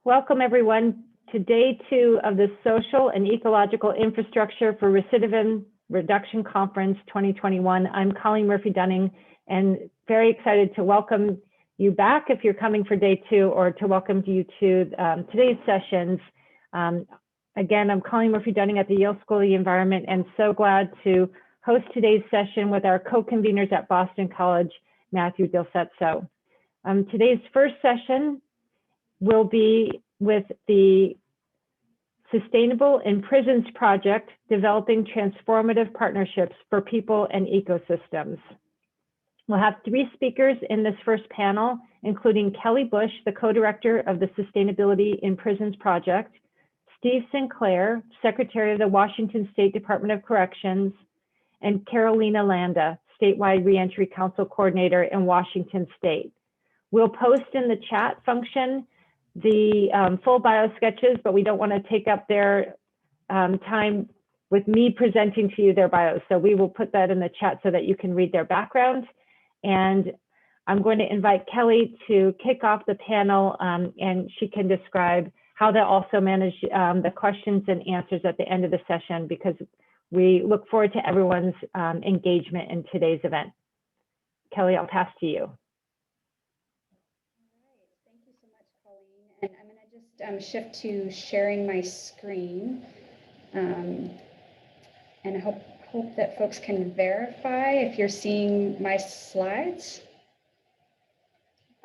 Welcome everyone to day 2 of the Social and Ecological Infrastructure for Recidivism Reduction Conference 2021. I'm Colleen Murphy-Dunning and very excited to welcome you back if you're coming for day 2 or to welcome you to today's sessions. Again, I'm Colleen Murphy-Dunning at the Yale School of the Environment and so glad to host today's session with our co-conveners at Boston College, Matthew Dilsetso. Today's first session will be with the Sustainable in Prisons Project, Developing Transformative Partnerships for People and Ecosystems. We'll have 3 speakers in this first panel, including Kelli Bush, the co-director of the Sustainability in Prisons Project, Steve Sinclair, Secretary of the Washington State Department of Corrections, and Carolina Landa, Statewide Reentry Council Coordinator in Washington State. We'll post in the chat function the full bio sketches, but we don't want to take up their time with me presenting to you their bios. So we will put that in the chat so that you can read their background. And I'm going to invite Kelli to kick off the panel and she can describe how to also manage the questions and answers at the end of the session, because we look forward to everyone's engagement in today's event. Kelli, I'll pass to you. And I'm going to just shift to sharing my screen, and I hope that folks can verify if you're seeing my slides.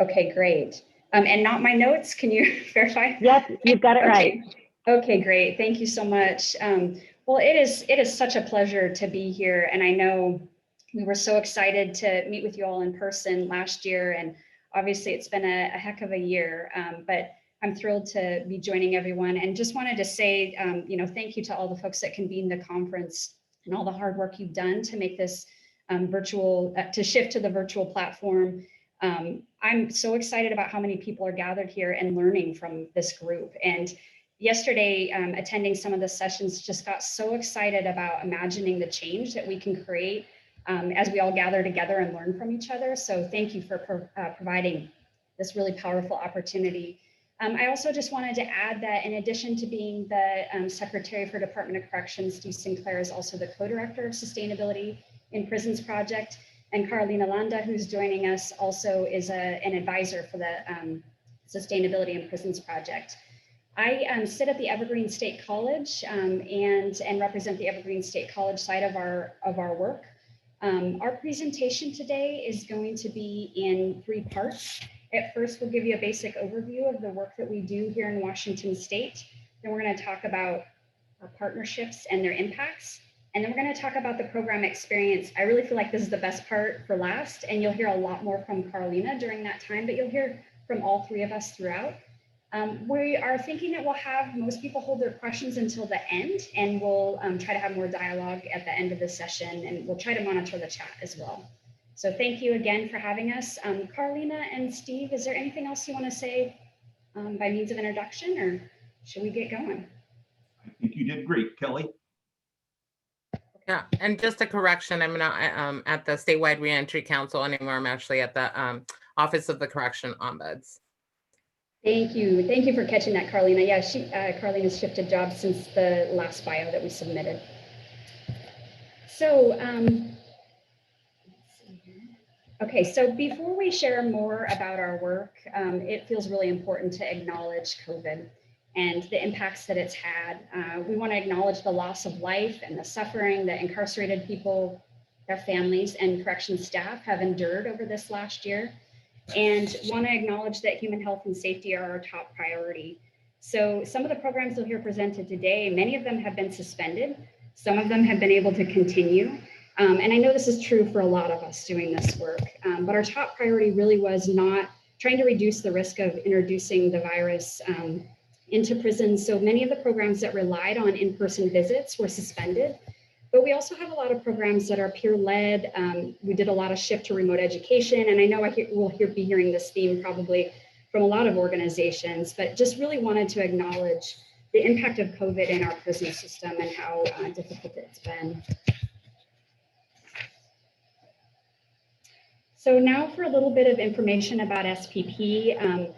Okay, great. And not my notes. Can you verify? Yes, you've got it right. Okay, great. Thank you so much. Well, it is such a pleasure to be here, and I know we were so excited to meet with you all in person last year, and obviously it's been a heck of a year, but I'm thrilled to be joining everyone and just wanted to say, thank you to all the folks that convened the conference and all the hard work you've done to make this to shift to the virtual platform. I'm so excited about how many people are gathered here and learning from this group. And yesterday, attending some of the sessions, just got so excited about imagining the change that we can create as we all gather together and learn from each other. So thank you for providing this really powerful opportunity. I also just wanted to add that in addition to being the Secretary for Department of Corrections, Steve Sinclair is also the co-director of Sustainability in Prisons Project, and Carolina Landa, who's joining us, also is an advisor for the Sustainability in Prisons Project. I sit at the Evergreen State College and represent the Evergreen State College side of our work. Our presentation today is going to be in 3 parts. At first, we'll give you a basic overview of the work that we do here in Washington State. Then we're going to talk about our partnerships and their impacts. And then we're going to talk about the program experience. I really feel like this is the best part for last, and you'll hear a lot more from Carolina during that time, but you'll hear from all 3 of us throughout. We are thinking that we'll have most people hold their questions until the end, and we'll try to have more dialogue at the end of the session, and we'll try to monitor the chat as well. So thank you again for having us. Carolina and Steve, is there anything else you want to say by means of introduction, or should we get going? I think you did great, Kelli. Yeah, and just a correction, I'm not at the Statewide Reentry Council anymore. I'm actually at the Office of the Correction Ombuds. Thank you for catching that, Carolina. Yeah, Carolina's shifted jobs since the last bio that we submitted. So, okay, so before we share more about our work, it feels really important to acknowledge COVID and the impacts that it's had. We want to acknowledge the loss of life and the suffering that incarcerated people, their families, and corrections staff have endured over this last year, and want to acknowledge that human health and safety are our top priority. So some of the programs you'll hear presented today, many of them have been suspended. Some of them have been able to continue. And I know this is true for a lot of us doing this work, but our top priority really was not trying to reduce the risk of introducing the virus into prisons. So many of the programs that relied on in-person visits were suspended, but we also have a lot of programs that are peer-led. We did a lot of shift to remote education, and I know we'll be hearing this theme probably from a lot of organizations, but just really wanted to acknowledge the impact of COVID in our prison system and how difficult it's been. So now for a little bit of information about SPP.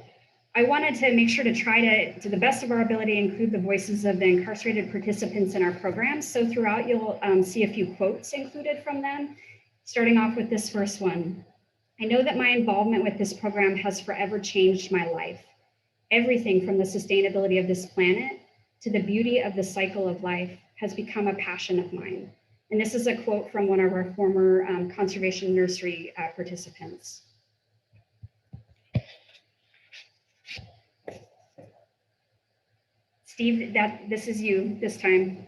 I wanted to make sure to try to the best of our ability, include the voices of the incarcerated participants in our programs. So throughout, you'll see a few quotes included from them, starting off with this first one. I know that my involvement with this program has forever changed my life. Everything from the sustainability of this planet to the beauty of the cycle of life has become a passion of mine. And this is a quote from one of our former conservation nursery participants. Steve, this is you this time.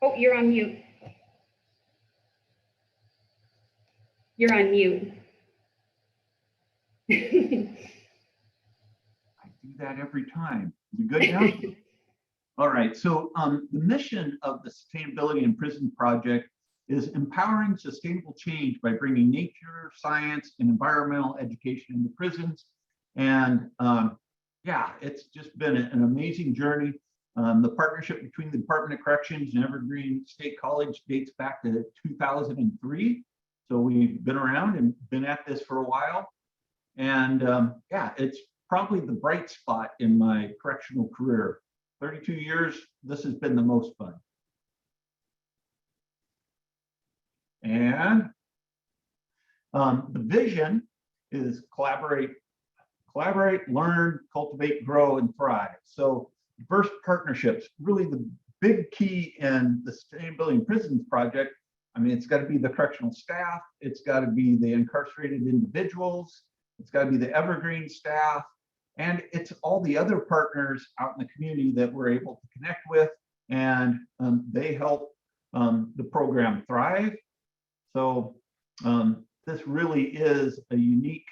Oh, you're on mute. You're on mute. I do that every time. Is it good now? All right, so the mission of the Sustainability in Prison Project is empowering sustainable change by bringing nature, science, and environmental education into prisons. And yeah, it's just been an amazing journey. The partnership between the Department of Corrections and Evergreen State College dates back to 2003. So we've been around and been at this for a while. And yeah, it's probably the bright spot in my correctional career. 32 years, this has been the most fun. And the vision is collaborate, learn, cultivate, grow, and thrive. So diverse partnerships, really the big key in the Sustainability in Prisons project. I mean, it's got to be the correctional staff, it's got to be the incarcerated individuals, it's got to be the Evergreen staff, and it's all the other partners out in the community that we're able to connect with, and they help the program thrive. So this really is a unique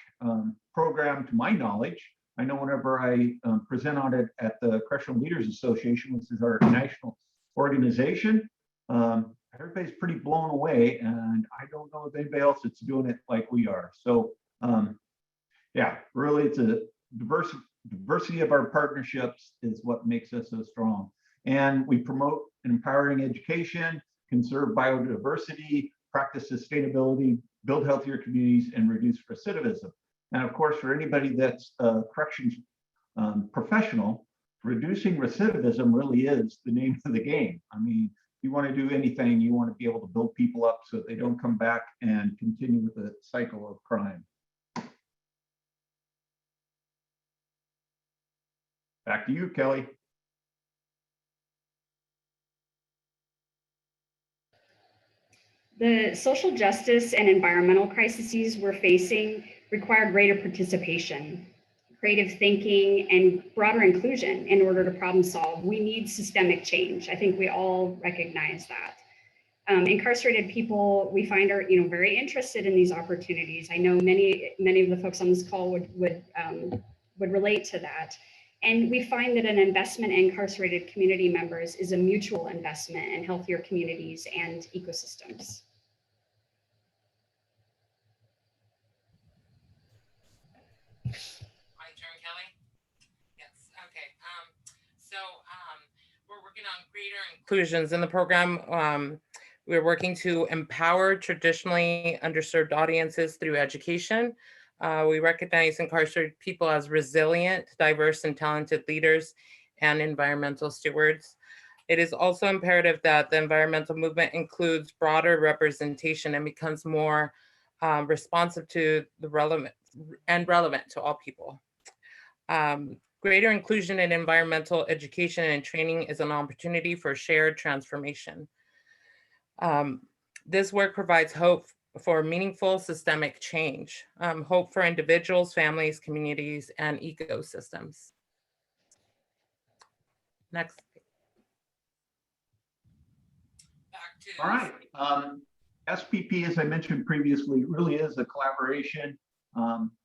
program to my knowledge. I know whenever I present on it at the Correctional Leaders Association, which is our national organization, everybody's pretty blown away, and I don't know of anybody else that's doing it like we are. So yeah, really it's a diversity of our partnerships is what makes us so strong. And we promote empowering education, conserve biodiversity, practice sustainability, build healthier communities, and reduce recidivism. And of course, for anybody that's a corrections professional, reducing recidivism really is the name of the game. I mean, if you want to do anything, you want to be able to build people up so that they don't come back and continue with the cycle of crime. Back to you, Kelly. The social justice and environmental crises we're facing require greater participation, creative thinking, and broader inclusion in order to problem solve. We need systemic change. I think we all recognize that. Incarcerated people, we find, are very interested in these opportunities. I know many of the folks on this call would relate to that. And we find that an investment in incarcerated community members is a mutual investment in healthier communities and ecosystems. My turn, Kelly? Yes, okay. So we're working on greater inclusions in the program. We're working to empower traditionally underserved audiences through education. We recognize incarcerated people as resilient, diverse, and talented leaders and environmental stewards. It is also imperative that the environmental movement includes broader representation and becomes more responsive to the relevant to all people. Greater inclusion in environmental education and training is an opportunity for shared transformation. This work provides hope for meaningful systemic change, hope for individuals, families, communities, and ecosystems. Next. Back to all right. SPP, as I mentioned previously, really is a collaboration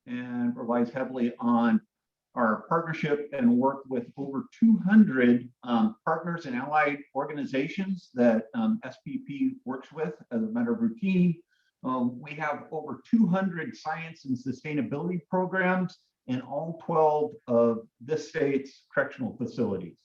and relies heavily on our partnership and work with over 200 partners and allied organizations that SPP works with as a matter of routine. We have over 200 science and sustainability programs in all 12 of this state's correctional facilities.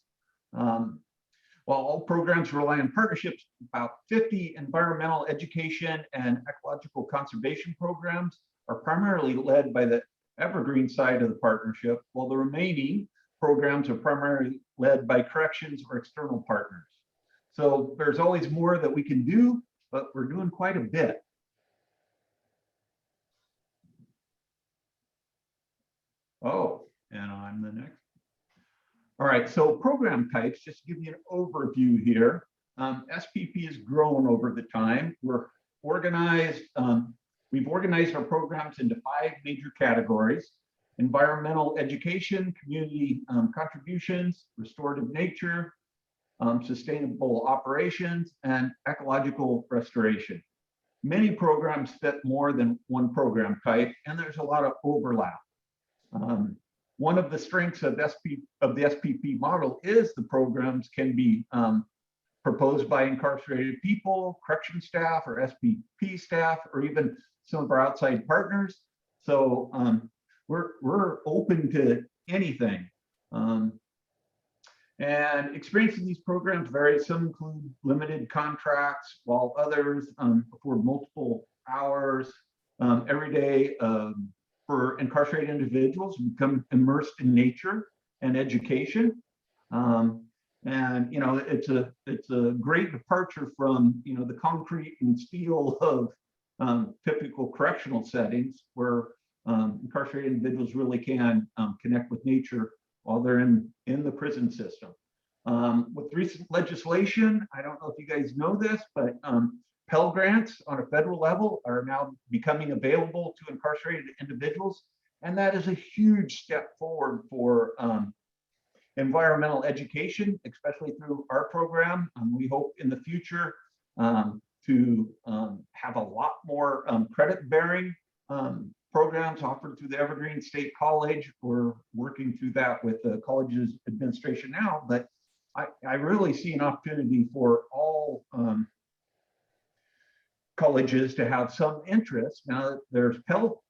While all programs rely on partnerships, about 50 environmental education and ecological conservation programs are primarily led by the evergreen side of the partnership, while the remaining programs are primarily led by corrections or external partners. So there's always more that we can do, but we're doing quite a bit. Oh, and on the next. All right, so program types, just to give you an overview here. SPP has grown over the time. We're organized, we've organized our programs into 5 major categories: environmental education, community contributions, restorative nature, sustainable operations, and ecological restoration. Many programs fit more than one program type, and there's a lot of overlap. One of the strengths of the SPP model is the programs can be proposed by incarcerated people, correction staff, or SPP staff, or even some of our outside partners. So we're open to anything. And experience in these programs vary. Some include limited contracts, while others afford multiple hours every day for incarcerated individuals who become immersed in nature and education. And you know, it's a great departure from the concrete and steel of typical correctional settings, where incarcerated individuals really can connect with nature while they're in the prison system. With recent legislation, I don't know if you guys know this, but Pell Grants on a federal level are now becoming available to incarcerated individuals. And that is a huge step forward for environmental education, especially through our program. We hope in the future to have a lot more credit-bearing programs offered through the Evergreen State College. We're working through that with the college's administration now, but I really see an opportunity for all colleges to have some interest. Now there's Pell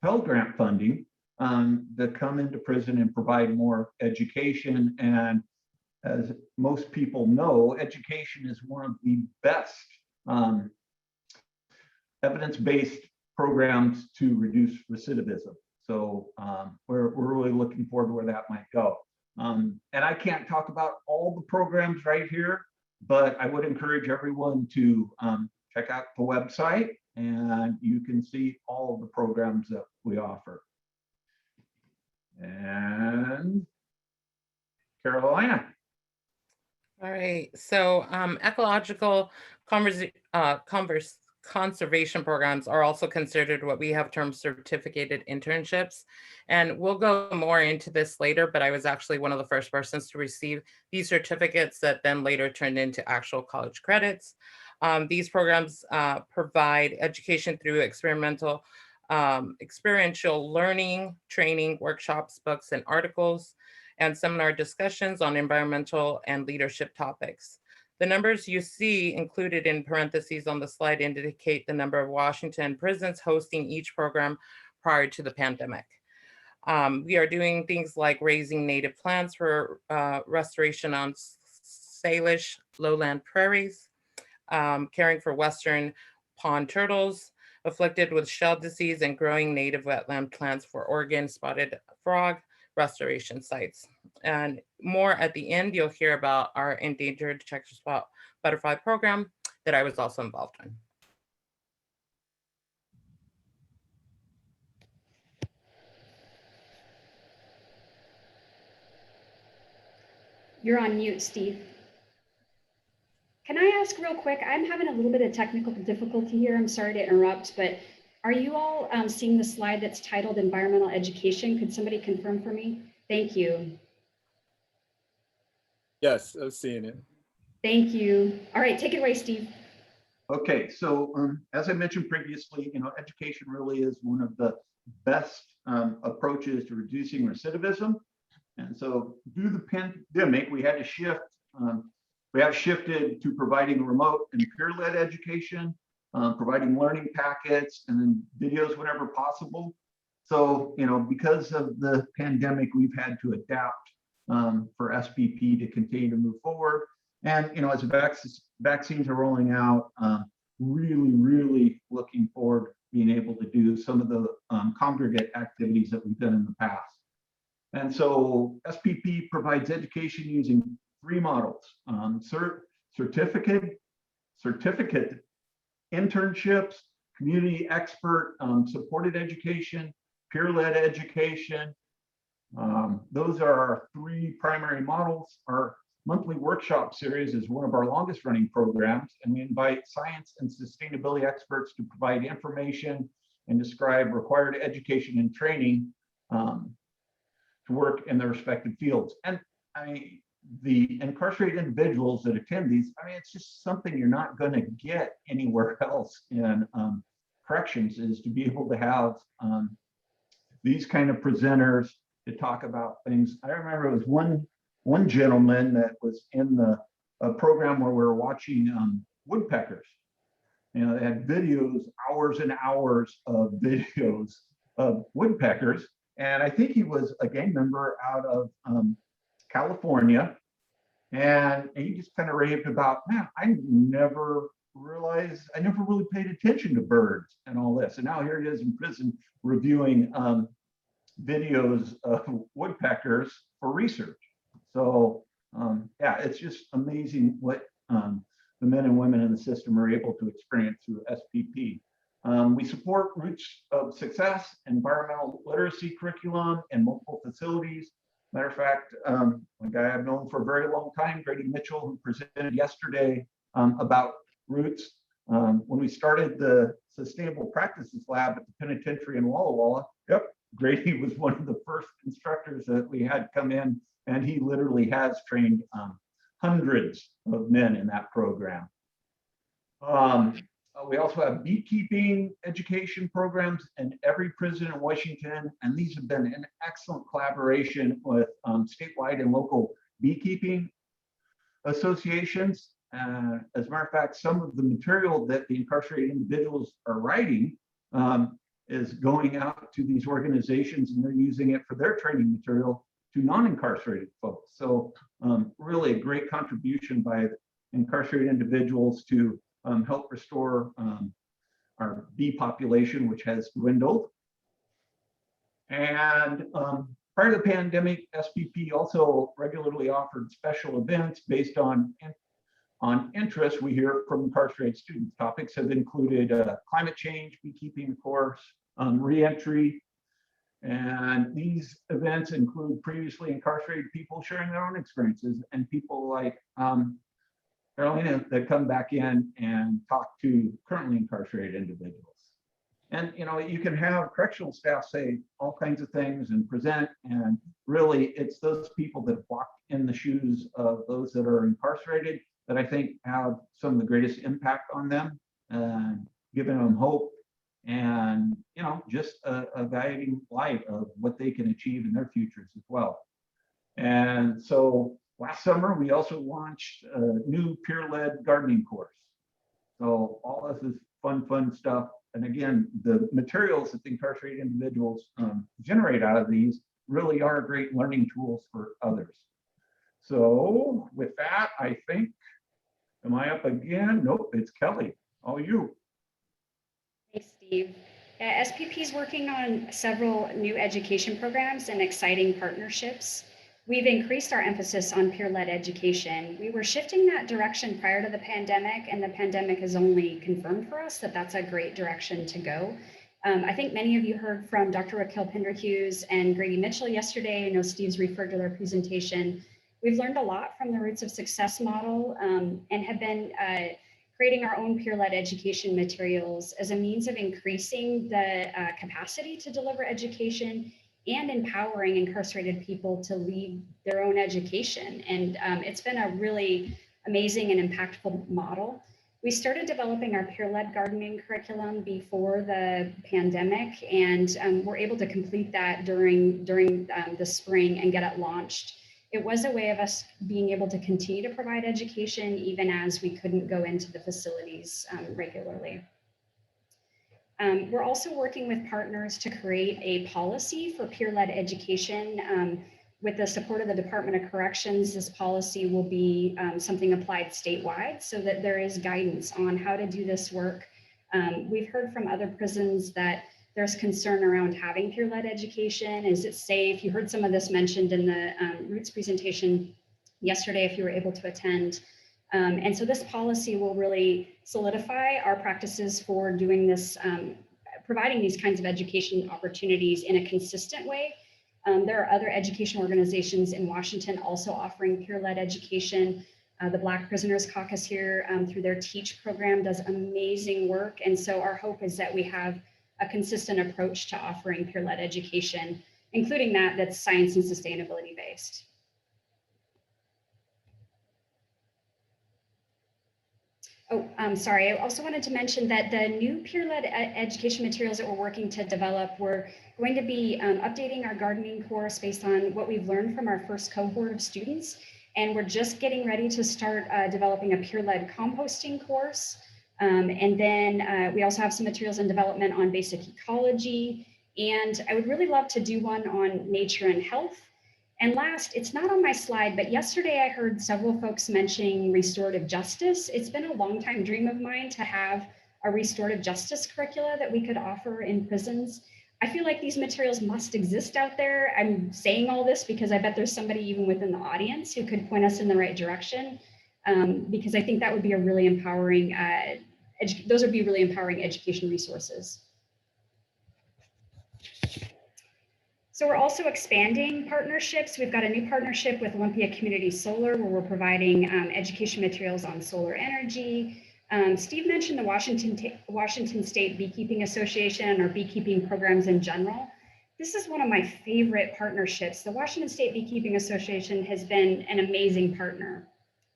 Grant funding that come into prison and provide more education. And as most people know, education is one of the best evidence-based programs to reduce recidivism. So we're really looking forward to where that might go. And I can't talk about all the programs right here, but I would encourage everyone to check out the website, and you can see all of the programs that we offer. And Carolina. All right, so ecological conservation programs are also considered what we have termed certificated internships. And we'll go more into this later, but I was actually one of the first persons to receive these certificates that then later turned into actual college credits. These programs provide education through experiential learning, training, workshops, books, and articles, and seminar discussions on environmental and leadership topics. The numbers you see included in parentheses on the slide indicate the number of Washington prisons hosting each program prior to the pandemic. We are doing things like raising native plants for restoration on Salish lowland prairies, caring for Western pond turtles afflicted with shell disease, and growing native wetland plants for Oregon spotted frog restoration sites. And more at the end, you'll hear about our endangered checker spot butterfly program that I was also involved in. You're on mute, Steve. Can I ask real quick? I'm having a little bit of technical difficulty here. I'm sorry to interrupt, but are you all seeing the slide that's titled Environmental Education? Could somebody confirm for me? Thank you. Yes, I was seeing it. Thank you. All right, take it away, Steve. Okay, so as I mentioned previously, education really is one of the best approaches to reducing recidivism. And so due to the pandemic, we had to shift. We have shifted to providing remote and peer-led education, providing learning packets and then videos whenever possible. So, because of the pandemic, we've had to adapt for SPP to continue to move forward. And, as vaccines are rolling out, really looking forward to being able to do some of the congregate activities that we've done in the past. And so SPP provides education using 3 models: certificate, internships, community expert supported education, peer-led education. Those are our 3 primary models. Our monthly workshop series is one of our longest running programs, and we invite science and sustainability experts to provide information and describe required education and training to work in their respective fields. And the incarcerated individuals that attend these, it's just something you're not going to get anywhere else in corrections, is to be able to have these kind of presenters to talk about things. I remember it was one gentleman that was in the program where we were watching woodpeckers. They had videos, hours and hours of videos of woodpeckers. And I think he was a gang member out of California. And he just kind of raved about, man, I never really paid attention to birds and all this. And now here he is in prison reviewing videos of woodpeckers for research. So yeah, it's just amazing what the men and women in the system are able to experience through SPP. We support Roots of Success, environmental literacy curriculum in multiple facilities. Matter of fact, a guy I've known for a very long time, Grady Mitchell, who presented yesterday about Roots. When we started the Sustainable Practices Lab at the penitentiary in Walla Walla, Grady was one of the first instructors that we had come in, and he literally has trained hundreds of men in that program. We also have beekeeping education programs in every prison in Washington, and these have been an excellent collaboration with statewide and local beekeeping associations. As a matter of fact, some of the material that the incarcerated individuals are writing is going out to these organizations, and they're using it for their training material to non-incarcerated folks. So really a great contribution by incarcerated individuals to help restore our bee population, which has dwindled. And prior to the pandemic, SPP also regularly offered special events based on interest we hear from incarcerated students. Topics have included climate change, beekeeping, of course, reentry. And these events include previously incarcerated people sharing their own experiences, and people like Carolina that come back in and talk to currently incarcerated individuals. And you can have correctional staff say all kinds of things and present, and really it's those people that walk in the shoes of those that are incarcerated that I think have some of the greatest impact on them, and giving them hope and just a guiding light of what they can achieve in their futures as well. And so last summer, we also launched a new peer-led gardening course. So all this is fun stuff. And again, the materials that the incarcerated individuals generate out of these really are great learning tools for others. So with that, I think, am I up again? Nope, it's Kelly. All you. Thanks, Steve. SPP is working on several new education programs and exciting partnerships. We've increased our emphasis on peer-led education. We were shifting that direction prior to the pandemic, and the pandemic has only confirmed for us that that's a great direction to go. I think many of you heard from Dr. Raquel Pender-Hughes and Grady Mitchell yesterday. I know Steve's referred to their presentation. We've learned a lot from the Roots of Success model and have been creating our own peer-led education materials as a means of increasing the capacity to deliver education and empowering incarcerated people to lead their own education. And it's been a really amazing and impactful model. We started developing our peer-led gardening curriculum before the pandemic, and we're able to complete that during the spring and get it launched. It was a way of us being able to continue to provide education even as we couldn't go into the facilities regularly. We're also working with partners to create a policy for peer-led education. With the support of the Department of Corrections, this policy will be something applied statewide so that there is guidance on how to do this work. We've heard from other prisons that There's concern around having peer-led education. Is it safe? You heard some of this mentioned in the Roots presentation yesterday, if you were able to attend. And so this policy will really solidify our practices for doing this, providing these kinds of education opportunities in a consistent way. There are other education organizations in Washington also offering peer-led education. The Black Prisoners Caucus here, through their TEACH program, does amazing work. And so our hope is that we have a consistent approach to offering peer-led education, including that's science and sustainability based. Oh, I'm sorry. I also wanted to mention that the new peer-led education materials that we're working to develop, we're going to be updating our gardening course based on what we've learned from our first cohort of students. And we're just getting ready to start developing a peer-led composting course. And then we also have some materials in development on basic ecology. And I would really love to do one on nature and health. And last, it's not on my slide, but yesterday I heard several folks mentioning restorative justice. It's been a long time dream of mine to have a restorative justice curricula that we could offer in prisons. I feel like these materials must exist out there. I'm saying all this because I bet there's somebody even within the audience who could point us in the right direction, because I think that would be a really empowering, those would be really empowering education resources. So we're also expanding partnerships. We've got a new partnership with Olympia Community Solar, where we're providing education materials on solar energy. Steve mentioned the Washington State Beekeeping Association, or beekeeping programs in general. This is one of my favorite partnerships. The Washington State Beekeeping Association has been an amazing partner.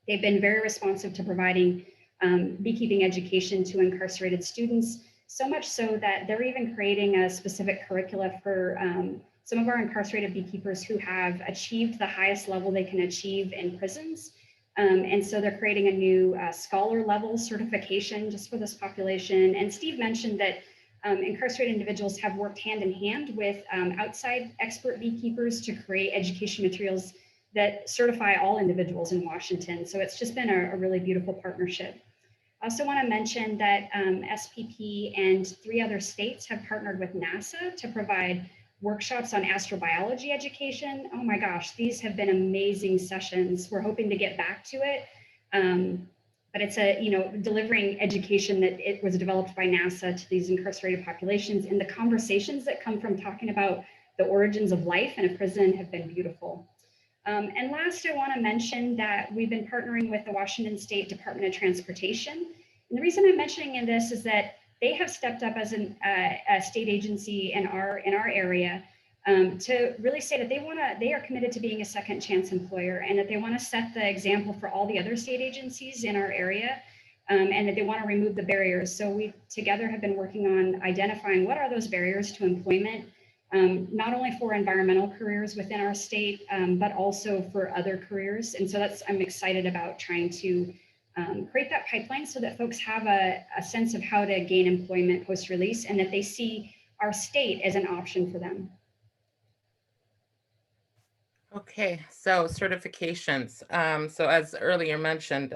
They've been very responsive to providing beekeeping education to incarcerated students, so much so that they're even creating a specific curricula for some of our incarcerated beekeepers who have achieved the highest level they can achieve in prisons. And so they're creating a new scholar level certification just for this population. And Steve mentioned that incarcerated individuals have worked hand in hand with outside expert beekeepers to create education materials that certify all individuals in Washington. So it's just been a really beautiful partnership. I also want to mention that SPP and 3 other states have partnered with NASA to provide workshops on astrobiology education. Oh my gosh, these have been amazing sessions. We're hoping to get back to it. But it's delivering education that it was developed by NASA to these incarcerated populations, and the conversations that come from talking about the origins of life in a prison have been beautiful. And last, I want to mention that we've been partnering with the Washington State Department of Transportation. And the reason I'm mentioning this is that they have stepped up as a state agency in our area to really say that they are committed to being a second chance employer, and that they want to set the example for all the other state agencies in our area, and that they want to remove the barriers. So we together have been working on identifying what are those barriers to employment, not only for environmental careers within our state, but also for other careers. And so I'm excited about trying to create that pipeline so that folks have a sense of how to gain employment post-release, and that they see our state as an option for them. Okay, so certifications. So as earlier mentioned,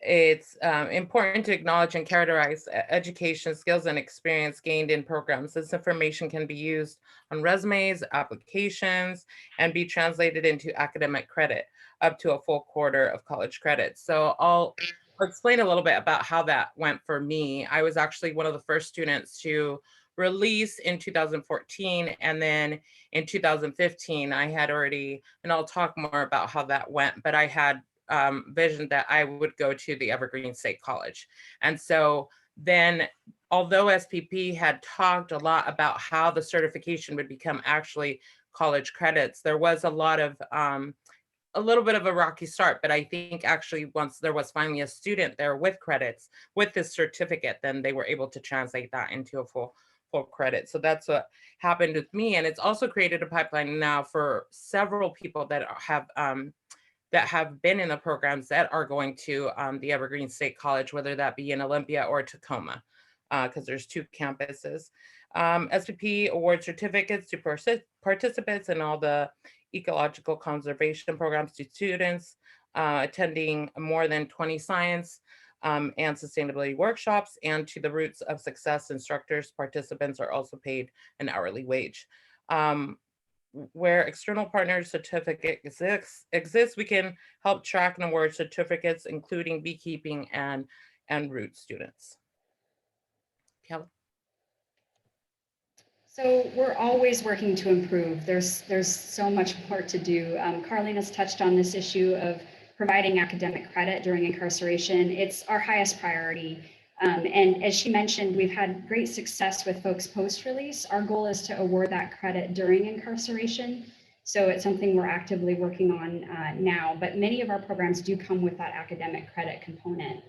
it's important to acknowledge and characterize education, skills, and experience gained in programs. This information can be used on resumes, applications, and be translated into academic credit, up to a full quarter of college credit. So I'll explain a little bit about how that went for me. I was actually one of the first students to release in 2014, and then in 2015 I had already, and I'll talk more about how that went, but I had vision that I would go to the Evergreen State College. And so then, although SPP had talked a lot about how the certification would become actually college credits, there was a little bit of a rocky start, but I think actually once there was finally a student there with credits, with this certificate, then they were able to translate that into a full credit. So that's what happened with me. And it's also created a pipeline now for several people that have been in the programs that are going to the Evergreen State College, whether that be in Olympia or Tacoma, because there's 2 campuses. SPP awards certificates to participants in all the ecological conservation programs to students attending more than 20 science, and sustainability workshops, and to the Roots of Success instructors. Participants are also paid an hourly wage. Where external partner certificate exists, we can help track and award certificates, including beekeeping and root students. Kelli? So we're always working to improve. There's so much more to do. Carlina's touched on this issue of providing academic credit during incarceration. It's our highest priority. And as she mentioned, we've had great success with folks post-release. Our goal is to award that credit during incarceration. So it's something we're actively working on now, but many of our programs do come with that academic credit component.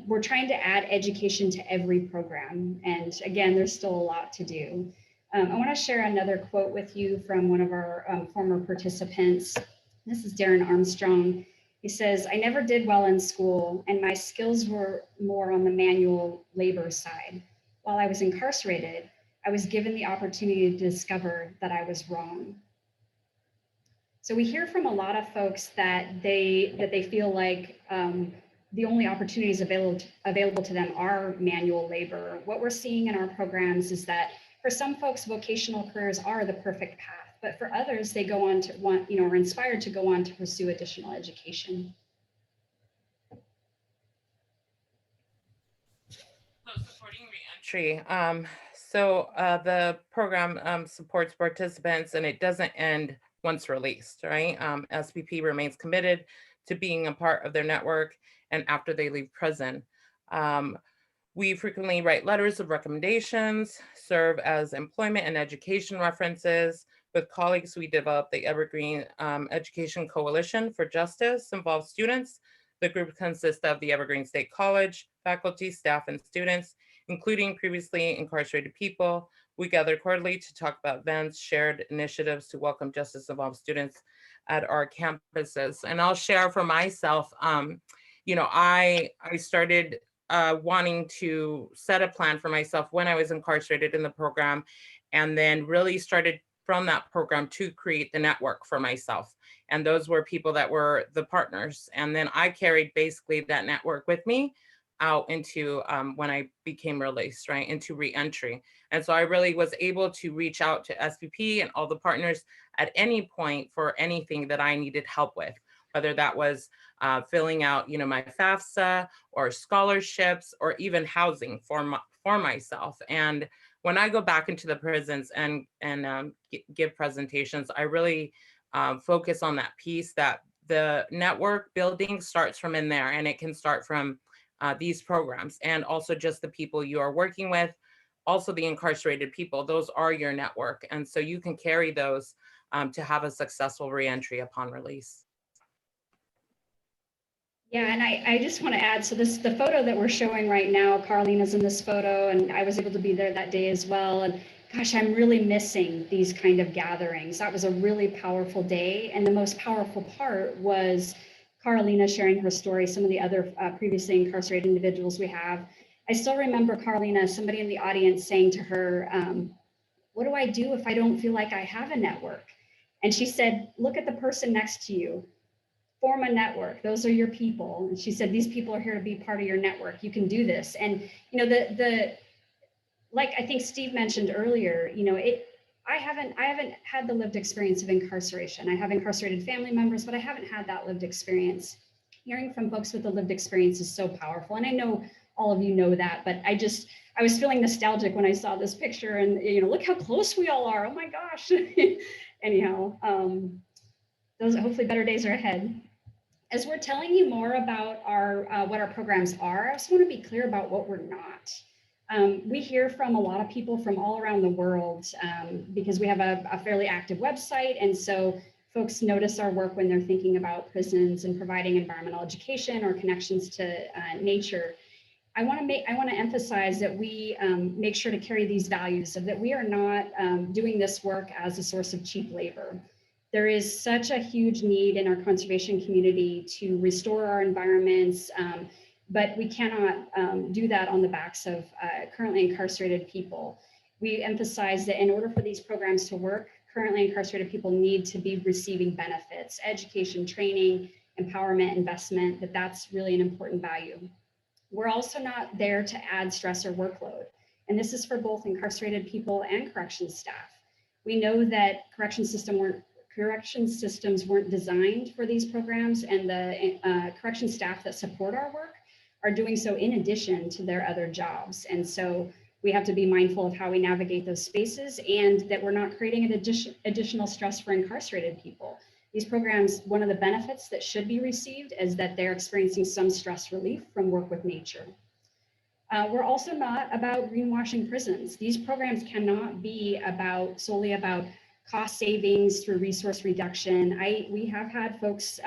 We're trying to add education to every program. And again, there's still a lot to do. I want to share another quote with you from one of our former participants. This is Darren Armstrong. He says, "I never did well in school, and my skills were more on the manual labor side. While I was incarcerated, I was given the opportunity to discover that I was wrong." So we hear from a lot of folks that they feel like the only opportunities available to them are manual labor. What we're seeing in our programs is that for some folks, vocational careers are the perfect path, but for others, they go on to are inspired to go on to pursue additional education. So supporting reentry. The program supports participants, and it doesn't end once released, right? SPP remains committed to being a part of their network and after they leave prison. We frequently write letters of recommendations, serve as employment and education references. With colleagues, we developed the Evergreen Education Coalition for Justice, involves students. The group consists of the Evergreen State College, faculty, staff, and students, including previously incarcerated people. We gather quarterly to talk about events, shared initiatives to welcome justice-involved students at our campuses. And I'll share for myself, I started wanting to set a plan for myself when I was incarcerated in the program, and then really started from that program to create the network for myself. And those were people that were the partners. And then I carried basically that network with me out into when I became released, right, into reentry. And so I really was able to reach out to SPP and all the partners at any point for anything that I needed help with, whether that was filling out, my FAFSA or scholarships or even housing for myself. And when I go back into the prisons and give presentations, I really focus on that piece that the network building starts from in there, and it can start from these programs, and also just the people you are working with, also the incarcerated people. Those are your network. And so you can carry those to have a successful reentry upon release. Yeah, and I just want to add, so the photo that we're showing right now, Carlina's in this photo, and I was able to be there that day as well. And gosh, I'm really missing these kind of gatherings. That was a really powerful day. And the most powerful part was Carlina sharing her story, some of the other previously incarcerated individuals we have. I still remember Carlina, somebody in the audience saying to her, what do I do if I don't feel like I have a network? And she said, look at the person next to you. Form a network. Those are your people. And she said, these people are here to be part of your network. You can do this. And like I think Steve mentioned earlier, I haven't had the lived experience of incarceration. I have incarcerated family members, but I haven't had that lived experience. Hearing from folks with the lived experience is so powerful. And I know all of you know that, but I was feeling nostalgic when I saw this picture, and look how close we all are. Oh my gosh. Anyhow, those hopefully better days are ahead. As we're telling you more about what our programs are, I just want to be clear about what we're not. We hear from a lot of people from all around the world because we have a fairly active website. And so folks notice our work when they're thinking about prisons and providing environmental education or connections to nature. I want to emphasize that we make sure to carry these values, so that we are not doing this work as a source of cheap labor. There is such a huge need in our conservation community to restore our environments, but we cannot do that on the backs of currently incarcerated people. We emphasize that in order for these programs to work, currently incarcerated people need to be receiving benefits, education, training, empowerment, investment, that's really an important value. We're also not there to add stress or workload. And this is for both incarcerated people and corrections staff. We know that correction systems weren't designed for these programs, and the correction staff that support our work are doing so in addition to their other jobs. And so we have to be mindful of how we navigate those spaces, and that we're not creating an additional stress for incarcerated people. These programs, one of the benefits that should be received is that they're experiencing some stress relief from work with nature. We're also not about greenwashing prisons. These programs cannot be solely about cost savings through resource reduction. We have had folks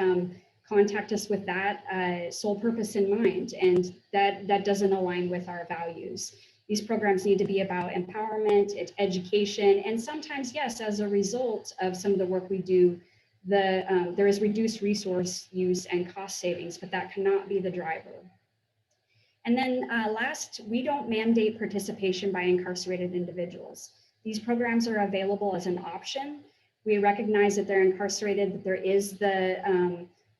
contact us with that sole purpose in mind, and that doesn't align with our values. These programs need to be about empowerment, education, and sometimes, yes, as a result of some of the work we do, there is reduced resource use and cost savings, but that cannot be the driver. And then last, we don't mandate participation by incarcerated individuals. These programs are available as an option. We recognize that they're incarcerated, that there is that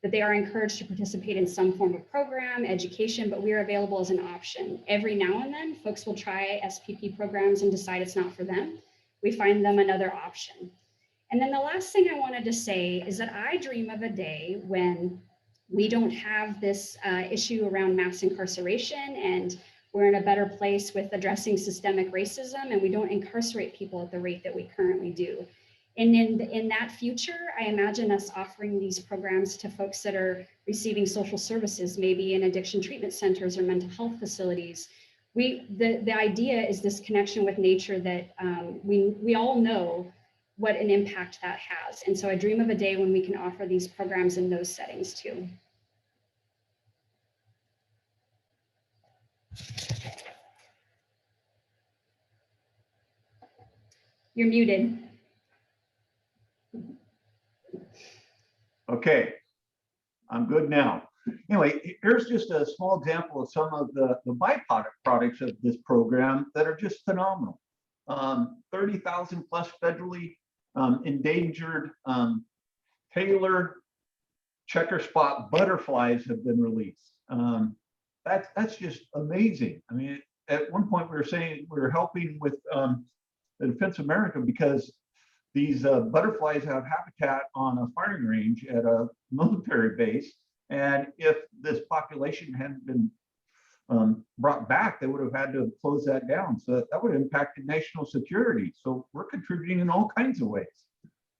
they are encouraged to participate in some form of program, education, but we are available as an option. Every now and then, folks will try SPP programs and decide it's not for them. We find them another option. And then the last thing I wanted to say is that I dream of a day when we don't have this issue around mass incarceration, and we're in a better place with addressing systemic racism, and we don't incarcerate people at the rate that we currently do. And in that future, I imagine us offering these programs to folks that are receiving social services, maybe in addiction treatment centers or mental health facilities. The idea is this connection with nature that we all know what an impact that has. And so I dream of a day when we can offer these programs in those settings too. You're muted. Okay, I'm good now. Anyway, here's just a small example of some of the byproducts of this program that are just phenomenal. 30,000 plus federally endangered tailor checker spot butterflies have been released. That's just amazing. I mean, at one point we were saying we were helping with the Defense of America because these butterflies have habitat on a firing range at a military base. And if this population hadn't been brought back, they would have had to close that down. So that would have impacted national security. So we're contributing in all kinds of ways.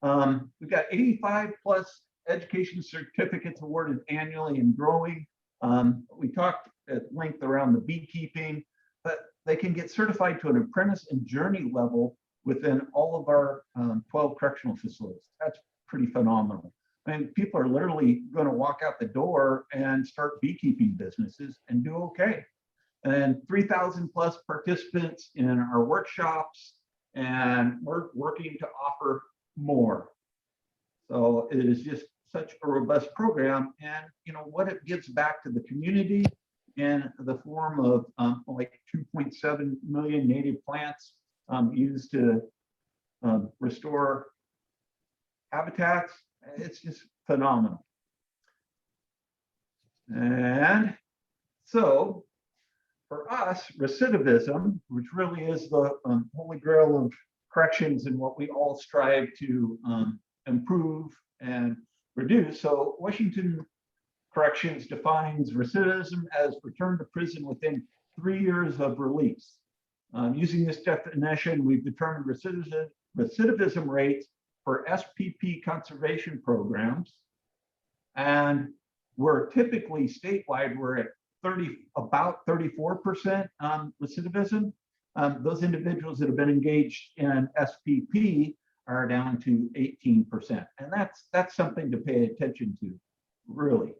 We've got 85 plus education certificates awarded annually and growing. We talked at length around the beekeeping, but they can get certified to an apprentice and journey level within all of our 12 correctional facilities. That's pretty phenomenal. I mean, people are literally going to walk out the door and start beekeeping businesses and do okay. And 3,000 plus participants in our workshops, and we're working to offer more. So it is just such a robust program, and you know what it gives back to the community in the form of like 2.7 million native plants used to restore habitats. It's just phenomenal. And so for us, recidivism, which really is the holy grail of corrections and what we all strive to improve and reduce. So Washington Corrections defines recidivism as return to prison within 3 years of release. Using this definition, we've determined recidivism rates for SPP conservation programs. And we're typically statewide, we're at about 34% recidivism. Those individuals that have been engaged in SPP are down to 18%. And that's something to pay attention to, really.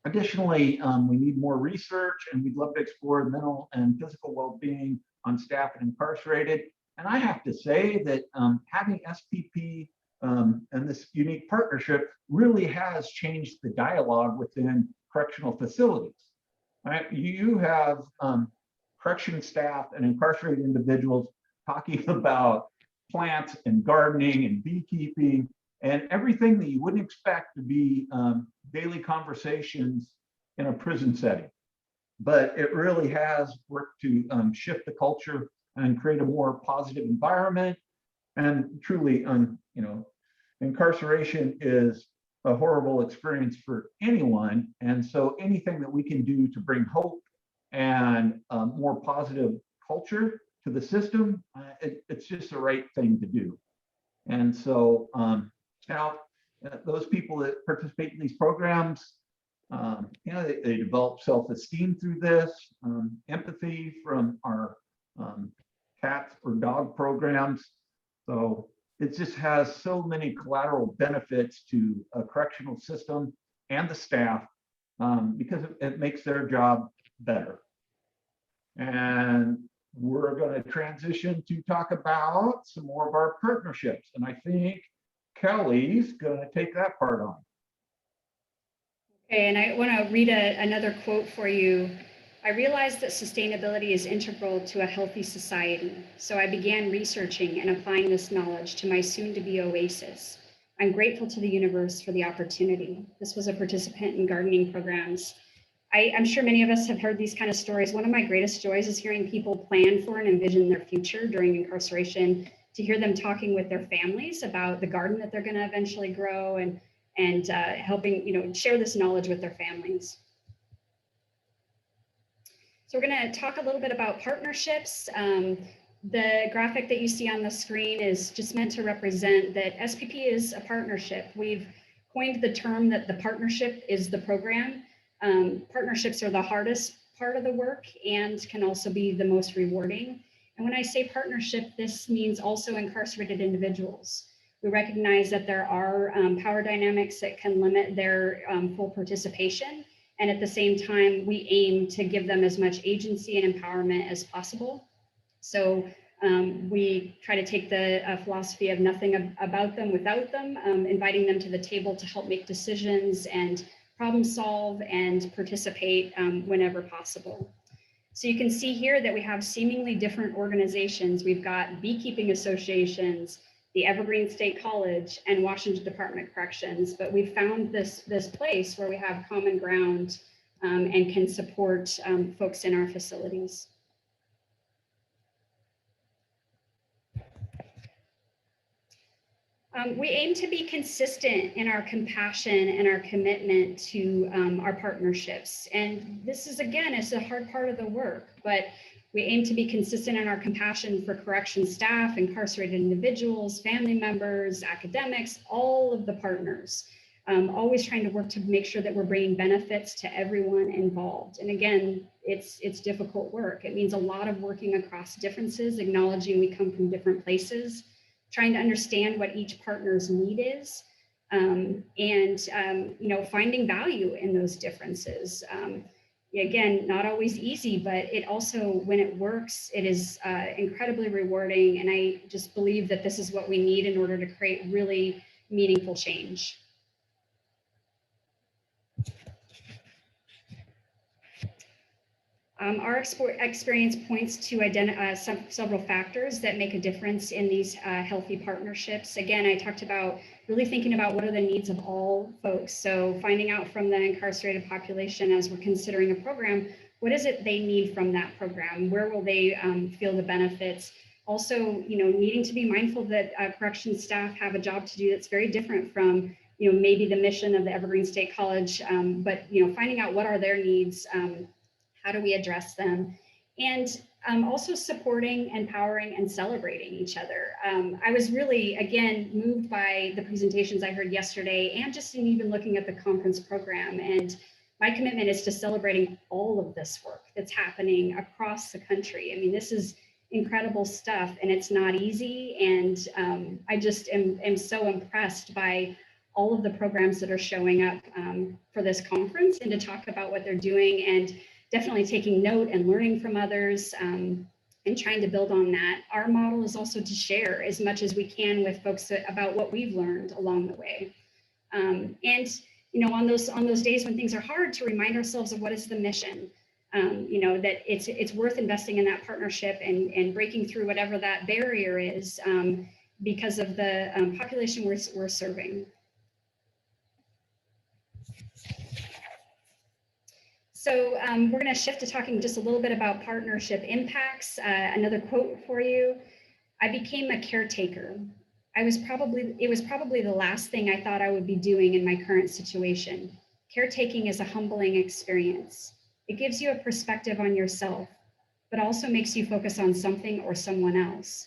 Additionally, we need more research, and we'd love to explore mental and physical well-being on staff and incarcerated. And I have to say that having SPP and this unique partnership really has changed the dialogue within correctional facilities. Right? You have correction staff and incarcerated individuals talking about plants and gardening and beekeeping and everything that you wouldn't expect to be daily conversations in a prison setting. But it really has worked to shift the culture and create a more positive environment. And truly, you know, incarceration is a horrible experience for anyone. And so anything that we can do to bring hope and more positive culture to the system, it's just the right thing to do. And so now those people that participate in these programs, you know, they develop self-esteem through this, empathy from our cat or dog programs. So it just has so many collateral benefits to a correctional system and the staff because it makes their job better. And we're going to transition to talk about some more of our partnerships. And I think Kelly's going to take that part on. Okay, and I want to read another quote for you. I realized that sustainability is integral to a healthy society, so I began researching and applying this knowledge to my soon-to-be oasis. I'm grateful to the universe for the opportunity. This was a participant in gardening programs. I'm sure many of us have heard these kind of stories. One of my greatest joys is hearing people plan for and envision their future during incarceration, to hear them talking with their families about the garden that they're going to eventually grow and helping, you know, share this knowledge with their families. So we're going to talk a little bit about partnerships. The graphic that you see on the screen is just meant to represent that SPP is a partnership. We've coined the term that the partnership is the program. Partnerships are the hardest part of the work and can also be the most rewarding. And when I say partnership, this means also incarcerated individuals. We recognize that there are power dynamics that can limit their full participation. And at the same time, we aim to give them as much agency and empowerment as possible. So we try to take the philosophy of nothing about them without them, inviting them to the table to help make decisions and problem solve and participate whenever possible. So you can see here that we have seemingly different organizations. We've got beekeeping associations, the Evergreen State College, and Washington Department of Corrections, but we've found this place where we have common ground and can support folks in our facilities. We aim to be consistent in our compassion and our commitment to our partnerships. And this is, again, it's a hard part of the work, but we aim to be consistent in our compassion for correction staff, incarcerated individuals, family members, academics, all of the partners, always trying to work to make sure that we're bringing benefits to everyone involved. And again, it's difficult work. It means a lot of working across differences, acknowledging we come from different places, trying to understand what each partner's need is, and you know, finding value in those differences. Again, not always easy, but it also, when it works, it is incredibly rewarding. And I just believe that this is what we need in order to create really meaningful change. Our experience points to several factors that make a difference in these healthy partnerships. Again, I talked about really thinking about what are the needs of all folks. So finding out from the incarcerated population as we're considering a program, what is it they need from that program? Where will they feel the benefits? Also, you know, needing to be mindful that corrections staff have a job to do that's very different from, you know, maybe the mission of the Evergreen State College, but, you know, finding out what are their needs, how do we address them? And also supporting, empowering, and celebrating each other. I was really, again, moved by the presentations I heard yesterday and just in even looking at the conference program. And my commitment is to celebrating all of this work that's happening across the country. I mean, this is incredible stuff and it's not easy. And I just am so impressed by all of the programs that are showing up for this conference and to talk about what they're doing, and definitely taking note and learning from others and trying to build on that. Our model is also to share as much as we can with folks about what we've learned along the way. And you know, on those days when things are hard, to remind ourselves of what is the mission. You know, that it's worth investing in that partnership and breaking through whatever that barrier is because of the population we're serving. So we're going to shift to talking just a little bit about partnership impacts. Another quote for you. I became a caretaker. It was probably the last thing I thought I would be doing in my current situation. Caretaking is a humbling experience. It gives you a perspective on yourself, but also makes you focus on something or someone else.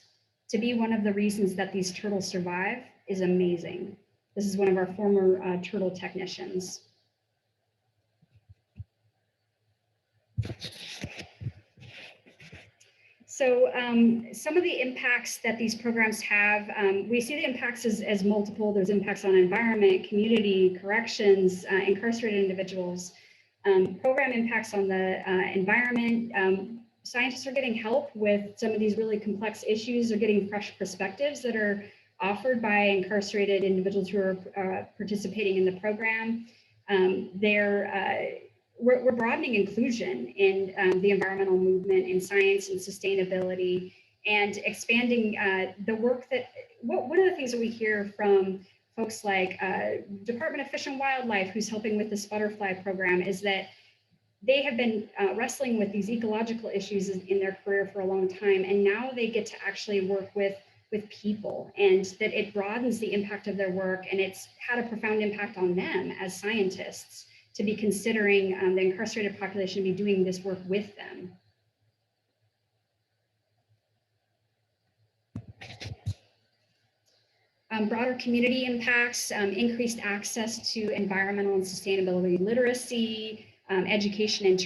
To be one of the reasons that these turtles survive is amazing. This is one of our former turtle technicians. So some of the impacts that these programs have, we see the impacts as multiple. There's impacts on environment, community, corrections, incarcerated individuals. Program impacts on the environment. Scientists are getting help with some of these really complex issues. They're getting fresh perspectives that are offered by incarcerated individuals who are participating in the program. We're broadening inclusion in the environmental movement, in science and sustainability, and expanding the work that, one of the things that we hear from folks like Department of Fish and Wildlife, who's helping with this butterfly program, is that they have been wrestling with these ecological issues in their career for a long time, and now they get to actually work with people, and that it broadens the impact of their work, and it's had a profound impact on them as scientists to be considering the incarcerated population to be doing this work with them. Broader community impacts, increased access to environmental and sustainability literacy, education and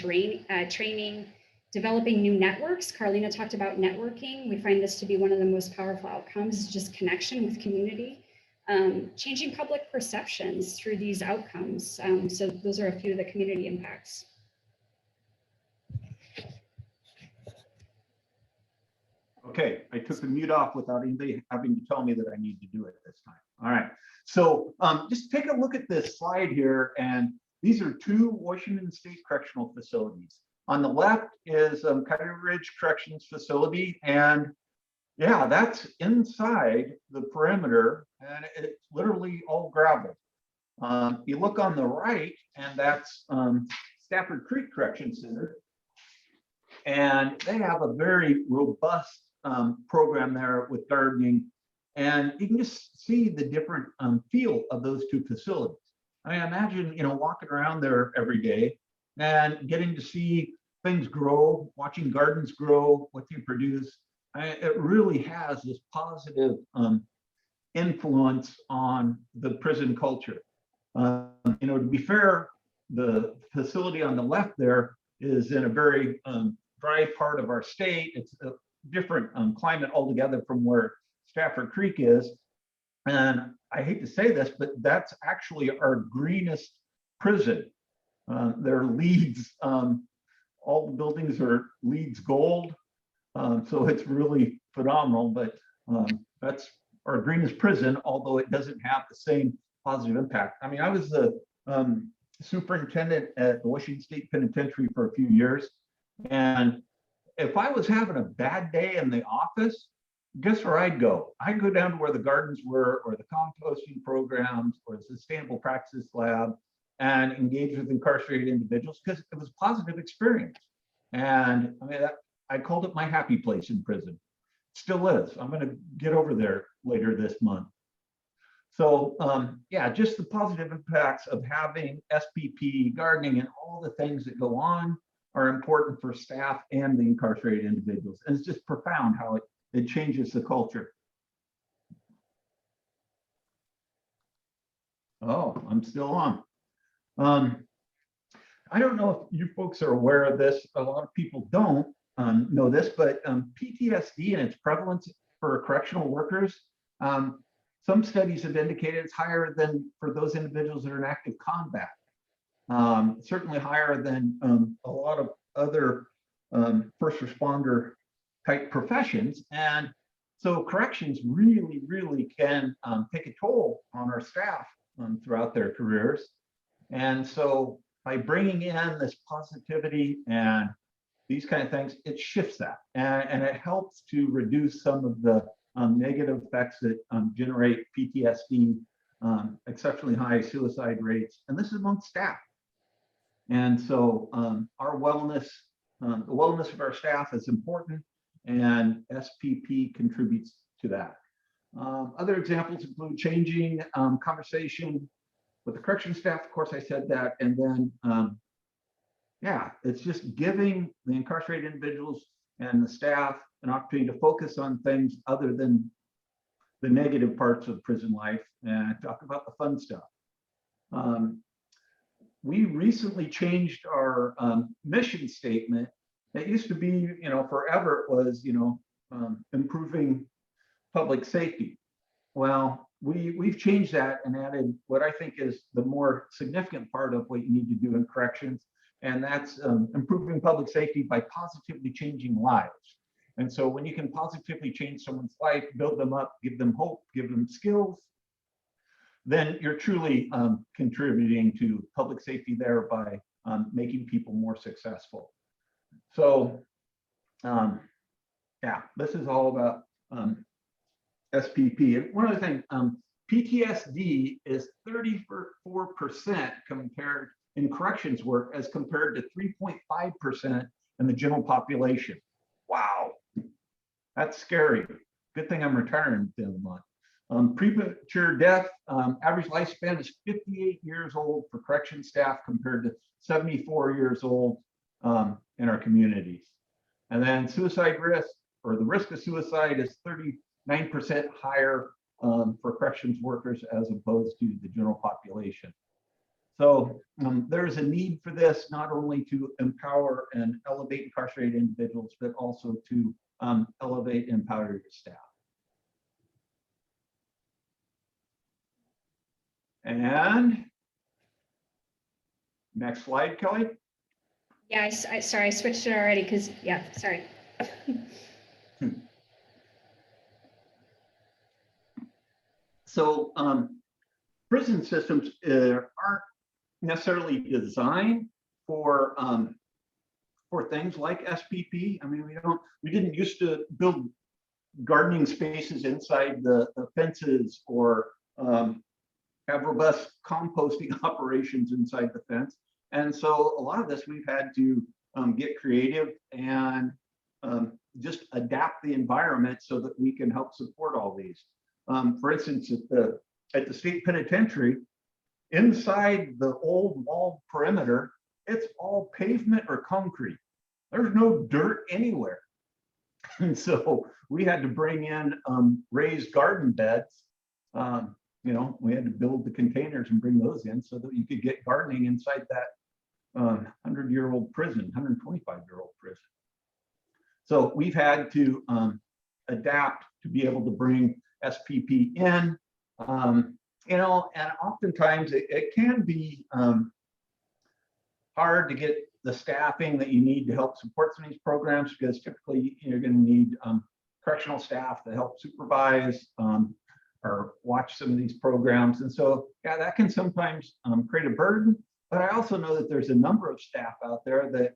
training, developing new networks. Carlina talked about networking. We find this to be one of the most powerful outcomes, is just connection with community. Changing public perceptions through these outcomes. So those are a few of the community impacts. Okay, I took the mute off without anybody having to tell me that I need to do it this time. All right, so just take a look at this slide here, and these are two Washington State correctional facilities. On the left is Coyote Ridge Corrections Facility, and yeah, that's inside the perimeter, and it's literally all gravel. You look on the right, and that's Stafford Creek Correction Center, and they have a very robust program there with gardening, and you can just see the different feel of those two facilities. I mean, imagine, you know, walking around there every day and getting to see things grow, watching gardens grow, what they produce. It really has this positive influence on the prison culture. You know, to be fair, the facility on the left there is in a very dry part of our state. It's a different climate altogether from where Stafford Creek is. And I hate to say this, but that's actually our greenest prison. Their LEEDs, all the buildings are LEEDs gold. So it's really phenomenal, but that's our greenest prison, although it doesn't have the same positive impact. I mean, I was the superintendent at the Washington State Penitentiary for a few years. And if I was having a bad day in the office, guess where I'd go? I'd go down to where the gardens were, or the composting programs, or the sustainable practices lab, and engage with incarcerated individuals, because it was a positive experience. And I mean, I called it my happy place in prison. Still is. I'm going to get over there later this month. So yeah, just the positive impacts of having SPP, gardening, and all the things that go on are important for staff and the incarcerated individuals. And it's just profound how it changes the culture. Oh, I'm still on. I don't know if you folks are aware of this. A lot of people don't know this, but PTSD and its prevalence for correctional workers, some studies have indicated it's higher than for those individuals that are in active combat. Certainly higher than a lot of other first responder type professions. And so corrections really, really can take a toll on our staff throughout their careers. And so by bringing in this positivity and these kind of things, it shifts that, and it helps to reduce some of the negative effects that generate PTSD, exceptionally high suicide rates, and this is among staff. And so our wellness, the wellness of our staff is important, and SPP contributes to that. Other examples include changing conversation with the correction staff. Of course, I said that. And then, yeah, it's just giving the incarcerated individuals and the staff an opportunity to focus on things other than the negative parts of prison life and talk about the fun stuff. We recently changed our mission statement. It used to be, forever it was, improving public safety. Well, we've changed that and added what I think is the more significant part of what you need to do in corrections, and that's improving public safety by positively changing lives. And so when you can positively change someone's life, build them up, give them hope, give them skills, then you're truly contributing to public safety there by making people more successful. So, yeah, this is all about SPP. And one other thing, PTSD is 34% compared in corrections work as compared to 3.5% in the general population. Wow, that's scary. Good thing I'm retiring in a month. Premature death, average lifespan is 58 years old for correction staff compared to 74 years old in our communities. And then suicide risk, or the risk of suicide, is 39% higher for corrections workers as opposed to the general population. So there's a need for this, not only to empower and elevate incarcerated individuals, but also to elevate and empower your staff. And next slide, Kelly. Yeah, sorry, I switched it already because, yeah, sorry. So prison systems aren't necessarily designed for things like SPP. I mean, we didn't used to build gardening spaces inside the fences or have robust composting operations inside the fence. And so a lot of this we've had to get creative and just adapt the environment so that we can help support all these. For instance, at the state penitentiary, inside the old wall perimeter, it's all pavement or concrete. There's no dirt anywhere. And so we had to bring in raised garden beds. We had to build the containers and bring those in so that you could get gardening inside that 100-year-old prison, 125-year-old prison. So we've had to adapt to be able to bring SPP in, and oftentimes it can be hard to get the staffing that you need to help support some of these programs, because typically you're going to need correctional staff to help supervise or watch some of these programs. And so, yeah, that can sometimes create a burden, but I also know that there's a number of staff out there that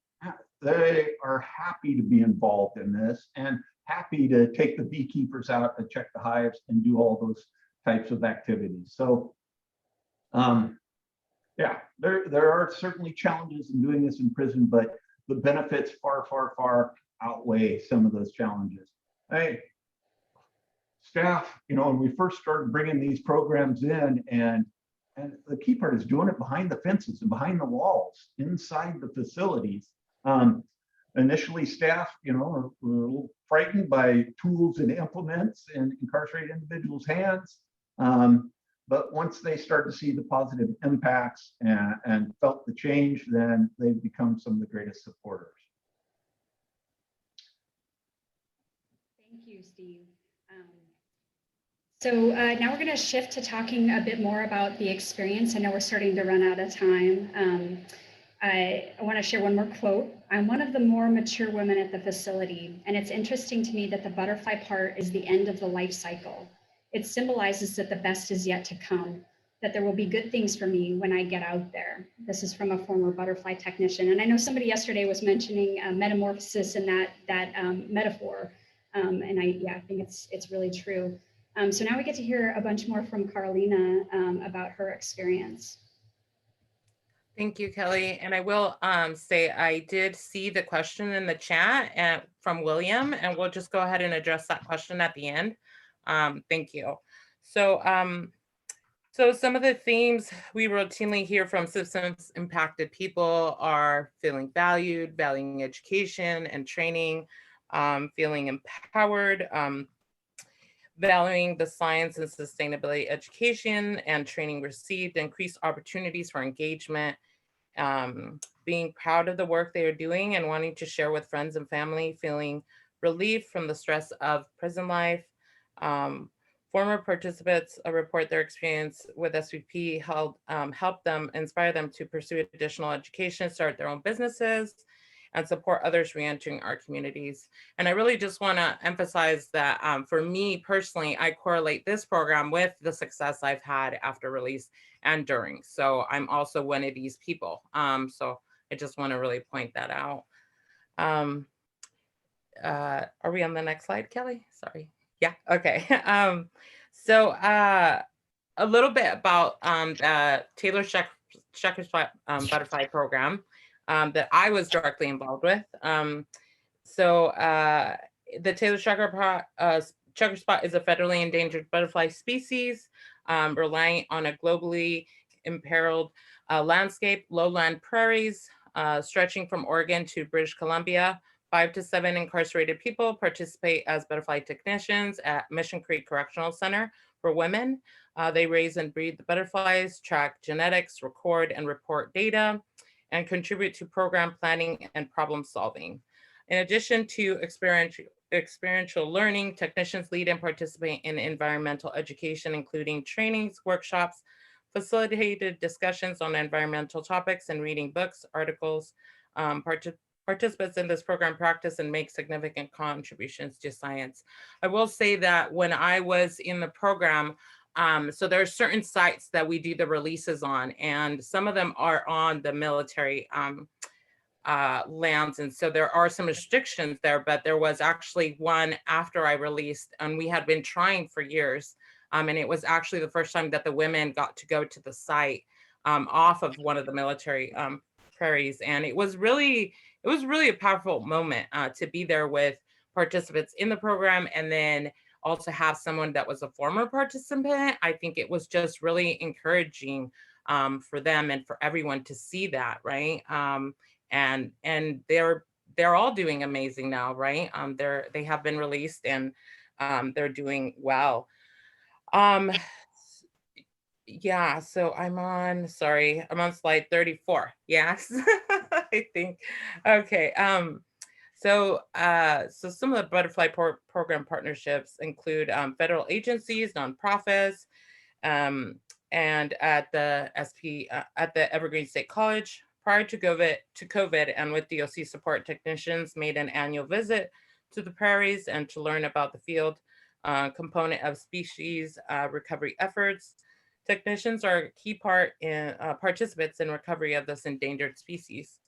they are happy to be involved in this and happy to take the beekeepers out to check the hives and do all those types of activities. So, yeah, there are certainly challenges in doing this in prison, but the benefits far, far, far outweigh some of those challenges. Hey, staff, when we first started bringing these programs in, and the key part is doing it behind the fences and behind the walls, inside the facilities. Initially, staff, were a little frightened by tools and implements in incarcerated individuals' hands. But once they start to see the positive impacts and felt the change, then they've become some of the greatest supporters. Thank you, Steve. So now we're going to shift to talking a bit more about the experience. I know we're starting to run out of time. I want to share one more quote. I'm one of the more mature women at the facility, and it's interesting to me that the butterfly part is the end of the life cycle. It symbolizes that the best is yet to come, that there will be good things for me when I get out there. This is from a former butterfly technician. And I know somebody yesterday was mentioning metamorphosis in that metaphor. And I think it's really true. So now we get to hear a bunch more from Carolina about her experience. Thank you, Kelly. And I will say I did see the question in the chat from William, and we'll just go ahead and address that question at the end. Thank you. So, so some of the themes we routinely hear from systems impacted people are feeling valued, valuing education and training, feeling empowered, valuing the science and sustainability education and training received, increased opportunities for engagement, being proud of the work they are doing and wanting to share with friends and family, feeling relief from the stress of prison life. Former participants report their experience with SVP helped them, inspire them to pursue additional education, start their own businesses, and support others reentering our communities. And I really just want to emphasize that for me personally, I correlate this program with the success I've had after release and during. So I'm also one of these people. So I just want to really point that out. Are we on the next slide, Kelly? Sorry. Yeah, okay. So a little bit about the Taylor Checker's Butterfly Program that I was directly involved with. The Taylor Checker Spot is a federally endangered butterfly species, relying on a globally imperiled landscape, lowland prairies, stretching from Oregon to British Columbia. 5 to 7 incarcerated people participate as butterfly technicians at Mission Creek Correctional Center for women. They raise and breed the butterflies, track genetics, record and report data, and contribute to program planning and problem solving. In addition to experiential learning, technicians lead and participate in environmental education, including trainings, workshops, facilitated discussions on environmental topics, and reading books, articles. Participants in this program practice and make significant contributions to science. I will say that when I was in the program, so there are certain sites that we do the releases on, and some of them are on the military lands. And so there are some restrictions there, but there was actually one after I released, and we had been trying for years. And it was actually the first time that the women got to go to the site off of one of the military prairies. And it was really a powerful moment to be there with participants in the program, and then also have someone that was a former participant. I think it was just really encouraging for them and for everyone to see that, right? And they're all doing amazing now, right? They have been released, and they're doing well. Yeah, so I'm on slide 34. Yes, I think. Okay. So some of the butterfly program partnerships include federal agencies, nonprofits, and at the at the Evergreen State College. Prior to COVID, and with DOC support, technicians made an annual visit to the prairies and to learn about the field component of species recovery efforts. Technicians are a key participants in recovery of this endangered species.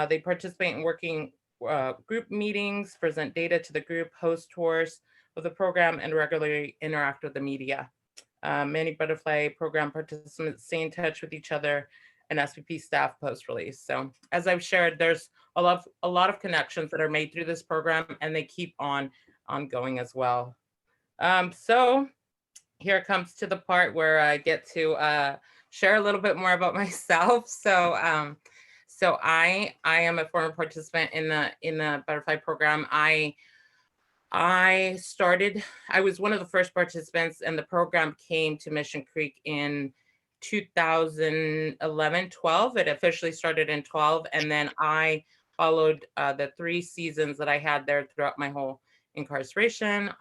They participate in working group meetings, present data to the group, host tours of the program, and regularly interact with the media. Many butterfly program participants stay in touch with each other and SVP staff post-release. So as I've shared, there's a lot of connections that are made through this program, and they keep on going as well. So here it comes to the part where I get to share a little bit more about myself. So I am a former participant in the butterfly program. I was one of the first participants, and the program came to Mission Creek in 2011, 12. It officially started in 12. And then I followed the 3 seasons that I had there throughout my whole incarceration.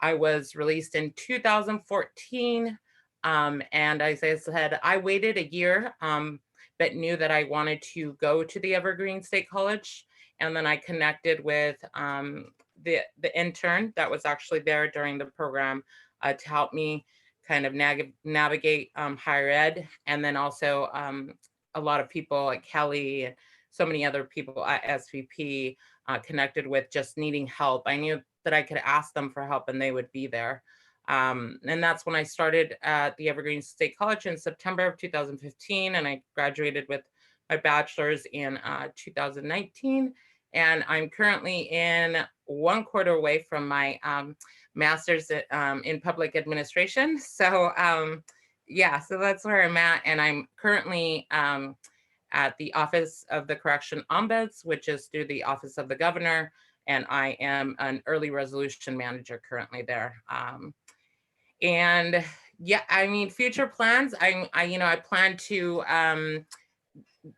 I was released in 2014. And as I said, I waited a year, but knew that I wanted to go to the Evergreen State College. And then I connected with the intern that was actually there during the program to help me kind of navigate higher ed. And then also a lot of people like Kelli and so many other people at SVP connected with just needing help. I knew that I could ask them for help and they would be there. And that's when I started at the Evergreen State College in September of 2015, and I graduated with my bachelor's in 2019. And I'm currently in 1 quarter away from my master's in public administration. So yeah, so that's where I'm at. And I'm currently at the Office of the Correction Ombuds, which is through the Office of the Governor. And I am an early resolution manager currently there. And yeah, I mean, future plans, I plan to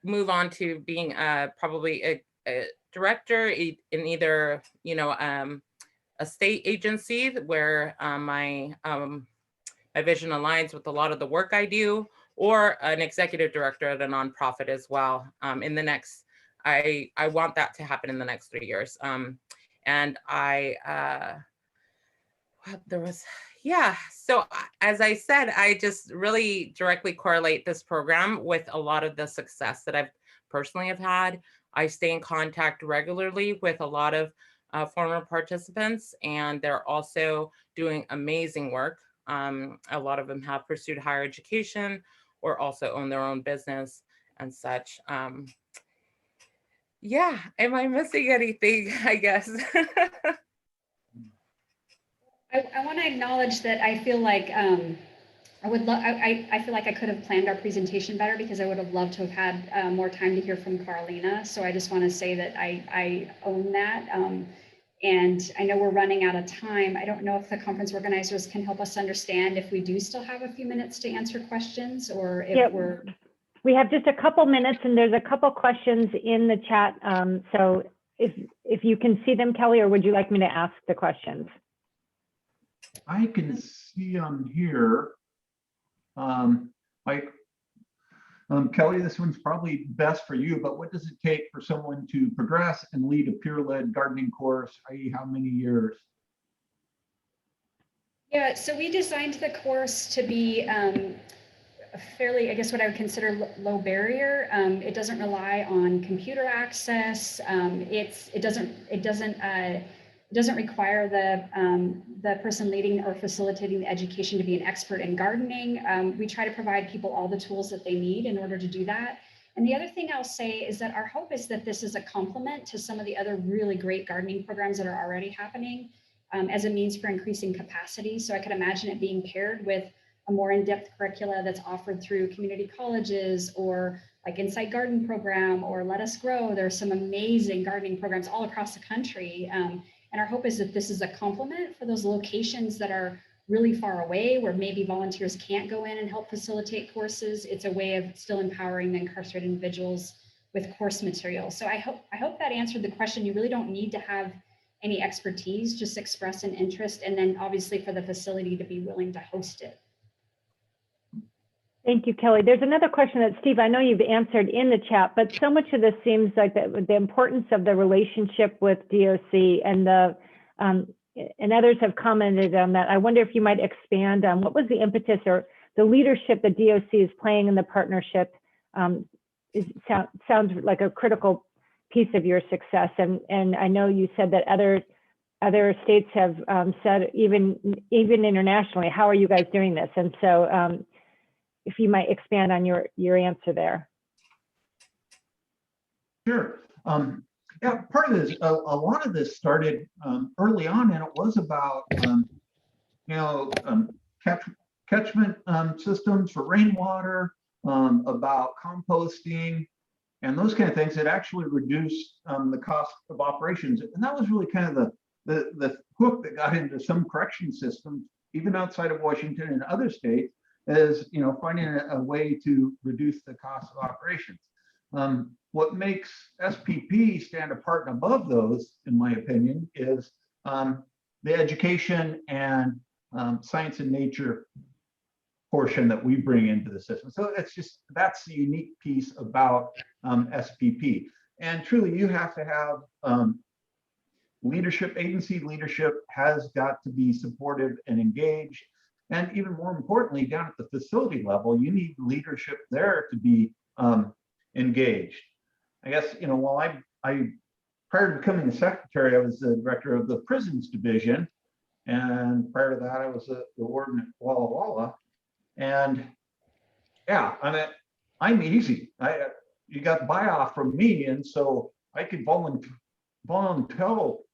move on to being probably a director in either, a state agency where my vision aligns with a lot of the work I do, or an executive director at a nonprofit as well. In the next, I want that to happen in the next 3 years. And yeah, so as I said, I just really directly correlate this program with a lot of the success that I've personally have had. I stay in contact regularly with a lot of former participants, and they're also doing amazing work. A lot of them have pursued higher education or also own their own business and such. Yeah, am I missing anything, I guess? I want to acknowledge that I feel like I feel like I could have planned our presentation better, because I would have loved to have had more time to hear from Carolina. So I just want to say that I own that. And I know we're running out of time. I don't know if the conference organizers can help us understand if we do still have a few minutes to answer questions, or if we have just a couple minutes, and there's a couple questions in the chat. So if you can see them, Kelly, or would you like me to ask the questions? I can see them here. Kelly, this one's probably best for you, but what does it take for someone to progress and lead a peer-led gardening course, i.e. how many years? Yeah, so we designed the course to be fairly, I guess, what I would consider low barrier. It doesn't rely on computer access. It doesn't require the person leading or facilitating the education to be an expert in gardening. We try to provide people all the tools that they need in order to do that. And the other thing I'll say is that our hope is that this is a complement to some of the other really great gardening programs that are already happening, as a means for increasing capacity. So I could imagine it being paired with a more in-depth curricula that's offered through community colleges, or like Insight Garden program, or Let Us Grow. There's some amazing gardening programs all across the country. And our hope is that this is a complement for those locations that are really far away, where maybe volunteers can't go in and help facilitate courses. It's a way of still empowering the incarcerated individuals with course material. So I hope that answered the question. You really don't need to have any expertise, just express an interest, and then obviously for the facility to be willing to host it. Thank you, Kelly. There's another question that, Steve, I know you've answered in the chat, but so much of this seems like the importance of the relationship with DOC, and and others have commented on that. I wonder if you might expand on what was the impetus or the leadership that DOC is playing in the partnership. Sounds like a critical piece of your success. And I know you said that other states have said, even internationally, how are you guys doing this? And so if you might expand on your answer there. Sure. Yeah, part of this, a lot of this started early on, and it was about catchment systems for rainwater, about composting, and those kind of things that actually reduced the cost of operations. And that was really kind of the hook that got into some correction systems, even outside of Washington and other states, is finding a way to reduce the cost of operations. What makes SPP stand apart and above those, in my opinion, is the education and science and nature portion that we bring into the system. So that's the unique piece about SPP. And truly, you have to have leadership. Agency leadership has got to be supportive and engaged. And even more importantly, down at the facility level, you need leadership there to be engaged. I guess, while I prior to becoming a secretary, I was the director of the prisons division. And prior to that, I was the warden at Walla Walla. And yeah, I mean, I'm easy. You got buy off from me, and so I could volunteer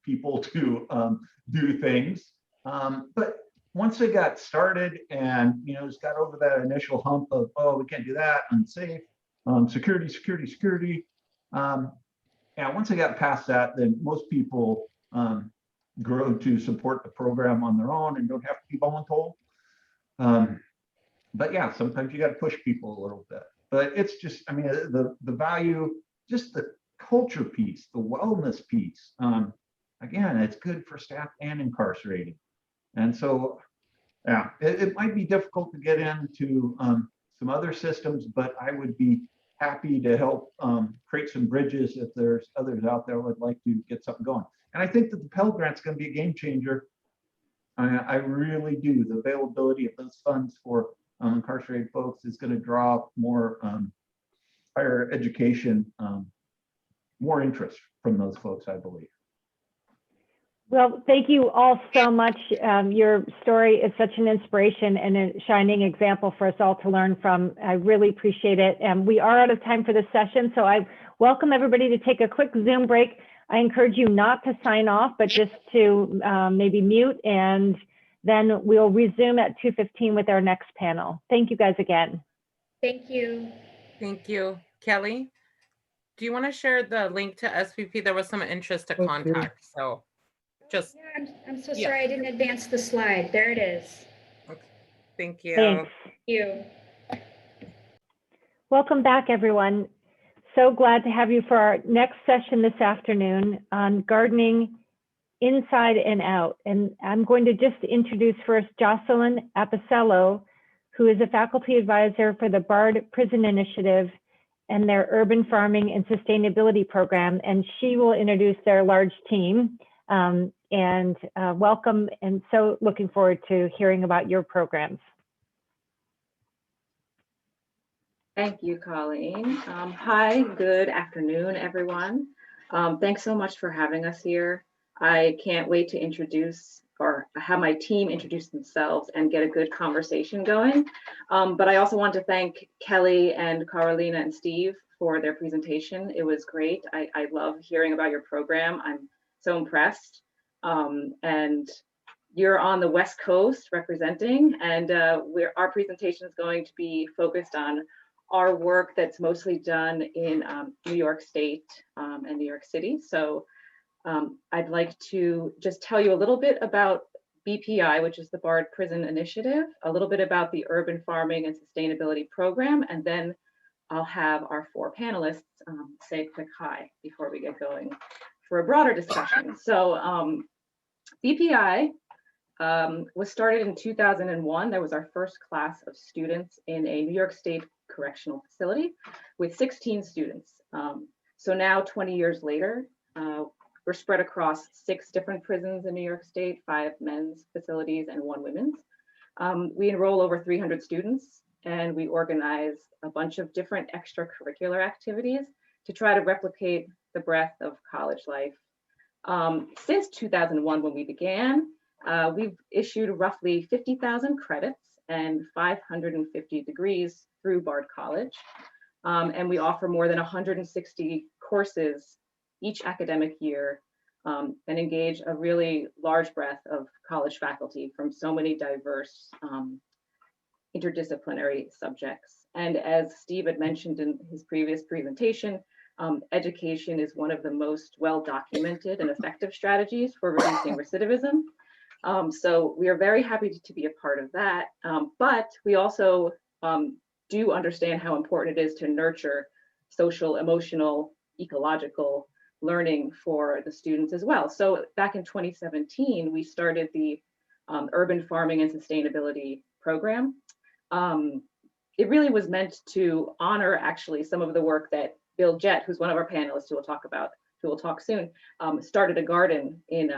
people to do things. But once they got started and just got over that initial hump of, oh, we can't do that, unsafe, security. Yeah, once they got past that, then most people grow to support the program on their own and don't have to be voluntold. But yeah, sometimes you got to push people a little bit. But it's just, I mean, the value, just the culture piece, the wellness piece. Again, it's good for staff and incarcerated. And so, yeah, it might be difficult to get into some other systems, but I would be happy to help create some bridges if there's others out there who would like to get something going. And I think that the Pell Grant's going to be a game changer. I really do. The availability of those funds for incarcerated folks is going to draw more higher education, more interest from those folks, I believe. Well, thank you all so much. Your story is such an inspiration and a shining example for us all to learn from. I really appreciate it. And we are out of time for this session, so I welcome everybody to take a quick Zoom break. I encourage you not to sign off, but just to maybe mute, and then we'll resume at 2:15 with our next panel. Thank you guys again. Thank you. Thank you. Kelly, do you want to share the link to SVP? There was some interest to contact, so just. Yeah, I'm so sorry I didn't advance the slide. There it is. Okay. Thank you. Thanks. Thank you. Welcome back, everyone. So glad to have you for our next session this afternoon on gardening inside and out. And I'm going to just introduce first Jocelyn Apicello, who is a faculty advisor for the Bard Prison Initiative and their urban farming and sustainability program. And she will introduce their large team. Welcome, and so looking forward to hearing about your programs. Thank you, Colleen. Hi, good afternoon, everyone. Thanks so much for having us here. I can't wait to introduce or have my team introduce themselves and get a good conversation going. But I also want to thank Kelly and Carolina and Steve for their presentation. It was great. I love hearing about your program. I'm so impressed. And you're on the West Coast representing, and our presentation is going to be focused on our work that's mostly done in New York State and New York City. So I'd like to just tell you a little bit about BPI, which is the Bard Prison Initiative, a little bit about the Urban Farming and Sustainability Program, and then I'll have our four panelists say a quick hi before we get going for a broader discussion. So BPI was started in 2001. That was our first class of students in a New York State correctional facility with 16 students. So now 20 years later, we're spread across 6 different prisons in New York State, 5 men's facilities and 1 women's. We enroll over 300 students, and we organize a bunch of different extracurricular activities to try to replicate the breadth of college life. Since 2001, when we began, we've issued roughly 50,000 credits and 550 degrees through Bard College. And we offer more than 160 courses each academic year and engage a really large breadth of college faculty from so many diverse interdisciplinary subjects. And as Steve had mentioned in his previous presentation, education is one of the most well-documented and effective strategies for reducing recidivism. So we are very happy to be a part of that. But we also do understand how important it is to nurture social, emotional, ecological learning for the students as well. So back in 2017, we started the Urban Farming and Sustainability Program. It really was meant to honor actually some of the work that Bill Jett, who's one of our panelists who will talk soon, started a garden in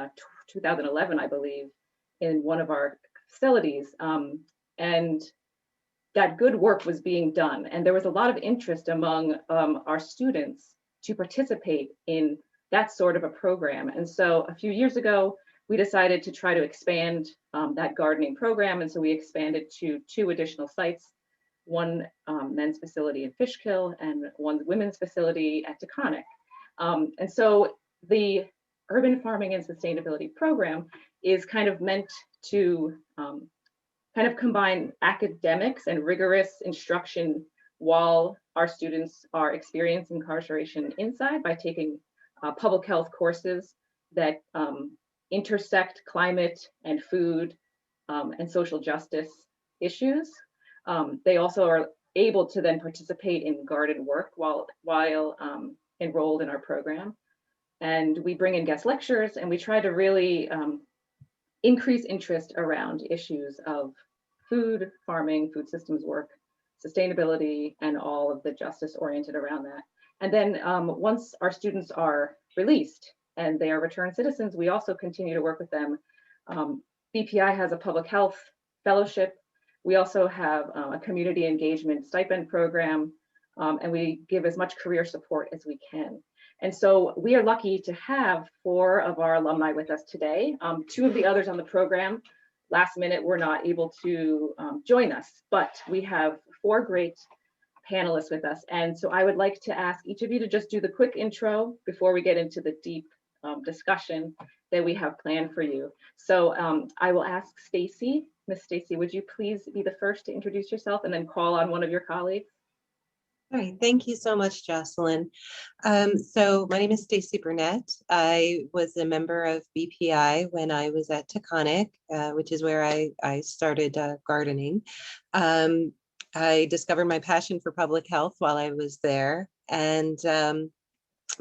2011, I believe, in one of our facilities. And that good work was being done. And there was a lot of interest among our students to participate in that sort of a program. And so a few years ago, we decided to try to expand that gardening program. And so we expanded to 2 additional sites, one men's facility in Fishkill and one women's facility at Taconic. And so the urban farming and sustainability program is kind of meant to kind of combine academics and rigorous instruction while our students are experiencing incarceration inside by taking public health courses that intersect climate and food and social justice issues. They also are able to then participate in garden work while enrolled in our program. And we bring in guest lecturers, and we try to really increase interest around issues of food, farming, food systems work, sustainability, and all of the justice oriented around that. And then once our students are released and they are returned citizens, we also continue to work with them. BPI has a public health fellowship. We also have a community engagement stipend program, and we give as much career support as we can. And so we are lucky to have 4 of our alumni with us today. 2 of the others on the program, last minute, were not able to join us, but we have 4 great panelists with us. And so I would like to ask each of you to just do the quick intro before we get into the deep discussion that we have planned for you. So I will ask Stacy. Miss Stacy, would you please be the first to introduce yourself and then call on one of your colleagues? All right, thank you so much, Jocelyn. So my name is Stacy Burnett. I was a member of BPI when I was at Taconic, which is where I started gardening. I discovered my passion for public health while I was there, and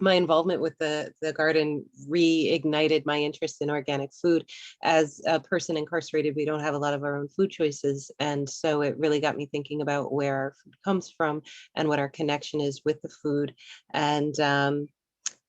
my involvement with the garden reignited my interest in organic food. As a person incarcerated, we don't have a lot of our own food choices. And so it really got me thinking about where our food comes from and what our connection is with the food. And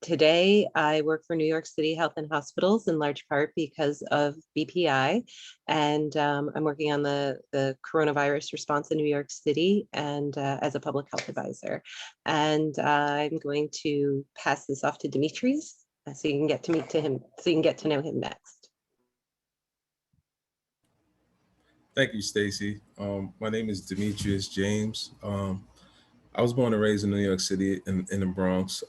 today I work for New York City Health and Hospitals in large part because of BPI. And I'm working on the coronavirus response in New York City and as a public health advisor. And I'm going to pass this off to Dimitris so you can get to meet to him, so you can get to know him next. Thank you, Stacy. My name is Demetrius James. I was born and raised in New York City in the Bronx.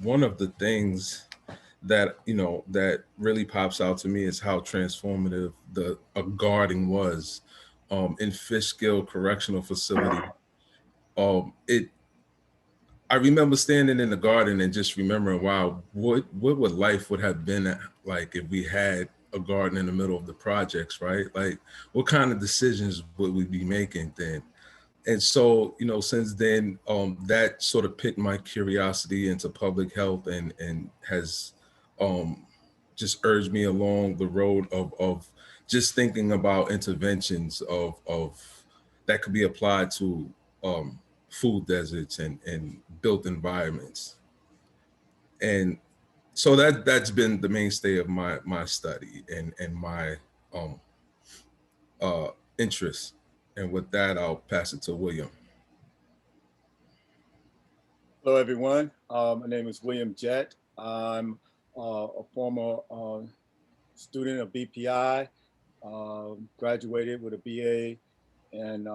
One of the things that that really pops out to me is how transformative a guarding was in Fishkill Correctional Facility. I remember standing in the garden and just remembering, wow, what would life would have been like if we had a garden in the middle of the projects, right? Like, what kind of decisions would we be making then? And so, since then, that sort of piqued my curiosity into public health and has just urged me along the road of just thinking about interventions of that could be applied to food deserts and built environments. And so that's been the mainstay of my study and my interest. And with that, I'll pass it to William. Hello, everyone. My name is William Jett. I'm a former student of BPI, graduated with a BA and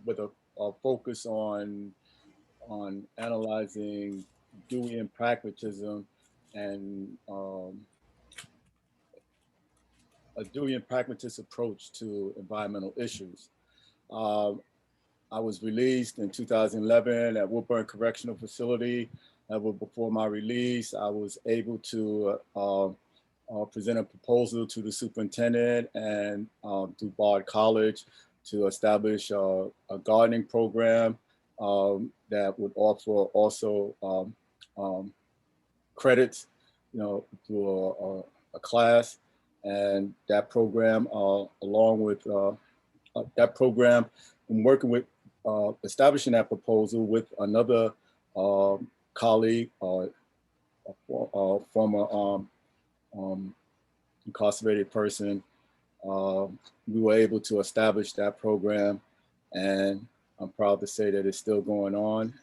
with a focus on analyzing Deweyan pragmatism and a Deweyan pragmatist approach to environmental issues. I was released in 2011 at Woodburn Correctional Facility. Before my release, I was able to present a proposal to the superintendent and to Bard College to establish a gardening program that would offer also credits, to a class. And that program, along with that program, I'm working with establishing that proposal with another colleague, a former incarcerated person. We were able to establish that program, and I'm proud to say that it's still going on.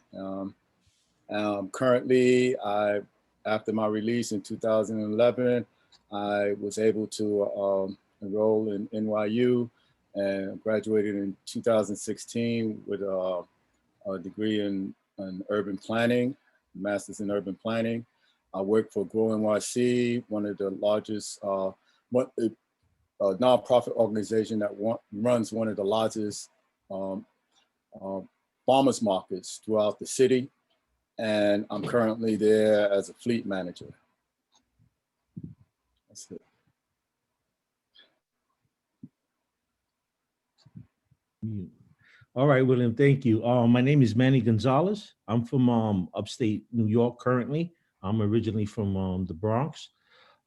Currently, I after my release in 2011, I was able to enroll in NYU and graduated in 2016 with a degree in urban planning, master's in urban planning. I work for Grow NYC, one of the largest nonprofit organization that runs one of the largest farmers markets throughout the city. And I'm currently there as a fleet manager. That's it. All right, William, thank you. My name is Manny Gonzalez. I'm from upstate New York currently. I'm originally from the Bronx.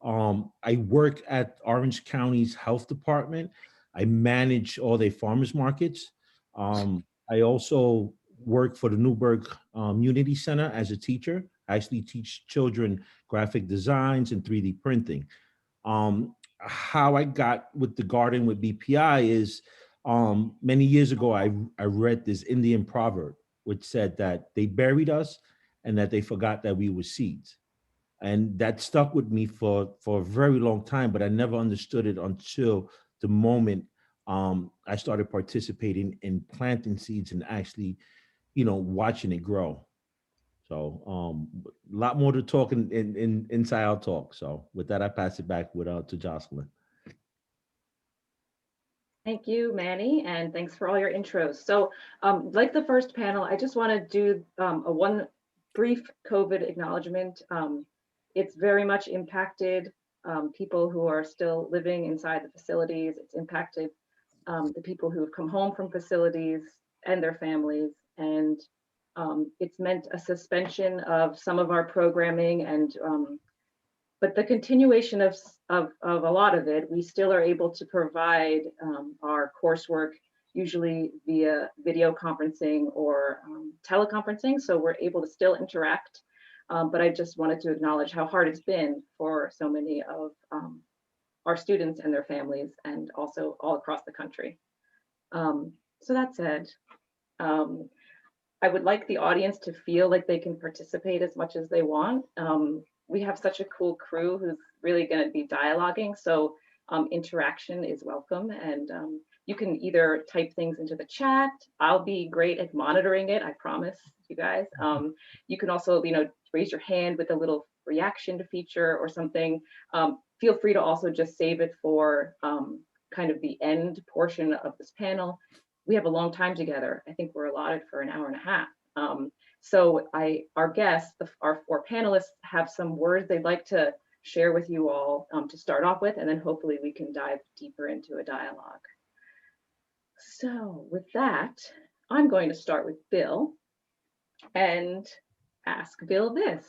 I work at Orange County's health department. I manage all their farmers markets. I also work for the Newburgh Community Center as a teacher. I actually teach children graphic designs and 3D printing. How I got with the garden with BPI is many years ago, I read this Indian proverb, which said that they buried us and that they forgot that we were seeds. And that stuck with me for a very long time, but I never understood it until the moment I started participating in planting seeds and actually, watching it grow. So a lot more to talk in inside our talk. So with that, I pass it back to Jocelyn. Thank you, Manny, and thanks for all your intros. So like the first panel, I just want to do one brief COVID acknowledgement. It's very much impacted people who are still living inside the facilities. It's impacted the people who have come home from facilities and their families. And it's meant a suspension of some of our programming and but the continuation of a lot of it, we still are able to provide our coursework, usually via video conferencing or teleconferencing. So we're able to still interact. But I just wanted to acknowledge how hard it's been for so many of our students and their families, and also all across the country. So that said, I would like the audience to feel like they can participate as much as they want. We have such a cool crew who's really going to be dialoguing, so interaction is welcome. And you can either type things into the chat. I'll be great at monitoring it, I promise you guys. You can also, raise your hand with a little reaction feature or something. Feel free to also just save it for kind of the end portion of this panel. We have a long time together. I think we're allotted for an hour and a half. So our guests, our four panelists, have some words they'd like to share with you all to start off with, and then hopefully we can dive deeper into a dialogue. So with that, I'm going to start with Bill and ask Bill this.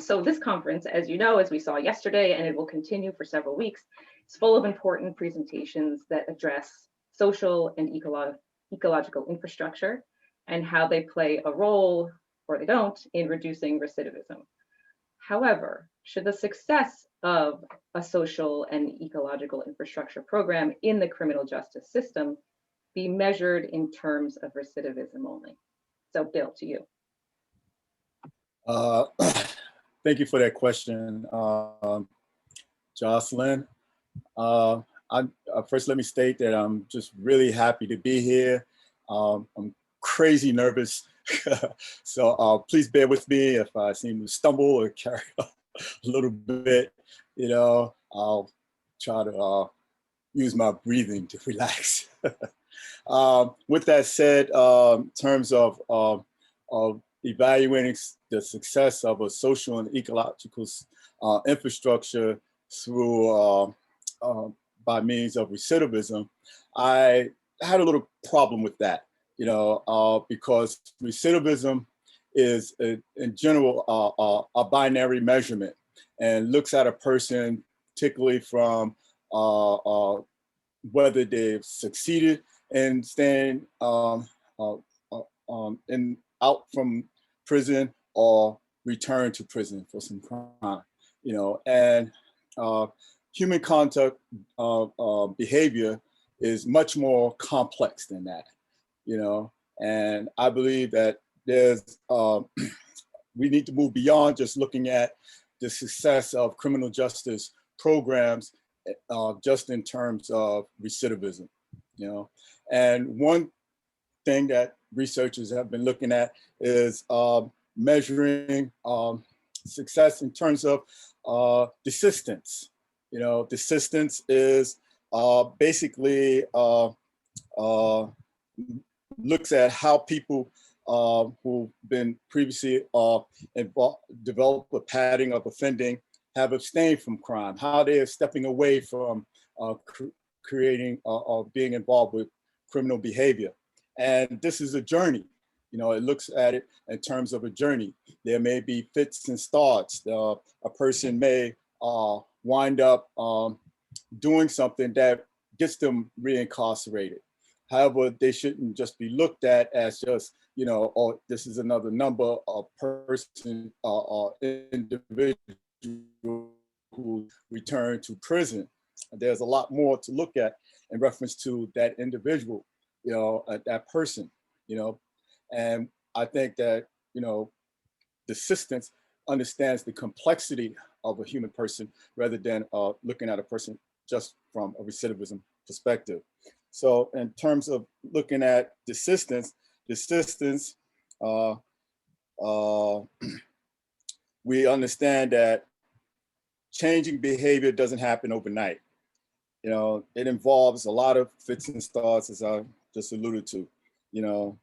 So this conference, as you know, as we saw yesterday, and it will continue for several weeks, is full of important presentations that address social and ecological infrastructure and how they play a role, or they don't, in reducing recidivism. However, should the success of a social and ecological infrastructure program in the criminal justice system be measured in terms of recidivism only? So Bill, to you. Thank you for that question, Jocelyn. First, let me state that I'm just really happy to be here. I'm crazy nervous, so please bear with me if I seem to stumble or carry on a little bit. I'll try to use my breathing to relax. With that said, in terms of evaluating the success of a social and ecological infrastructure through by means of recidivism, I had a little problem with that, because recidivism is in general a binary measurement and looks at a person particularly from whether they've succeeded in staying out from prison or return to prison for some crime, and human conduct behavior is much more complex than that, and I believe that there's we need to move beyond just looking at the success of criminal justice programs, just in terms of recidivism, you know. And one thing that researchers have been looking at is measuring success in terms of desistance. You know, desistance is basically looks at how people who've been previously developed a pattern of offending have abstained from crime, how they are stepping away from creating or being involved with criminal behavior. And this is a journey. You know, it looks at it in terms of a journey. There may be fits and starts. A person may wind up doing something that gets them reincarcerated. However, they shouldn't just be looked at as just, you know, oh, this is another number of person or individual who return to prison. There's a lot more to look at in reference to that individual, you know, that person, you know. And I think that, you know, desistance understands the complexity of a human person rather than looking at a person just from a recidivism perspective. So in terms of looking at desistance, we understand that changing behavior doesn't happen overnight. You know, it involves a lot of fits and starts, as I just alluded to. You know,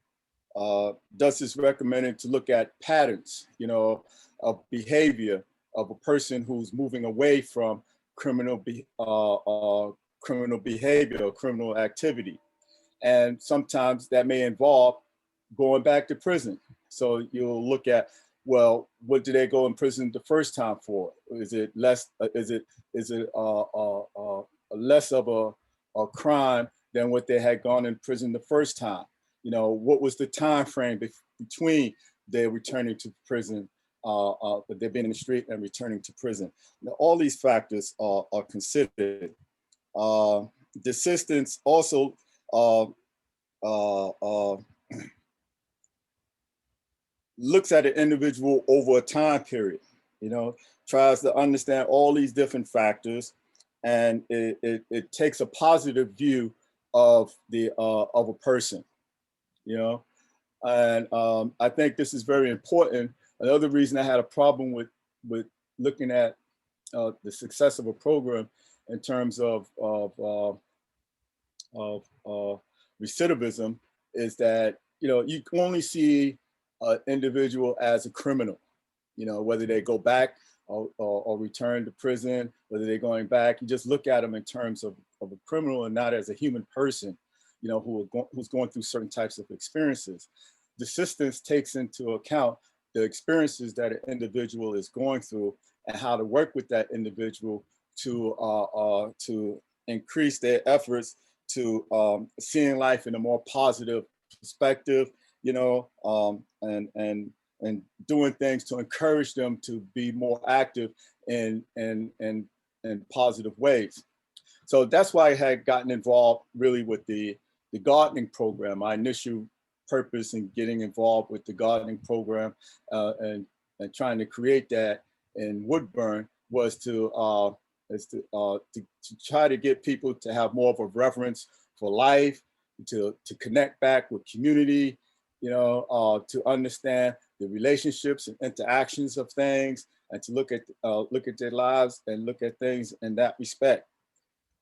thus it's recommended to look at patterns, you know, of behavior of a person who's moving away from criminal behavior or criminal activity. And sometimes that may involve going back to prison. So you'll look at, well, what did they go in prison the first time for? Is it less? Is it less of a crime than what they had gone in prison the first time? You know, what was the time frame between their returning to prison, they've been in the street and returning to prison? Now, all these factors are considered. Desistance also looks at an individual over a time period, you know, tries to understand all these different factors, and it takes a positive view of a person, you know. And I think this is very important. Another reason I had a problem with looking at the success of a program in terms of recidivism is that, you know, you can only see an individual as a criminal, you know, whether they go back or return to prison, whether they're going back, you just look at them in terms of a criminal and not as a human person, you know, who's going through certain types of experiences. Desistance takes into account the experiences that an individual is going through and how to work with that individual to increase their efforts to seeing life in a more positive perspective, you know, and doing things to encourage them to be more active in positive ways. So that's why I had gotten involved really with the gardening program. My initial purpose in getting involved with the gardening program and trying to create that in Woodburn was to try to get people to have more of a reverence for life, to connect back with community, you know, to understand the relationships and interactions of things, and to look at their lives and look at things in that respect.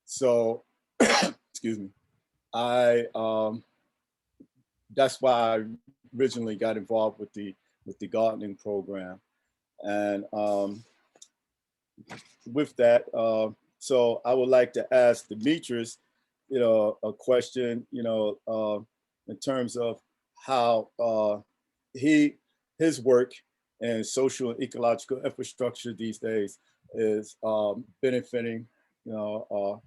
So, excuse me, that's why I originally got involved with the gardening program. And with that, so I would like to ask Demetrius, you know, a question, you know, in terms of how his work in social and ecological infrastructure these days is benefiting, you know,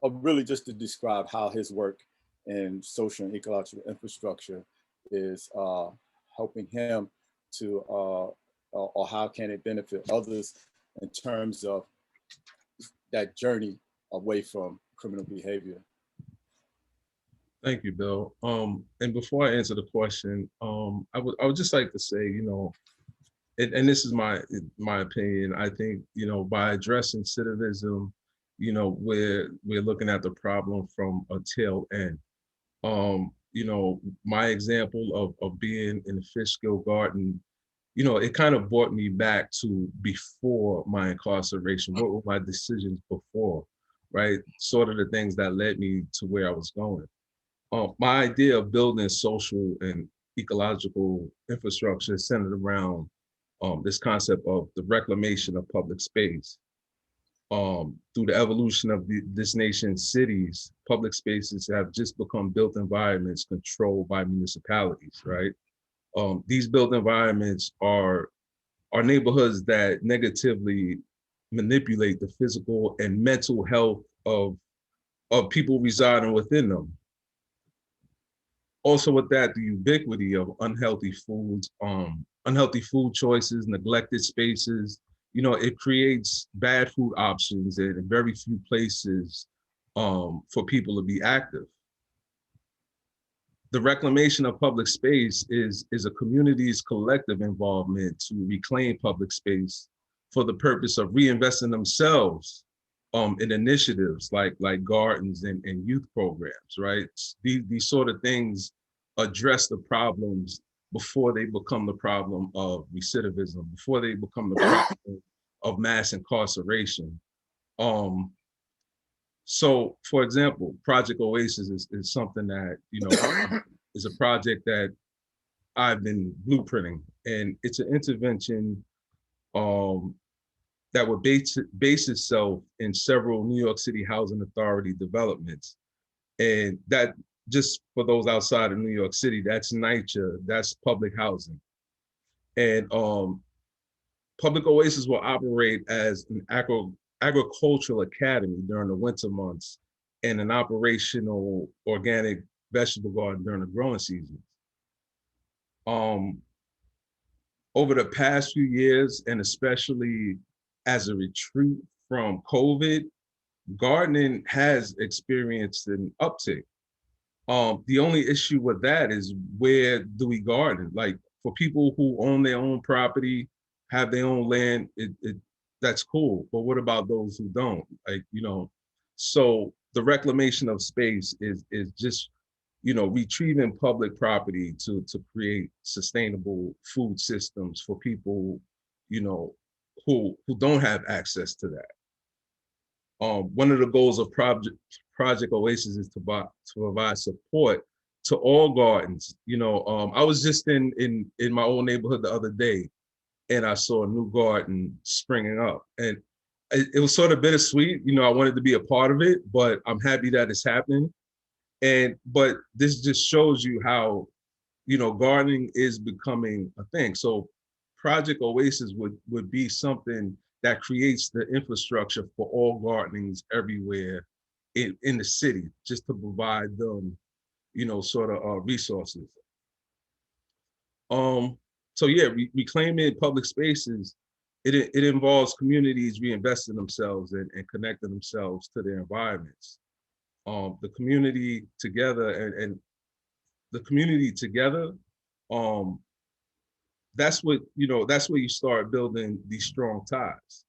really just to describe how his work in social and ecological infrastructure is helping him to, or how can it benefit others in terms of that journey away from criminal behavior. Thank you, Bill. And before I answer the question, I would just like to say, you know, and this is my opinion, I think, you know, by addressing recidivism, you know, we're looking at the problem from a tail end. You know, my example of being in the Fishkill Garden, you know, it kind of brought me back to before my incarceration. What were my decisions before, right? Sort of the things that led me to where I was going. My idea of building social and ecological infrastructure is centered around this concept of the reclamation of public space. Through the evolution of this nation's cities, public spaces have just become built environments controlled by municipalities, right? These built environments are neighborhoods that negatively manipulate the physical and mental health of people residing within them. Also with that, the ubiquity of unhealthy foods, unhealthy food choices, neglected spaces, you know, it creates bad food options and very few places for people to be active. The reclamation of public space is a community's collective involvement to reclaim public space for the purpose of reinvesting themselves in initiatives like gardens and youth programs, right? These sort of things address the problems before they become the problem of recidivism, before they become the problem of mass incarceration. So, for example, Project Oasis is something that, you know, is a project that I've been blueprinting, and it's an intervention that would base itself in several New York City Housing Authority developments. And that, just for those outside of New York City, that's NYCHA, that's public housing. And Public Oasis will operate as an agricultural academy during the winter months and an operational organic vegetable garden during the growing seasons. Over the past few years, and especially as a retreat from COVID, gardening has experienced an uptick. The only issue with that is, where do we garden? Like, for people who own their own property, have their own land, that's cool. But what about those who don't? Like, you know, so the reclamation of space is just, you know, retrieving public property to create sustainable food systems for people, you know, who don't have access to that. One of the goals of Project Oasis is to provide support to all gardens. You know, I was just in my own neighborhood the other day, and I saw a new garden springing up, and it was sort of bittersweet. You know, I wanted to be a part of it, but I'm happy that it's happening. But this just shows you how, you know, gardening is becoming a thing. So Project Oasis would be something that creates the infrastructure for all gardenings everywhere in the city, just to provide them, you know, sort of resources. So yeah, reclaiming public spaces, it involves communities reinvesting themselves and connecting themselves to their environments. The community together and the community together, that's what, you know, that's where you start building these strong ties.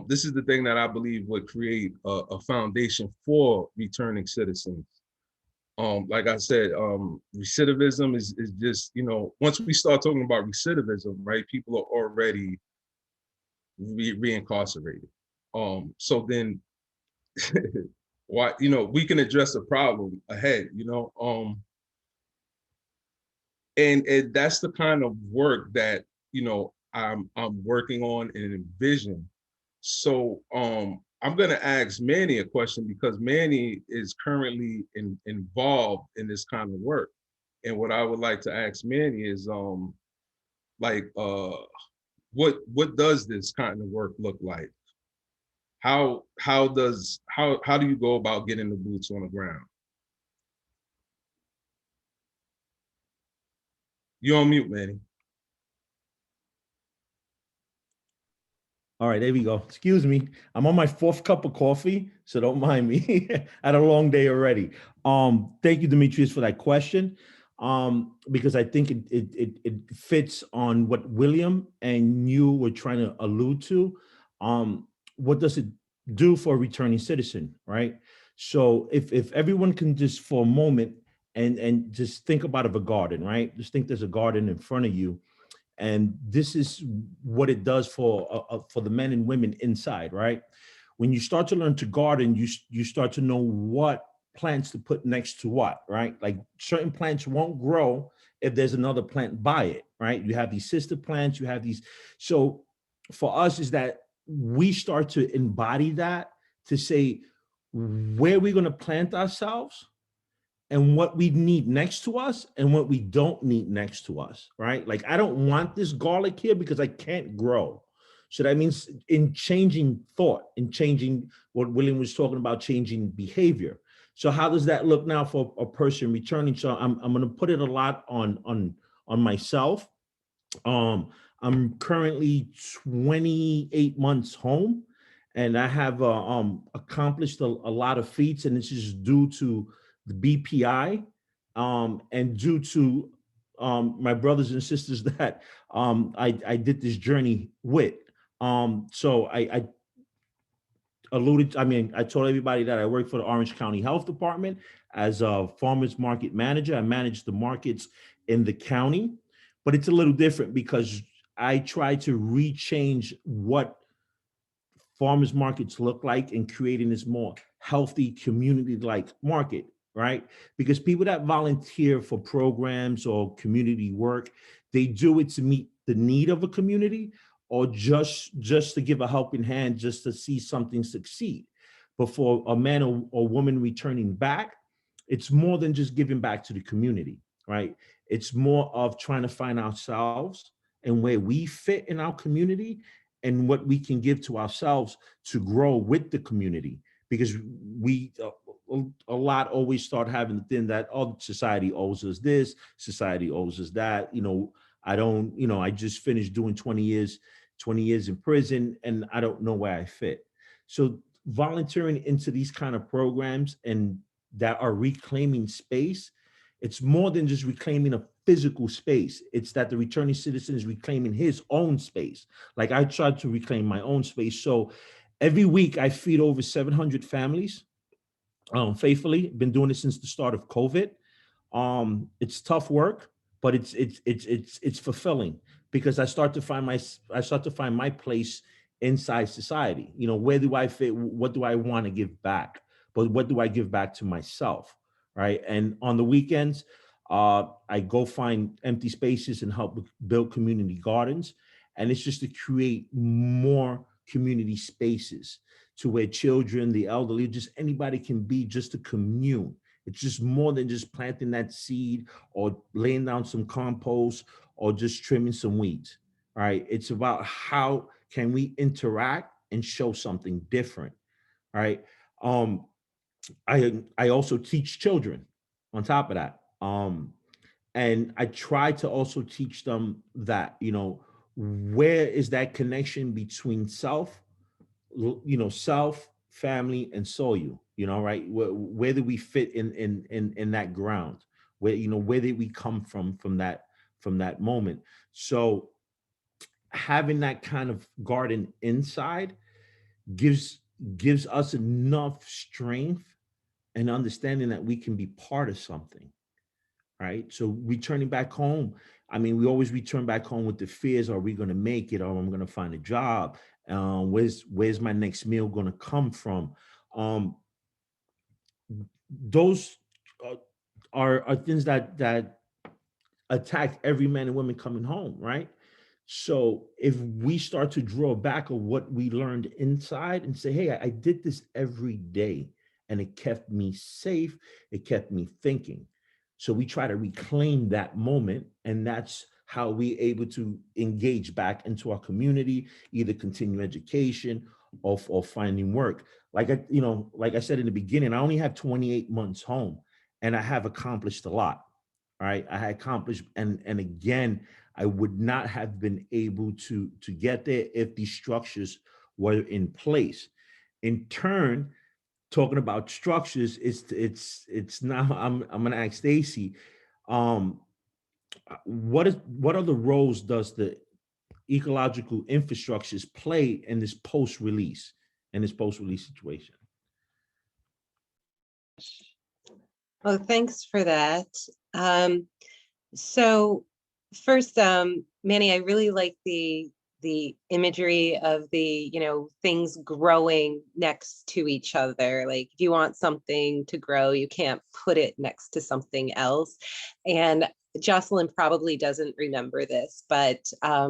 This is the thing that I believe would create a foundation for returning citizens. Like I said, recidivism is just, you know, once we start talking about recidivism, right, people are already reincarcerated. So then, why, you know, we can address the problem ahead, you know, and that's the kind of work that, you know, I'm working on and envision. So I'm gonna ask Manny a question, because Manny is currently involved in this kind of work. And what I would like to ask Manny is, what does this kind of work look like? How do you go about getting the boots on the ground? You're on mute, Manny. All right, there we go. Excuse me. I'm on my 4th cup of coffee, so don't mind me. I had a long day already. Thank you, Demetrius, for that question. because I think it fits on what William and you were trying to allude to. What does it do for a returning citizen, right? So if everyone can just for a moment and just think about a garden, right? Just think there's a garden in front of you, and this is what it does for the men and women inside, right? When you start to learn to garden, you start to know what plants to put next to what, right? Like certain plants won't grow if there's another plant by it, right? You have these sister plants, you have these. So for us is that we start to embody that, to say where we're going to plant ourselves and what we need next to us and what we don't need next to us, right? Like I don't want this garlic here because I can't grow. So that means in changing thought, in changing what William was talking about, changing behavior. So how does that look now for a person returning? So I'm going to put it a lot on myself. I'm currently 28 months home, and I have accomplished a lot of feats, and this is due to the BPI and due to my brothers and sisters that I did this journey with. So I alluded, I told everybody that I work for the Orange County Health Department as a farmers market manager. I manage the markets in the county, but it's a little different because I try to rechange what farmers markets look like and creating this more healthy community-like market, right? Because people that volunteer for programs or community work, they do it to meet the need of a community or just to give a helping hand, just to see something succeed. But for a man or woman returning back, it's more than just giving back to the community, right? It's more of trying to find ourselves and where we fit in our community and what we can give to ourselves to grow with the community. Because we, a lot always start having the thing that, oh, society owes us this, society owes us that. I just finished doing 20 years in prison and I don't know where I fit. So volunteering into these kind of programs and that are reclaiming space, it's more than just reclaiming a physical space. It's that the returning citizen is reclaiming his own space. Like I tried to reclaim my own space. So every week I feed over 700 families faithfully. Been doing it since the start of COVID. It's tough work, but it's fulfilling because I start to find my place inside society. Where do I fit? What do I want to give back? But what do I give back to myself? Right. And on the weekends, I go find empty spaces and help build community gardens. And it's just to create more community spaces to where children, the elderly, just anybody can be just to commune. It's just more than just planting that seed or laying down some compost or just trimming some weeds. Right. It's about how can we interact and show something different. Right. I also teach children on top of that. And I try to also teach them that, where is that connection between self, self, family, and soil, right? Where do we fit in that ground? Where did we come from that moment? So having that kind of garden inside gives us enough strength and understanding that we can be part of something, right? So returning back home, we always return back home with the fears: are we going to make it? Or I'm going to find a job? Where's my next meal going to come from? Those are things that attack every man and woman coming home, right? So if we start to draw back of what we learned inside and say, hey, I did this every day and it kept me safe, it kept me thinking. So we try to reclaim that moment, and that's how we're able to engage back into our community, either continue education or finding work. Like I said in the beginning, I only have 28 months home and I have accomplished a lot. Right. I had accomplished, and again, I would not have been able to get there if these structures were in place. In turn, talking about structures, it's now I'm gonna ask Stacy, What other roles does the ecological infrastructures play in this post-release situation? Well, thanks for that. So first, Manny, I really like the imagery of the, things growing next to each other. Like if you want something to grow, you can't put it next to something else. And Jocelyn probably doesn't remember this, but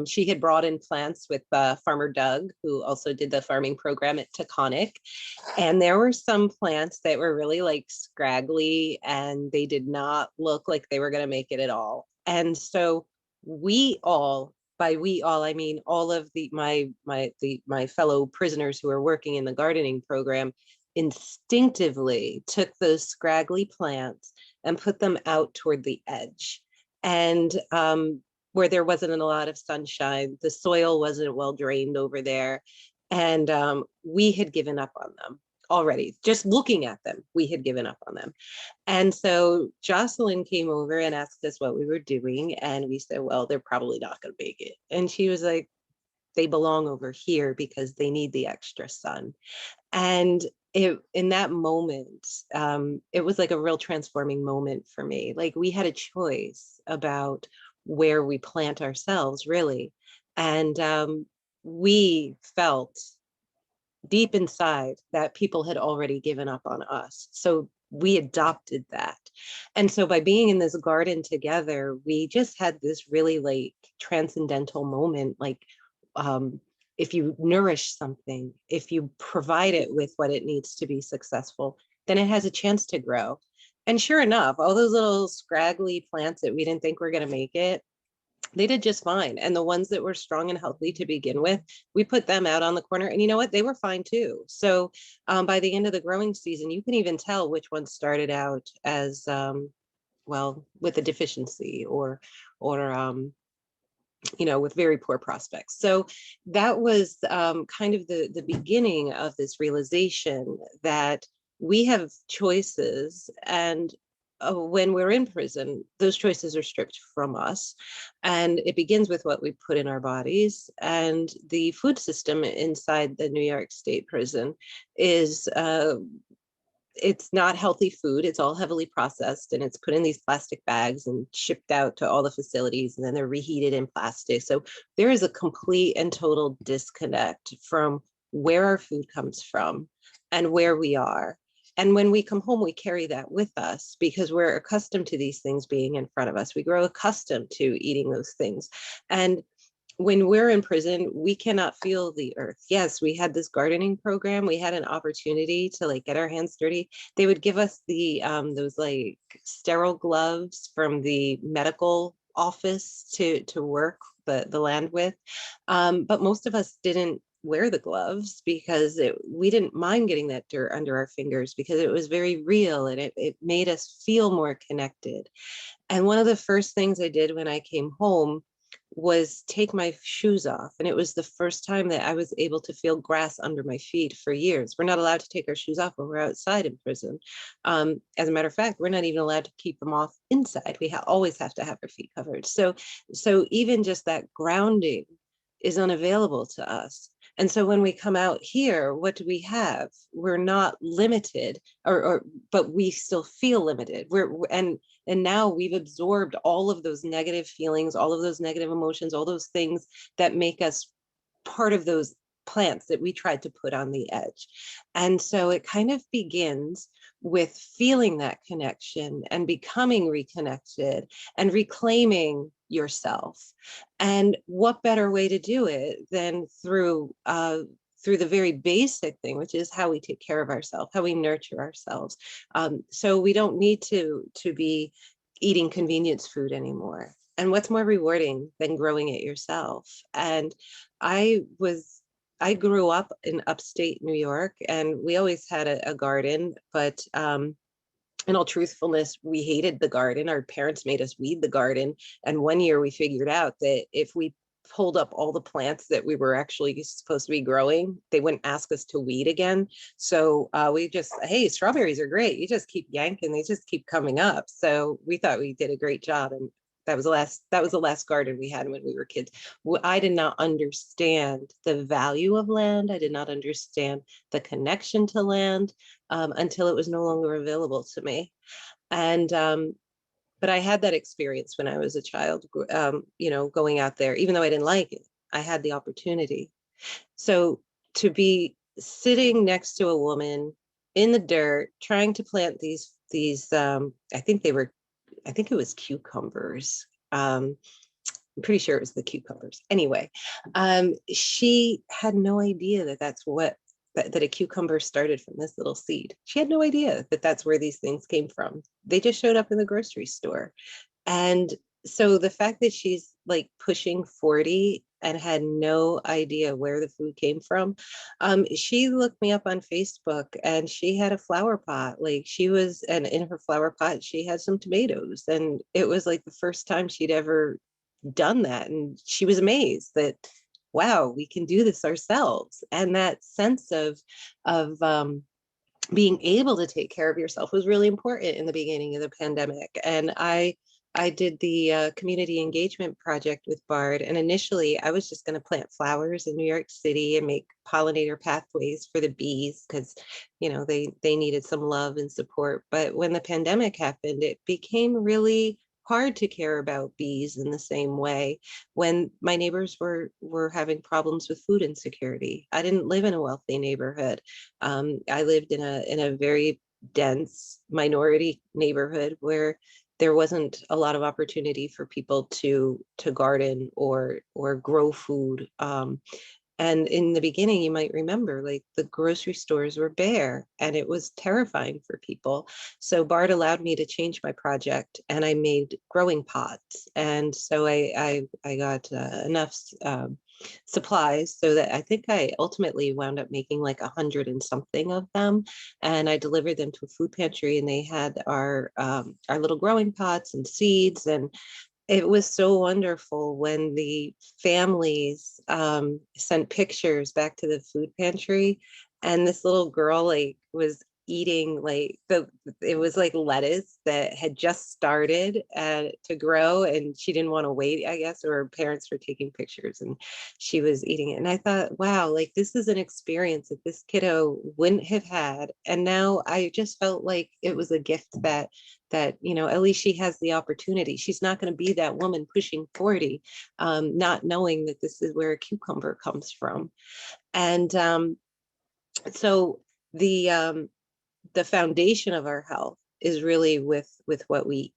she had brought in plants with Farmer Doug, who also did the farming program at Taconic. And there were some plants that were really like scraggly and they did not look like they were going to make it at all. And so we all, by we all, I mean all of my fellow prisoners who are working in the gardening program, instinctively took those scraggly plants and put them out toward the edge. And where there wasn't a lot of sunshine, the soil wasn't well drained over there. And we had given up on them already. Just looking at them, we had given up on them. And so Jocelyn came over and asked us what we were doing. And we said, well, they're probably not going to make it. And she was like, they belong over here because they need the extra sun. And in that moment, it was like a real transforming moment for me. Like we had a choice about where we plant ourselves, really. And we felt deep inside that people had already given up on us. So we adopted that. And so by being in this garden together, we just had this really like transcendental moment. Like if you nourish something, if you provide it with what it needs to be successful, then it has a chance to grow. And sure enough, all those little scraggly plants that we didn't think were going to make it, they did just fine. And the ones that were strong and healthy to begin with, we put them out on the corner and you know what, they were fine too. So by the end of the growing season, you can even tell which ones started out as, well, with a deficiency or with very poor prospects. So that was kind of the beginning of this realization that we have choices, and when we're in prison, those choices are stripped from us. And it begins with what we put in our bodies. And the food system inside the New York State prison is it's not healthy food. It's all heavily processed and it's put in these plastic bags and shipped out to all the facilities, and then they're reheated in plastic. So there is a complete and total disconnect from where our food comes from and where we are. And when we come home, we carry that with us because we're accustomed to these things being in front of us. We grow accustomed to eating those things. And when we're in prison, we cannot feel the earth. Yes, we had this gardening program. We had an opportunity to like get our hands dirty. They would give us the those like sterile gloves from the medical office to work the land with. But most of us didn't wear the gloves because we didn't mind getting that dirt under our fingers because it was very real and it made us feel more connected. And one of the first things I did when I came home was take my shoes off. And it was the first time that I was able to feel grass under my feet for years. We're not allowed to take our shoes off when we're outside in prison. As a matter of fact, we're not even allowed to keep them off inside. We always have to have our feet covered. So even just that grounding is unavailable to us. And so when we come out here, what do we have? We're not limited, but we still feel limited. And now we've absorbed all of those negative feelings, all of those negative emotions, all those things that make us part of those plants that we tried to put on the edge. And so it kind of begins with feeling that connection and becoming reconnected and reclaiming yourself. And what better way to do it than through the very basic thing, which is how we take care of ourselves, how we nurture ourselves. So we don't need to be eating convenience food anymore. And what's more rewarding than growing it yourself? And I grew up in upstate New York, and we always had a garden, but in all truthfulness, we hated the garden. Our parents made us weed the garden. And one year we figured out that if we pulled up all the plants that we were actually supposed to be growing. They wouldn't ask us to weed again. So we just, hey, strawberries are great. You just keep yanking, they just keep coming up. So we thought we did a great job. And that was the last garden we had when we were kids. I did not understand the value of land. I did not understand the connection to land until it was no longer available to me. And but I had that experience when I was a child, you know, going out there, even though I didn't like it, I had the opportunity. So to be sitting next to a woman in the dirt, trying to plant these, I think it was cucumbers. I'm pretty sure it was the cucumbers. Anyway, she had no idea that that a cucumber started from this little seed. She had no idea that that's where these things came from. They just showed up in the grocery store. And so the fact that she's like pushing 40 and had no idea where the food came from, she looked me up on Facebook and she had a flower pot. And in her flower pot, she had some tomatoes. And it was like the first time she'd ever done that. And she was amazed that, wow, we can do this ourselves. And that sense of being able to take care of yourself was really important in the beginning of the pandemic. And I did the community engagement project with BARD. And initially I was just going to plant flowers in New York City and make pollinator pathways for the bees because, you know, they needed some love and support. But when the pandemic happened, it became really hard to care about bees in the same way when my neighbors were having problems with food insecurity. I didn't live in a wealthy neighborhood. I lived in a very dense minority neighborhood where there wasn't a lot of opportunity for people to garden or grow food. And in the beginning, you might remember, like the grocery stores were bare and it was terrifying for people. So BARD allowed me to change my project and I made growing pots. And so I got enough supplies so that I think I ultimately wound up making like 100 and something of them. And I delivered them to a food pantry and they had our little growing pots and seeds. And it was so wonderful when the families sent pictures back to the food pantry and this little girl like was eating like it was like lettuce that had just started to grow and she didn't want to wait, I guess, or her parents were taking pictures and she was eating it. And I thought, wow, like this is an experience that this kiddo wouldn't have had. And now I just felt like it was a gift that, you know, at least she has the opportunity. She's not going to be that woman pushing 40, not knowing that this is where a cucumber comes from. And so the foundation of our health is really with what we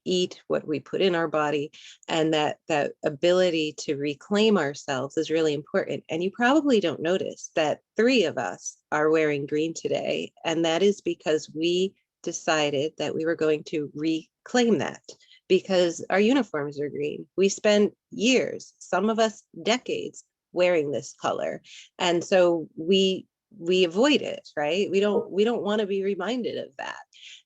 eat, what we put in our body, and that ability to reclaim ourselves is really important. And you probably don't notice that 3 of us are wearing green today, and that is because we decided that we were going to reclaim that because our uniforms are green. We spent years, some of us decades, wearing this color, and so we avoid it, right? We don't want to be reminded of that.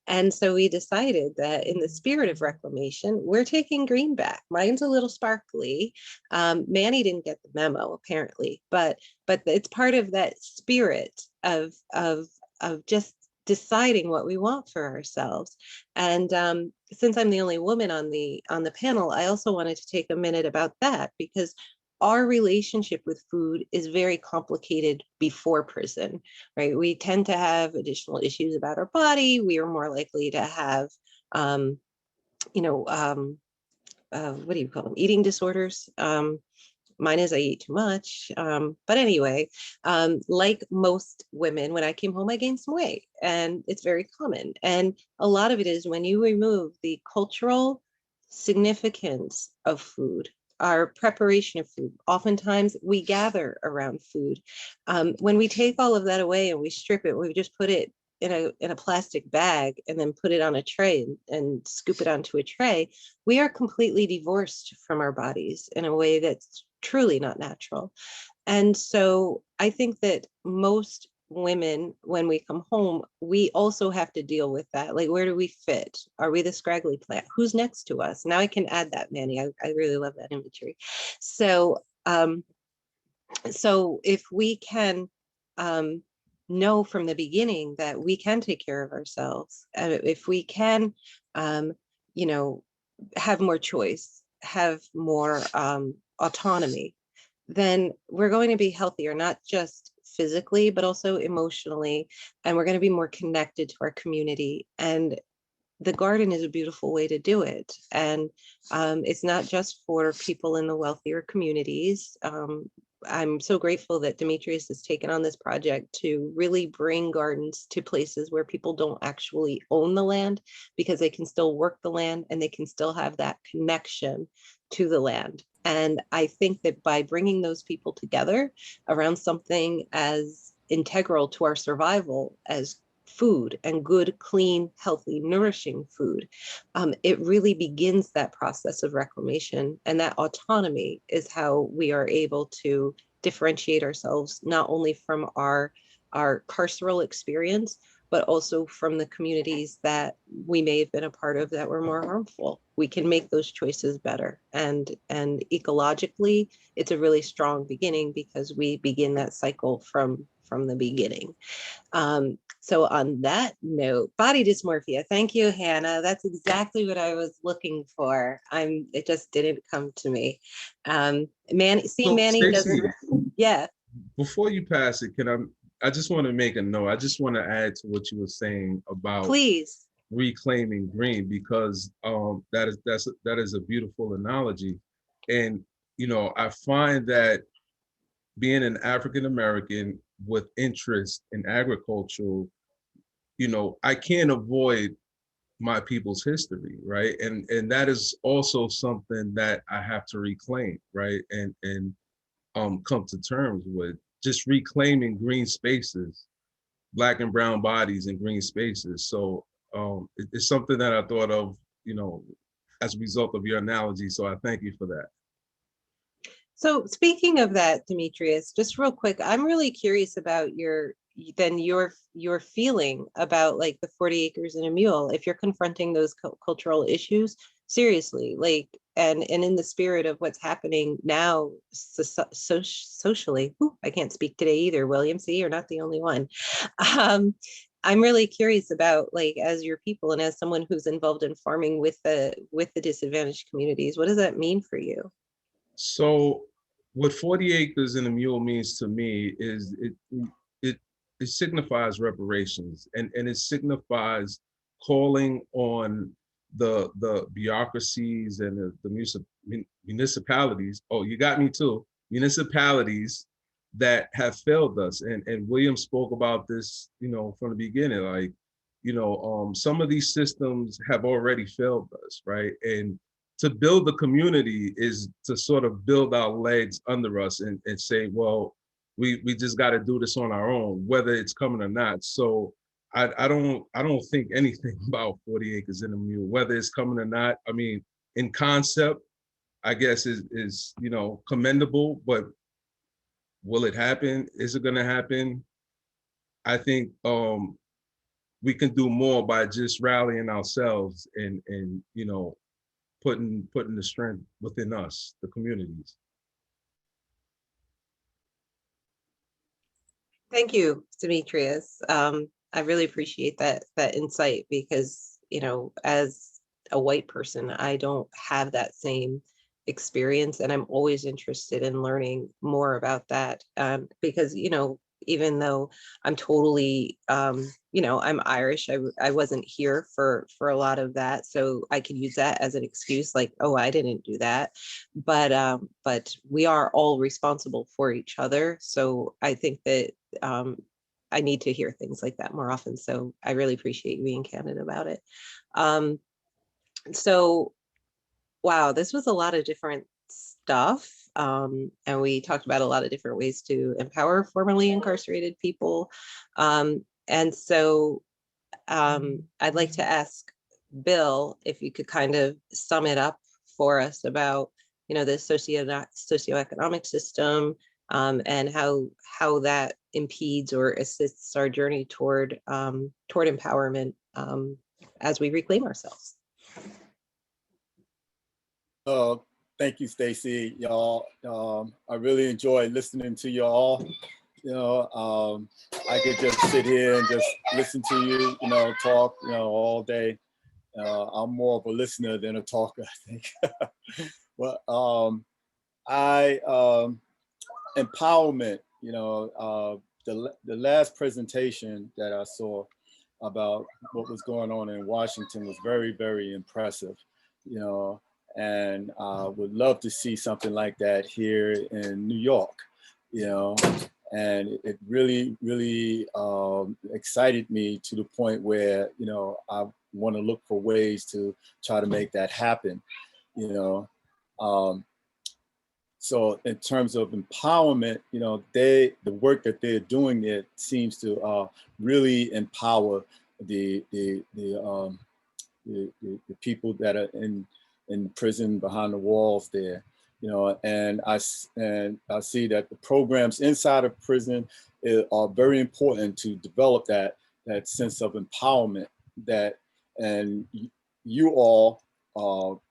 And so we decided that in the spirit of reclamation, we're taking green back. Mine's a little sparkly. Manny didn't get the memo apparently, but it's part of that spirit of just deciding what we want for ourselves. And since I'm the only woman on the panel, I also wanted to take a minute about that because our relationship with food is very complicated before prison, right? We tend to have additional issues about our body. We are more likely to have, what do you call them? Eating disorders. Mine is I eat too much. But anyway, like most women, when I came home, I gained some weight and it's very common. And a lot of it is when you remove the cultural significance of food, our preparation of food. Oftentimes we gather around food. When we take all of that away and we strip it, we just put it in a plastic bag and then put it on a tray and scoop it onto a tray, we are completely divorced from our bodies in a way that's truly not natural. And so I think that most women, when we come home, we also have to deal with that. Like, where do we fit? Are we the scraggly plant? Who's next to us? Now I can add that, Manny. I really love that imagery. So, so if we can know from the beginning that we can take care of ourselves, if we can, you know, have more choice, have more autonomy, then we're going to be healthier, not just physically, but also emotionally. And we're going to be more connected to our community. And the garden is a beautiful way to do it. And it's not just for people in the wealthier communities. I'm so grateful that Demetrius has taken on this project to really bring gardens to places where people don't actually own the land, because they can still work the land and they can still have that connection to the land. And I think that by bringing those people together around something as integral to our survival as food, and good, clean, healthy, nourishing food, it really begins that process of reclamation. And that autonomy is how we are able to differentiate ourselves, not only from our carceral experience, but also from the communities that we may have been a part of that were more harmful. We can make those choices better. And ecologically, it's a really strong beginning, because we begin that cycle from the beginning. So on that note, body dysmorphia. Thank you, Hannah. That's exactly what I was looking for. It just didn't come to me. Manny, So, Manny Stacey, doesn't. Yeah. before you pass it, I just want to make a note. I just want to add to what you were saying about Please. reclaiming green, because that is a beautiful analogy. And I find that being an African American with interest in agriculture, I can't avoid my people's history, right? And that is also something that I have to reclaim, right? And come to terms with, just reclaiming green spaces, Black and brown bodies in green spaces. So it's something that I thought of, as a result of your analogy. So I thank you for that. So speaking of that, Demetrius, just real quick, I'm really curious about your feeling about like the 40 acres and a mule. If you're confronting those cultural issues seriously, like, and in the spirit of what's happening now socially. I can't speak today either, William. See, you're not the only one. I'm really curious about, like, as your people and as someone who's involved in farming with the disadvantaged communities, what does that mean for you? So what 40 acres and a mule means to me is it signifies reparations, and it signifies calling on the bureaucracies and the municipalities. Oh, you got me too. Municipalities that have failed us. And William spoke about this, from the beginning, like, some of these systems have already failed us, right? And to build the community is to sort of build our legs under us and say, well, we just got to do this on our own, whether it's coming or not. So I don't think anything about 40 acres and a mule, whether it's coming or not. I mean, in concept, I guess is commendable, but will it happen? Is it going to happen? I think we can do more by just rallying ourselves and putting the strength within us, the communities. Thank you, Demetrius. I really appreciate that insight, because, as a white person, I don't have that same experience, and I'm always interested in learning more about that, because, even though I'm totally, I'm Irish, I wasn't here for a lot of that, so I could use that as an excuse, like, oh, I didn't do that, but we are all responsible for each other. So I think that I need to hear things like that more often. So I really appreciate you being candid about it. So, wow, this was a lot of different stuff. And we talked about a lot of different ways to empower formerly incarcerated people. And so I'd like to ask Bill if you could kind of sum it up for us about, the socioeconomic system, and how that impedes or assists our journey toward empowerment as we reclaim ourselves. Thank you, Stacy. Y'all, I really enjoyed listening to y'all. I could just sit here and just listen to you, talk, all day. I'm more of a listener than a talker, I think. But empowerment, the last presentation that I saw about what was going on in Washington was very, very impressive, and I would love to see something like that here in New York, and it really, really excited me to the point where, I want to look for ways to try to make that happen, So in terms of empowerment, the work that they're doing there seems to really empower the people that are in prison behind the walls there, and I see that the programs inside of prison are very important to develop that sense of empowerment, and you all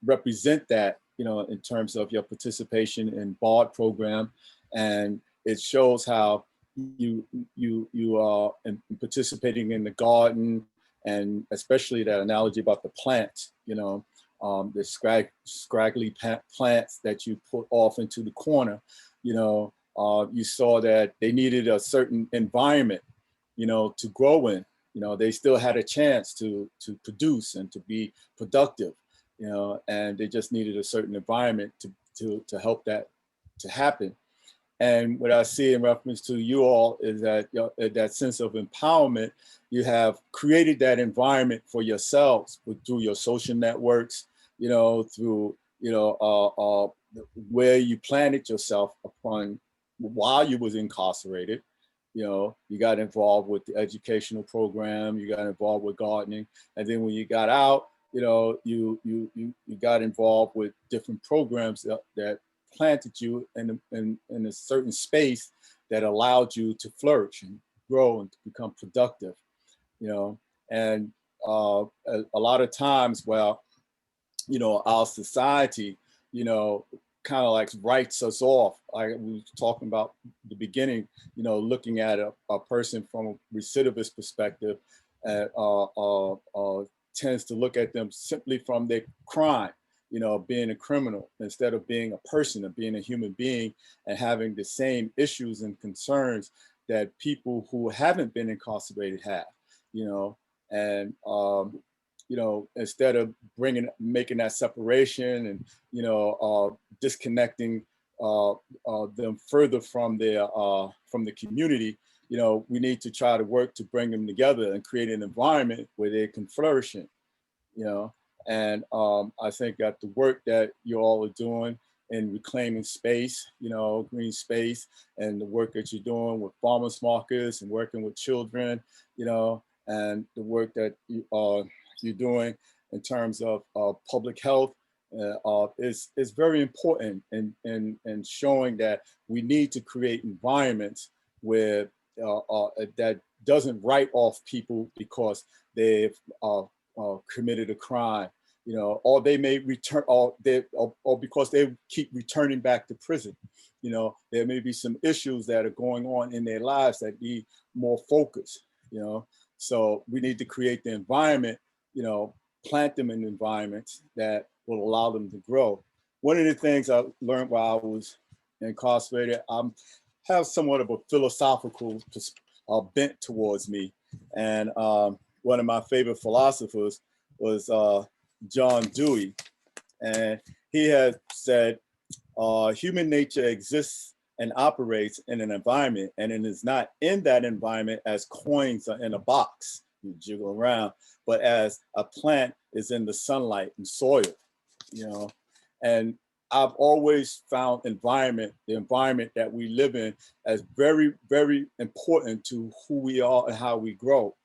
represent that, in terms of your participation in BARD program, and it shows how you are participating in the garden, and especially that analogy about the plants, the scraggly plants that you put off into the corner, you saw that they needed a certain environment, to grow in. They still had a chance to produce and to be productive, and they just needed a certain environment to help that to happen. And what I see in reference to you all is that that sense of empowerment, you have created that environment for yourselves through your social networks, through, where you planted yourself upon while you was incarcerated. You got involved with the educational program, you got involved with gardening, and then when you got out, you got involved with different programs that planted you in a certain space that allowed you to flourish and grow and to become productive, and a lot of times, well, our society, kind of like writes us off. Like we were talking about the beginning, looking at a person from a recidivist perspective, tends to look at them simply from their crime, being a criminal, instead of being a person and being a human being and having the same issues and concerns that people who haven't been incarcerated have, and instead of making that separation and, disconnecting them further from the community, we need to try to work to bring them together and create an environment where they can flourish in, and I think that the work that you all are doing in reclaiming space, green space, and the work that you're doing with farmers markets and working with children, and the work that you're doing in terms of public health is very important in showing that we need to create environments where that doesn't write off people because they've committed a crime, or they may return, or because they keep returning back to prison. There may be some issues that are going on in their lives that need more focus. So we need to create the environment, plant them in environments that will allow them to grow. One of the things I learned while I was incarcerated, I have somewhat of a philosophical bent towards me. And one of my favorite philosophers was John Dewey. And he had said, human nature exists and operates in an environment, and it is not in that environment as coins are in a box, you jiggle around, but as a plant is in the sunlight and soil, and I've always found the environment that we live in as very, very important to who we are and how we grow,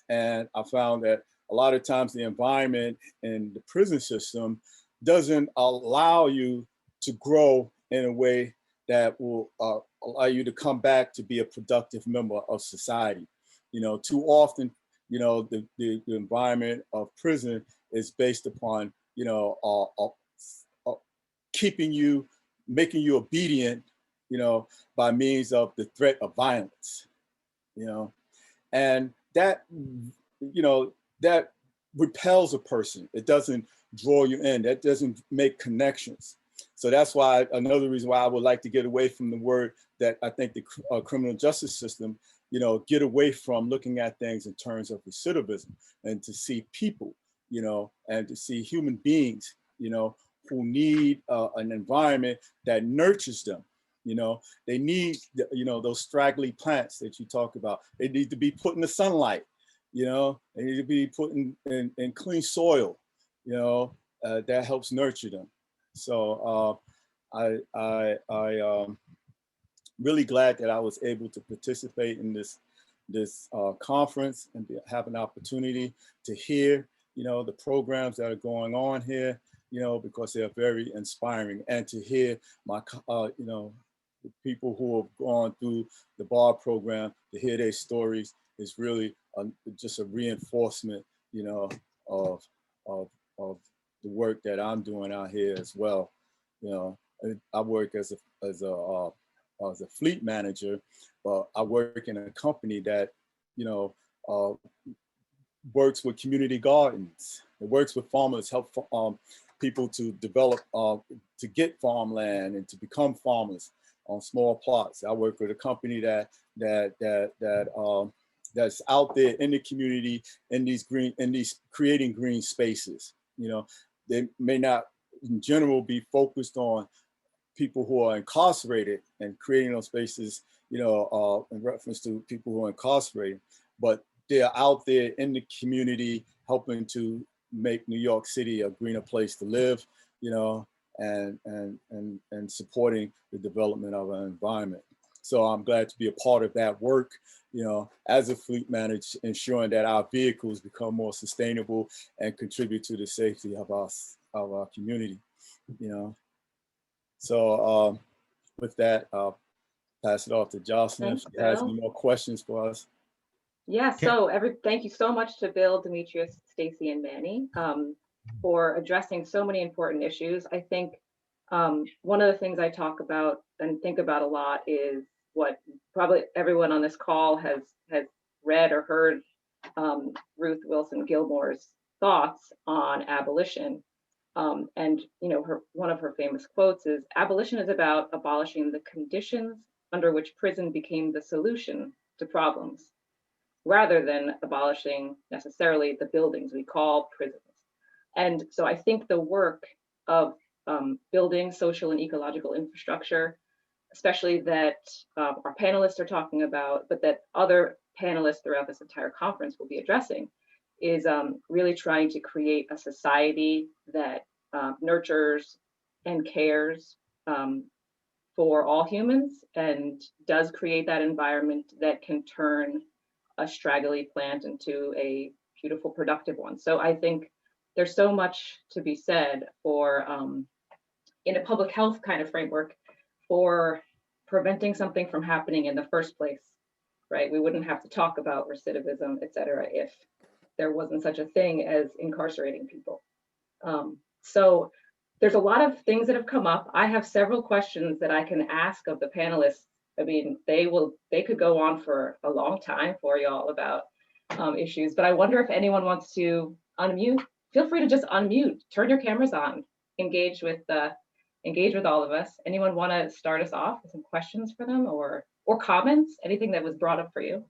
and I found that a lot of times the environment in the prison system doesn't allow you to grow in a way that will allow you to come back to be a productive member of society. You know, too often, you know, the environment of prison is based upon, you know, keeping you, making you obedient, you know, by means of the threat of violence, you know, and that, you know, that repels a person. It doesn't draw you in. That doesn't make connections. So that's why, another reason why I would like to get away from the word that I think the criminal justice system, you know, get away from looking at things in terms of recidivism, and to see people, you know, and to see human beings, you know, who need an environment that nurtures them. You know, they need, you know, those straggly plants that you talk about. They need to be put in the sunlight. You know, they need to be put in clean soil. You know, that helps nurture them. So I really glad that I was able to participate in this conference and have an opportunity to hear, you know, the programs that are going on here, you know, because they are very inspiring, and to hear my, you know, the people who have gone through the BAR program, to hear their stories is really just a reinforcement, you know, of the work that I'm doing out here as well. You know, I work as a fleet manager, but I work in a company that, you know, works with community gardens. It works with farmers, help people to develop, to get farmland and to become farmers on small plots. I work with a company that's out there in the community, in these creating green spaces. You know, they may not in general be focused on people who are incarcerated and creating those spaces, you know, in reference to people who are incarcerated, but they're out there in the community helping to make New York City a greener place to live, you know, and supporting the development of an environment. So I'm glad to be a part of that work, you know, as a fleet manager, ensuring that our vehicles become more sustainable and contribute to the safety of our community, you know. So with that, I'll pass it off to Jocelyn if she has any more questions for us. Yeah, so thank you so much to Bill, Demetrius, Stacy, and Manny for addressing so many important issues. I think one of the things I talk about and think about a lot is what probably everyone on this call has read or heard, Ruth Wilson Gilmore's thoughts on abolition. And you know, one of her famous quotes is, "Abolition is about abolishing the conditions under which prison became the solution to problems, rather than abolishing necessarily the buildings we call prisons." And so I think the work of building social and ecological infrastructure, especially that our panelists are talking about, but that other panelists throughout this entire conference will be addressing, is really trying to create a society that nurtures and cares for all humans, and does create that environment that can turn a straggly plant into a beautiful, productive one. So I think there's so much to be said for, in a public health kind of framework, for preventing something from happening in the first place, right? We wouldn't have to talk about recidivism, et cetera, if there wasn't such a thing as incarcerating people. So there's a lot of things that have come up. I have several questions that I can ask of the panelists. I mean, they could go on for a long time for y'all about issues, but I wonder if anyone wants to unmute. Feel free to just unmute, turn your cameras on, engage with all of us. Anyone want to start us off with some questions for them, or comments, anything that was brought up for you?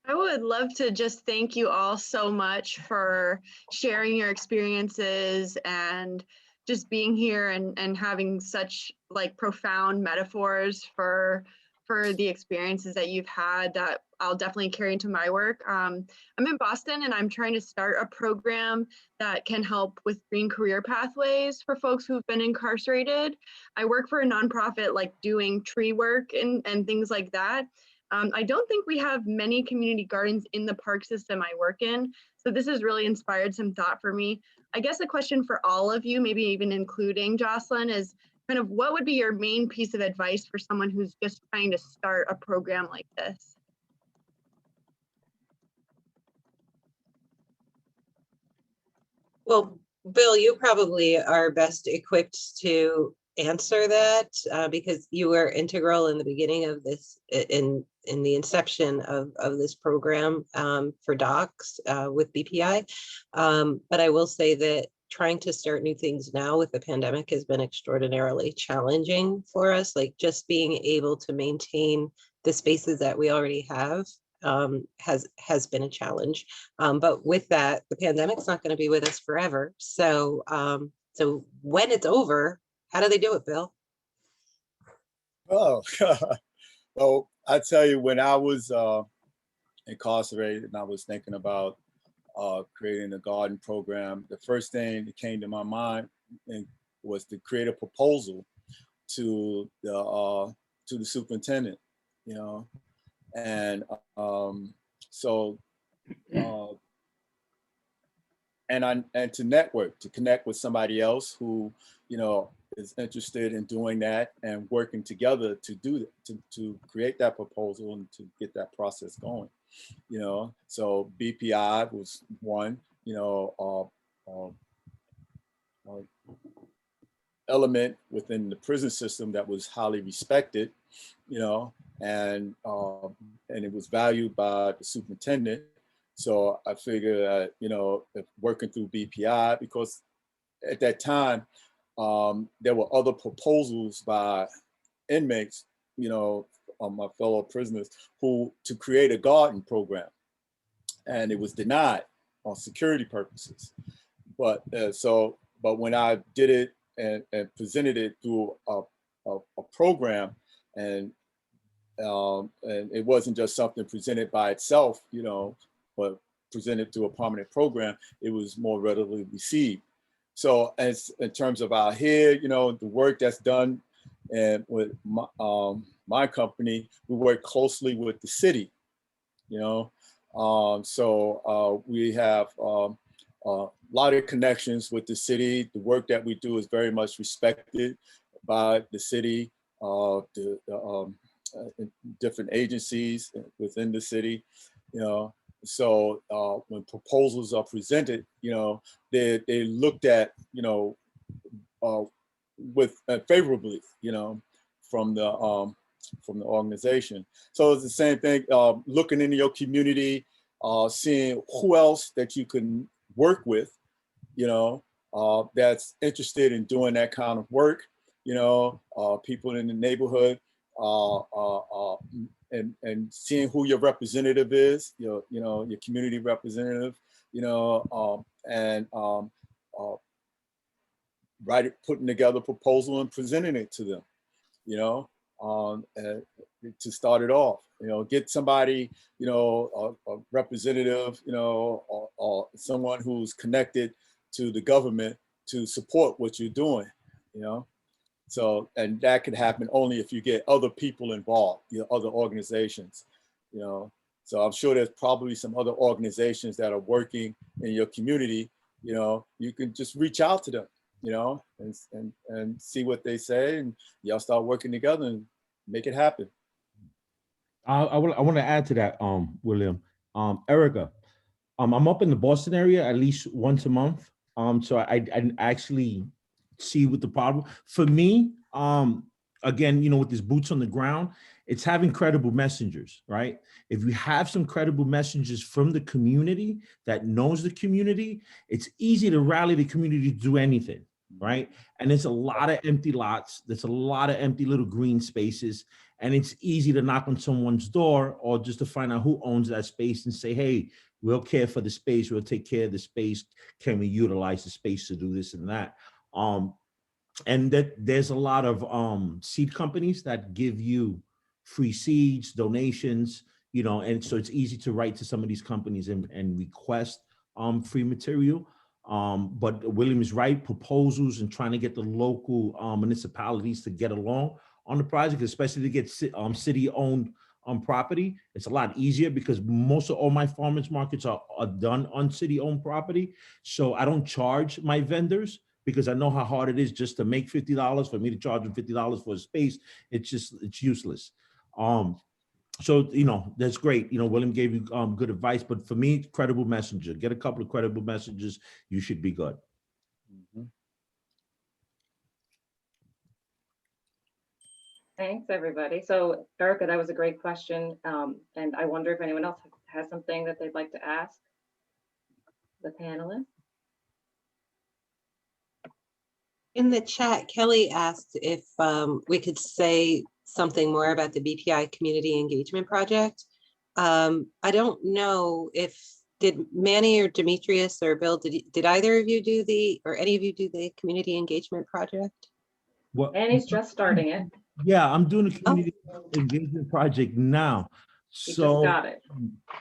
I would love to just thank you all so much for sharing your experiences and just being here and having such like profound metaphors for the experiences that you've had that I'll definitely carry into my work. I'm in Boston and I'm trying to start a program that can help with green career pathways for folks who've been incarcerated. I work for a nonprofit like doing tree work and things like that. I don't think we have many community gardens in the park system I work in. So this has really inspired some thought for me. I guess a question for all of you, maybe even including Jocelyn, is kind of what would be your main piece of advice for someone who's just trying to start a program like this? Well, Bill, you probably are best equipped to answer that because you were integral in the beginning of this, in the inception of this program for docs with BPI. But I will say that trying to start new things now with the pandemic has been extraordinarily challenging for us. Like just being able to maintain the spaces that we already have has been a challenge. But with that, the pandemic's not going to be with us forever. So so when it's over, how do they do it, Bill? Oh, well, I tell you, when I was incarcerated and I was thinking about creating a garden program, the first thing that came to my mind was to create a proposal to the superintendent, you know, and so and to network, to connect with somebody else who, you know, is interested in doing that and working together to do that, to create that proposal and to get that process going, you know. So BPI was one, you know, element within the prison system that was highly respected, you know, and it was valued by the superintendent. So I figured that, you know, working through BPI, because at that time, there were other proposals by inmates, you know, my fellow prisoners, to create a garden program, and it was denied on security purposes. But but when I did it and presented it through a program, and it wasn't just something presented by itself, you know, but presented through a prominent program, it was more readily received. So as in terms of out here, you know, the work that's done and with my company, we work closely with the city, you know. So we have a lot of connections with the city. The work that we do is very much respected by the city, different agencies within the city, you know. So when proposals are presented, you know, they looked at, you know, with favorably, you know, from the organization. So it's the same thing, looking into your community, seeing who else that you can work with, you know, that's interested in doing that kind of work, you know, people in the neighborhood, and seeing who your representative is, you know, your community representative, you know, and putting together a proposal and presenting it to them, you know, to start it off, you know, get somebody, you know, a representative, you know, or someone who's connected to the government to support what you're doing, you know. So, and that could happen only if you get other people involved, you know, other organizations, you know. So I'm sure there's probably some other organizations that are working in your community, you know. You can just reach out to them, you know, and see what they say, and y'all start working together and make it happen. I want to add to that, William. Erica, I'm up in the Boston area at least once a month. So I actually see what the problem for me. Again, you know, with these boots on the ground, it's having credible messengers, right? If you have some credible messengers from the community that knows the community, it's easy to rally the community to do anything, right? And there's a lot of empty lots. There's a lot of empty little green spaces. And it's easy to knock on someone's door or just to find out who owns that space and say, hey, we'll care for the space. We'll take care of the space. Can we utilize the space to do this and that? And that there's a lot of seed companies that give you free seeds, donations, you know, and so it's easy to write to some of these companies and request free material. But William is right, proposals and trying to get the local municipalities to get along on the project, especially to get city-owned property. It's a lot easier because most of all my farmers markets are done on city-owned property. So I don't charge my vendors because I know how hard it is just to make $50 for me to charge them $50 for a space. It's useless. So, that's great. William gave you good advice, but for me, credible messenger, get a couple of credible messengers. You should be good. Mhm. Thanks, everybody. So Erica, that was a great question. And I wonder if anyone else has something that they'd like to ask the panelists. In the chat, Kelly asked if we could say something more about the BPI Community Engagement Project. I don't know if, did Manny or Demetrius or Bill, did either of you do or any of you do the Community Engagement Project? What? And he's just starting it. Yeah, I'm doing a community engagement project now. He So just got it.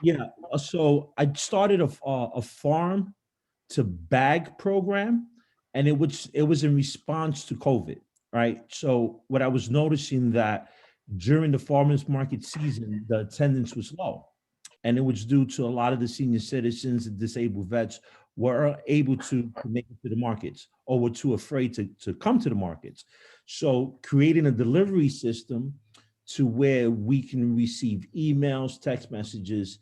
yeah, so I started a farm to bag program, and it was in response to COVID, right? So what I was noticing that during the farmers market season, the attendance was low, and it was due to a lot of the senior citizens and disabled vets were able to make it to the markets or were too afraid to come to the markets. So creating a delivery system to where we can receive emails, text messages,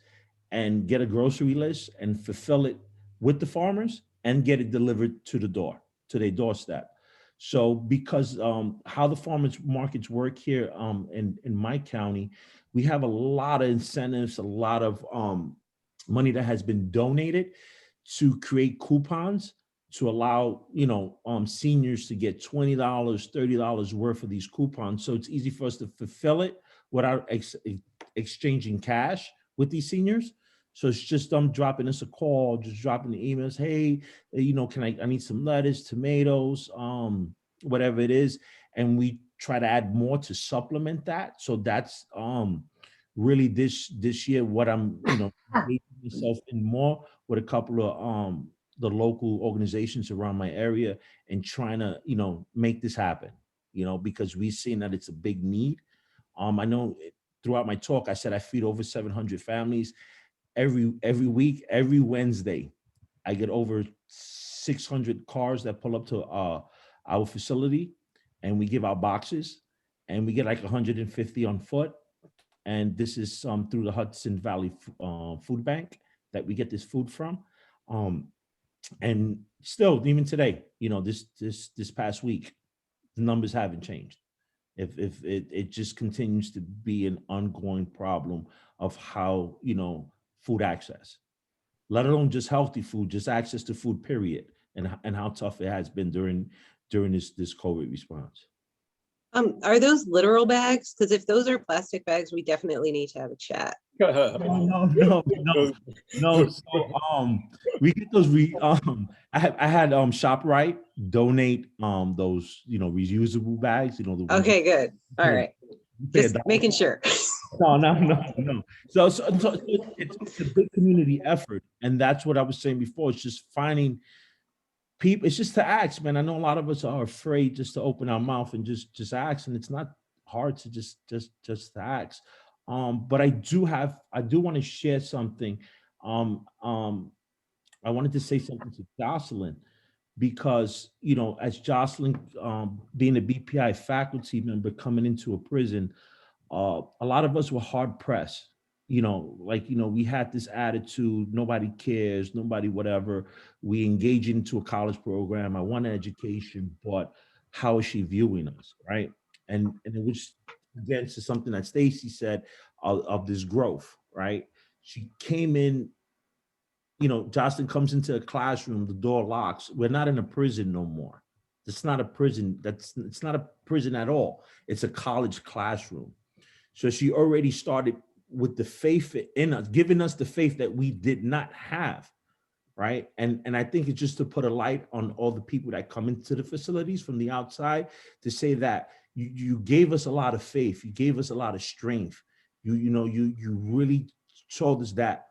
and get a grocery list and fulfill it with the farmers and get it delivered to the door, to their doorstep. So because how the farmers markets work here in my county, we have a lot of incentives, a lot of money that has been donated to create coupons to allow seniors to get $20, $30 worth of these coupons. So it's easy for us to fulfill it without exchanging cash with these seniors. So it's just dropping us a call, just dropping the emails. Hey, I need some lettuce, tomatoes, whatever it is. And we try to add more to supplement that. So that's really this year what I'm engaging myself in more with a couple of the local organizations around my area and trying to make this happen, because we've seen that it's a big need. I know throughout my talk I said I feed over 700 families every week. Every Wednesday I get over 600 cars that pull up to our facility, and we give out boxes, and we get like 150 on foot. And this is through the Hudson Valley Food Bank that we get this food from. And still, even today, this past week, the numbers haven't changed. If it just continues to be an ongoing problem of how food access, let alone just healthy food, just access to food, period, and how tough it has been during this COVID response. Are those literal bags? Because if those are plastic bags, we definitely need to have a chat. No. So we get those. I had ShopRite donate those reusable bags. The ones Okay, good. All right, just making sure. No. So it's a big community effort, and that's what I was saying before. It's just finding people. It's just to ask, man. I know a lot of us are afraid just to open our mouth and just ask, and it's not hard to just ask. But I do want to share something. I wanted to say something to Jocelyn, because as Jocelyn being a BPI faculty member coming into a prison, a lot of us were hard pressed. We had this attitude, nobody cares, nobody whatever. We engage into a college program. I want an education, but how is she viewing us, right? And it was against something that Stacy said of this growth, right? She came in, Jocelyn comes into a classroom, the door locks. We're not in a prison no more. It's not a prison. It's not a prison at all. It's a college classroom. So she already started with the faith in us, giving us the faith that we did not have, right? And I think it's just to put a light on all the people that come into the facilities from the outside to say that you gave us a lot of faith, you gave us a lot of strength. You really showed us that.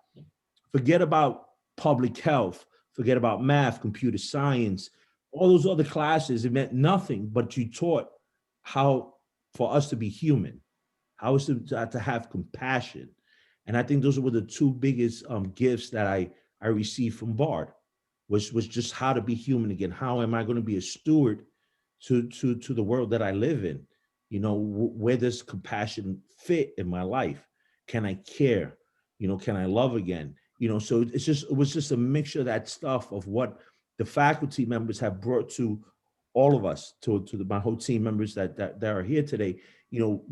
Forget about public health, forget about math, computer science, all those other classes. It meant nothing, but you taught how for us to be human, how is to have compassion. And I think those were the two biggest gifts that I received from Bard. was just how to be human again. How am I going to be a steward to the world that I live in? You know, where does compassion fit in my life? Can I care? You know, can I love again? You know, so it was just a mixture of that stuff of what the faculty members have brought to all of us, to my whole team members that are here today, you know,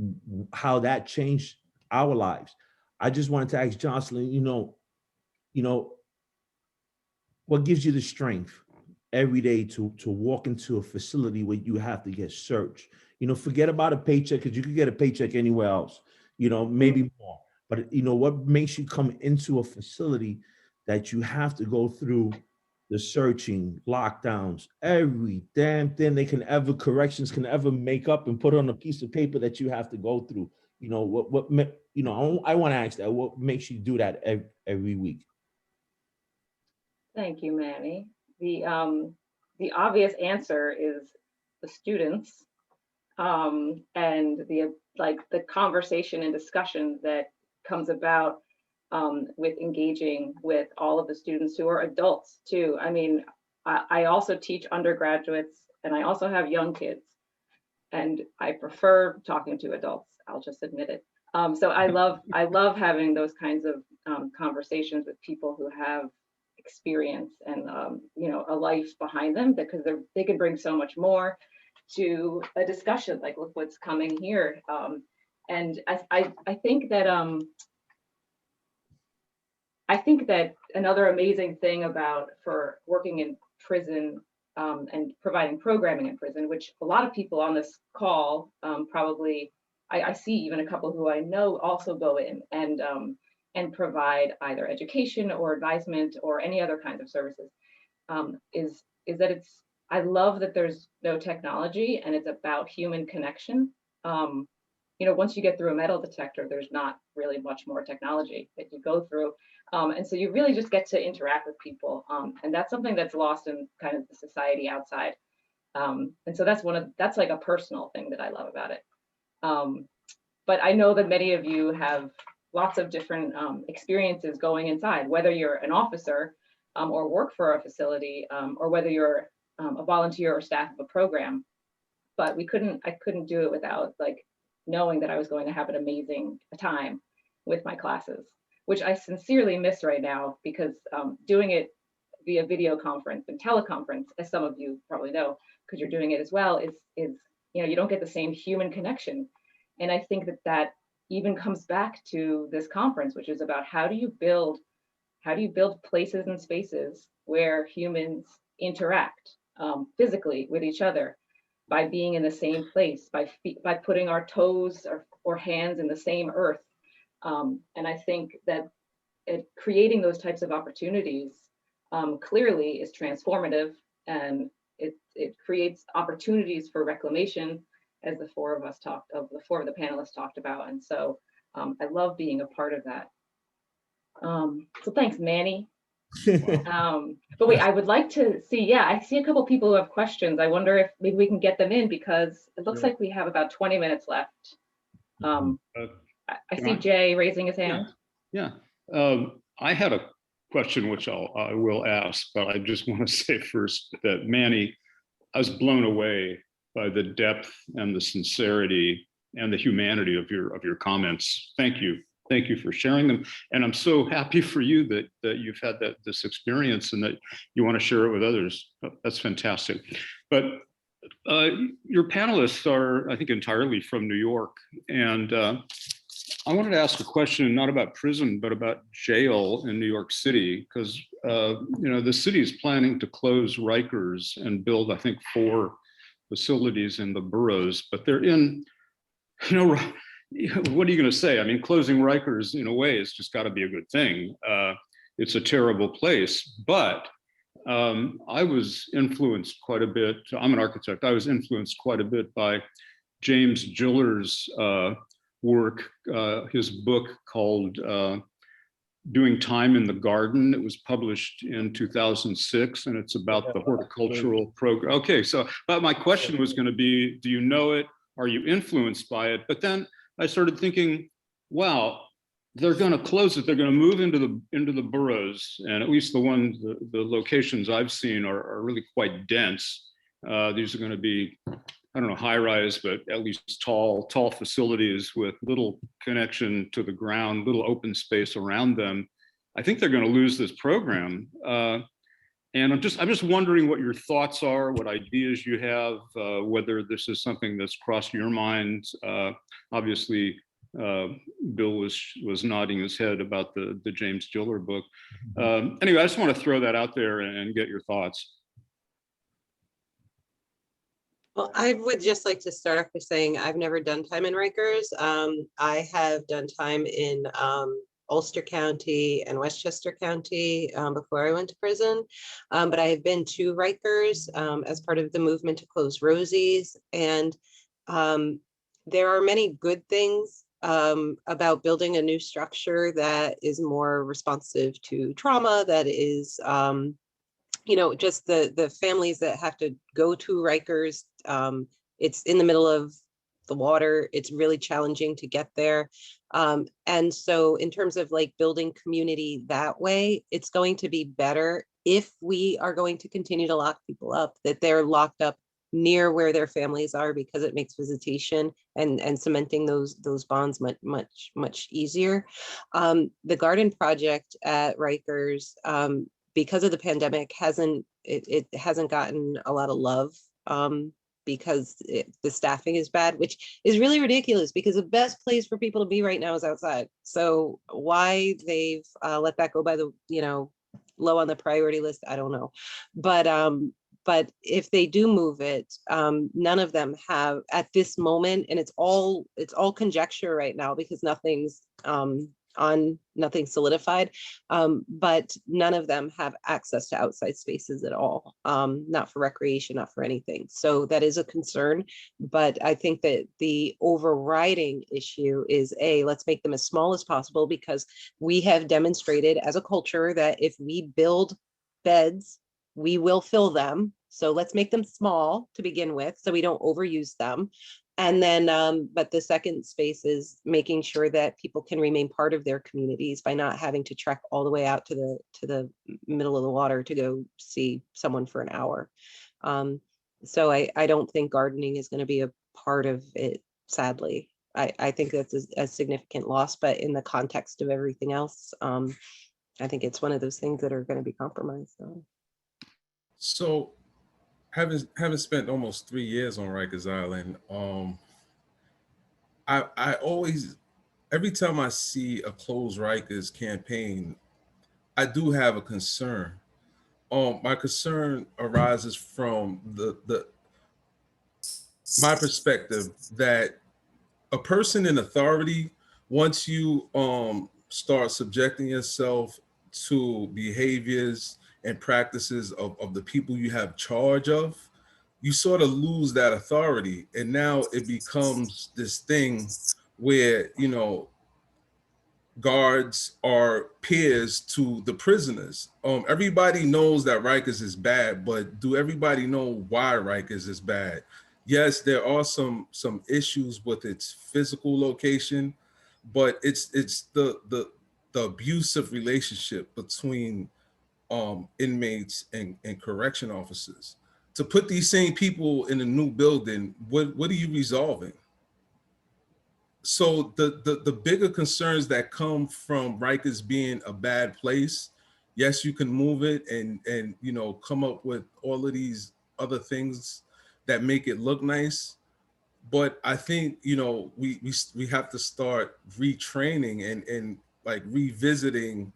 how that changed our lives. I just wanted to ask Jocelyn, you know, what gives you the strength every day to walk into a facility where you have to get searched? You know, forget about a paycheck, because you could get a paycheck anywhere else, you know, maybe more. But, you know, what makes you come into a facility that you have to go through the searching, lockdowns, every damn thing corrections can ever make up and put on a piece of paper that you have to go through? You know, you know, I want to ask that, what makes you do that every week? Thank you, Manny. The obvious answer is the students, and the conversation and discussion that comes about with engaging with all of the students who are adults too. I mean, I also teach undergraduates, and I also have young kids, and I prefer talking to adults. I'll just admit it. So I love having those kinds of conversations with people who have experience and you know, a life behind them, because they can bring so much more to a discussion. Like, look what's coming here. And I think that another amazing thing for working in prison and providing programming in prison, which a lot of people on this call probably, I see even a couple who I know also go in and provide either education or advisement or any other kinds of services, is that I love that there's no technology and it's about human connection. You know, once you get through a metal detector, there's not really much more technology that you go through. And so you really just get to interact with people. And that's something that's lost in kind of the society outside. And so that's like a personal thing that I love about it. But I know that many of you have lots of different experiences going inside, whether you're an officer or work for a facility, or whether you're a volunteer or staff of a program. But I couldn't do it without like knowing that I was going to have an amazing time with my classes, which I sincerely miss right now, because doing it via video conference and teleconference, as some of you probably know, because you're doing it as well, is you know, you don't get the same human connection. And I think that even comes back to this conference, which is about how do you build places and spaces where humans interact physically with each other, by being in the same place, by putting our toes or hands in the same earth. And I think that creating those types of opportunities clearly is transformative, and it creates opportunities for reclamation, as the four of the panelists talked about. And so I love being a part of that. So thanks, Manny. But wait, I would like to see, I see a couple people who have questions. I wonder if maybe we can get them in, because it looks like we have about 20 minutes left. I see Jay raising his hand. Yeah. I had a question which I will ask, but I just want to say first that Manny, I was blown away by the depth and the sincerity and the humanity of your comments. Thank you. Thank you for sharing them. And I'm so happy for you that you've had this experience and that you want to share it with others. That's fantastic. But your panelists are, I think, entirely from New York. And I wanted to ask a question, not about prison, but about jail in New York City, because you know, the city is planning to close Rikers and build, I think, 4 facilities in the boroughs, but they're in, you know, what are you going to say? I mean, closing Rikers in a way has just got to be a good thing. It's a terrible place, but I was influenced quite a bit. I'm an architect. I was influenced quite a bit by James Giller's work, his book called Doing Time in the Garden. It was published in 2006, and it's about the horticultural program. Okay, so but my question was going to be, do you know it? Are you influenced by it? But then I started thinking, wow, they're going to close it. They're going to move into the boroughs, and at least the locations I've seen are really quite dense. These are going to be, I don't know, high rise, but at least tall facilities with little connection to the ground, little open space around them. I think they're going to lose this program. And I'm just wondering what your thoughts are, what ideas you have, whether this is something that's crossed your mind. Obviously, Bill was nodding his head about the James Giller book. Anyway, I just want to throw that out there and get your thoughts. Well, I would just like to start off by saying I've never done time in Rikers. I have done time in Ulster County and Westchester County before I went to prison. But I have been to Rikers as part of the movement to close Rosie's. And there are many good things about building a new structure that is more responsive to trauma, that is, you know, just the families that have to go to Rikers. It's in the middle of the water. It's really challenging to get there. And so in terms of like building community that way, it's going to be better if we are going to continue to lock people up, that they're locked up near where their families are, because it makes visitation and cementing those bonds much easier. The garden project at Rikers, because of the pandemic, hasn't gotten a lot of love because the staffing is bad, which is really ridiculous because the best place for people to be right now is outside. So why they've let that go by the, you know, low on the priority list, I don't know. But if they do move it, none of them have at this moment, and it's all conjecture right now because nothing's nothing's solidified, but none of them have access to outside spaces at all, not for recreation, not for anything. So that is a concern, but I think that the overriding issue is let's make them as small as possible, because we have demonstrated as a culture that if we build beds, we will fill them. So let's make them small to begin with, so we don't overuse them. And then, but the second space is making sure that people can remain part of their communities by not having to trek all the way out to the middle of the water to go see someone for an hour. So I don't think gardening is going to be a part of it, sadly. I think that's a significant loss, but in the context of everything else, I think it's one of those things that are going to be compromised. So having spent almost 3 years on Rikers Island, I always, every time I see a Close Rikers campaign, I do have a concern. My concern arises from my perspective that a person in authority, once you start subjecting yourself to behaviors and practices of the people you have charge of, you sort of lose that authority. And now it becomes this thing where, you know, guards are peers to the prisoners. Everybody knows that Rikers is bad, but do everybody know why Rikers is bad? Yes, there are some issues with its physical location, but it's the abusive relationship between inmates and correction officers. To put these same people in a new building, what are you resolving? So the bigger concerns that come from Rikers being a bad place, yes, you can move it and you know, come up with all of these other things that make it look nice. But I think, you know, we have to start retraining and like revisiting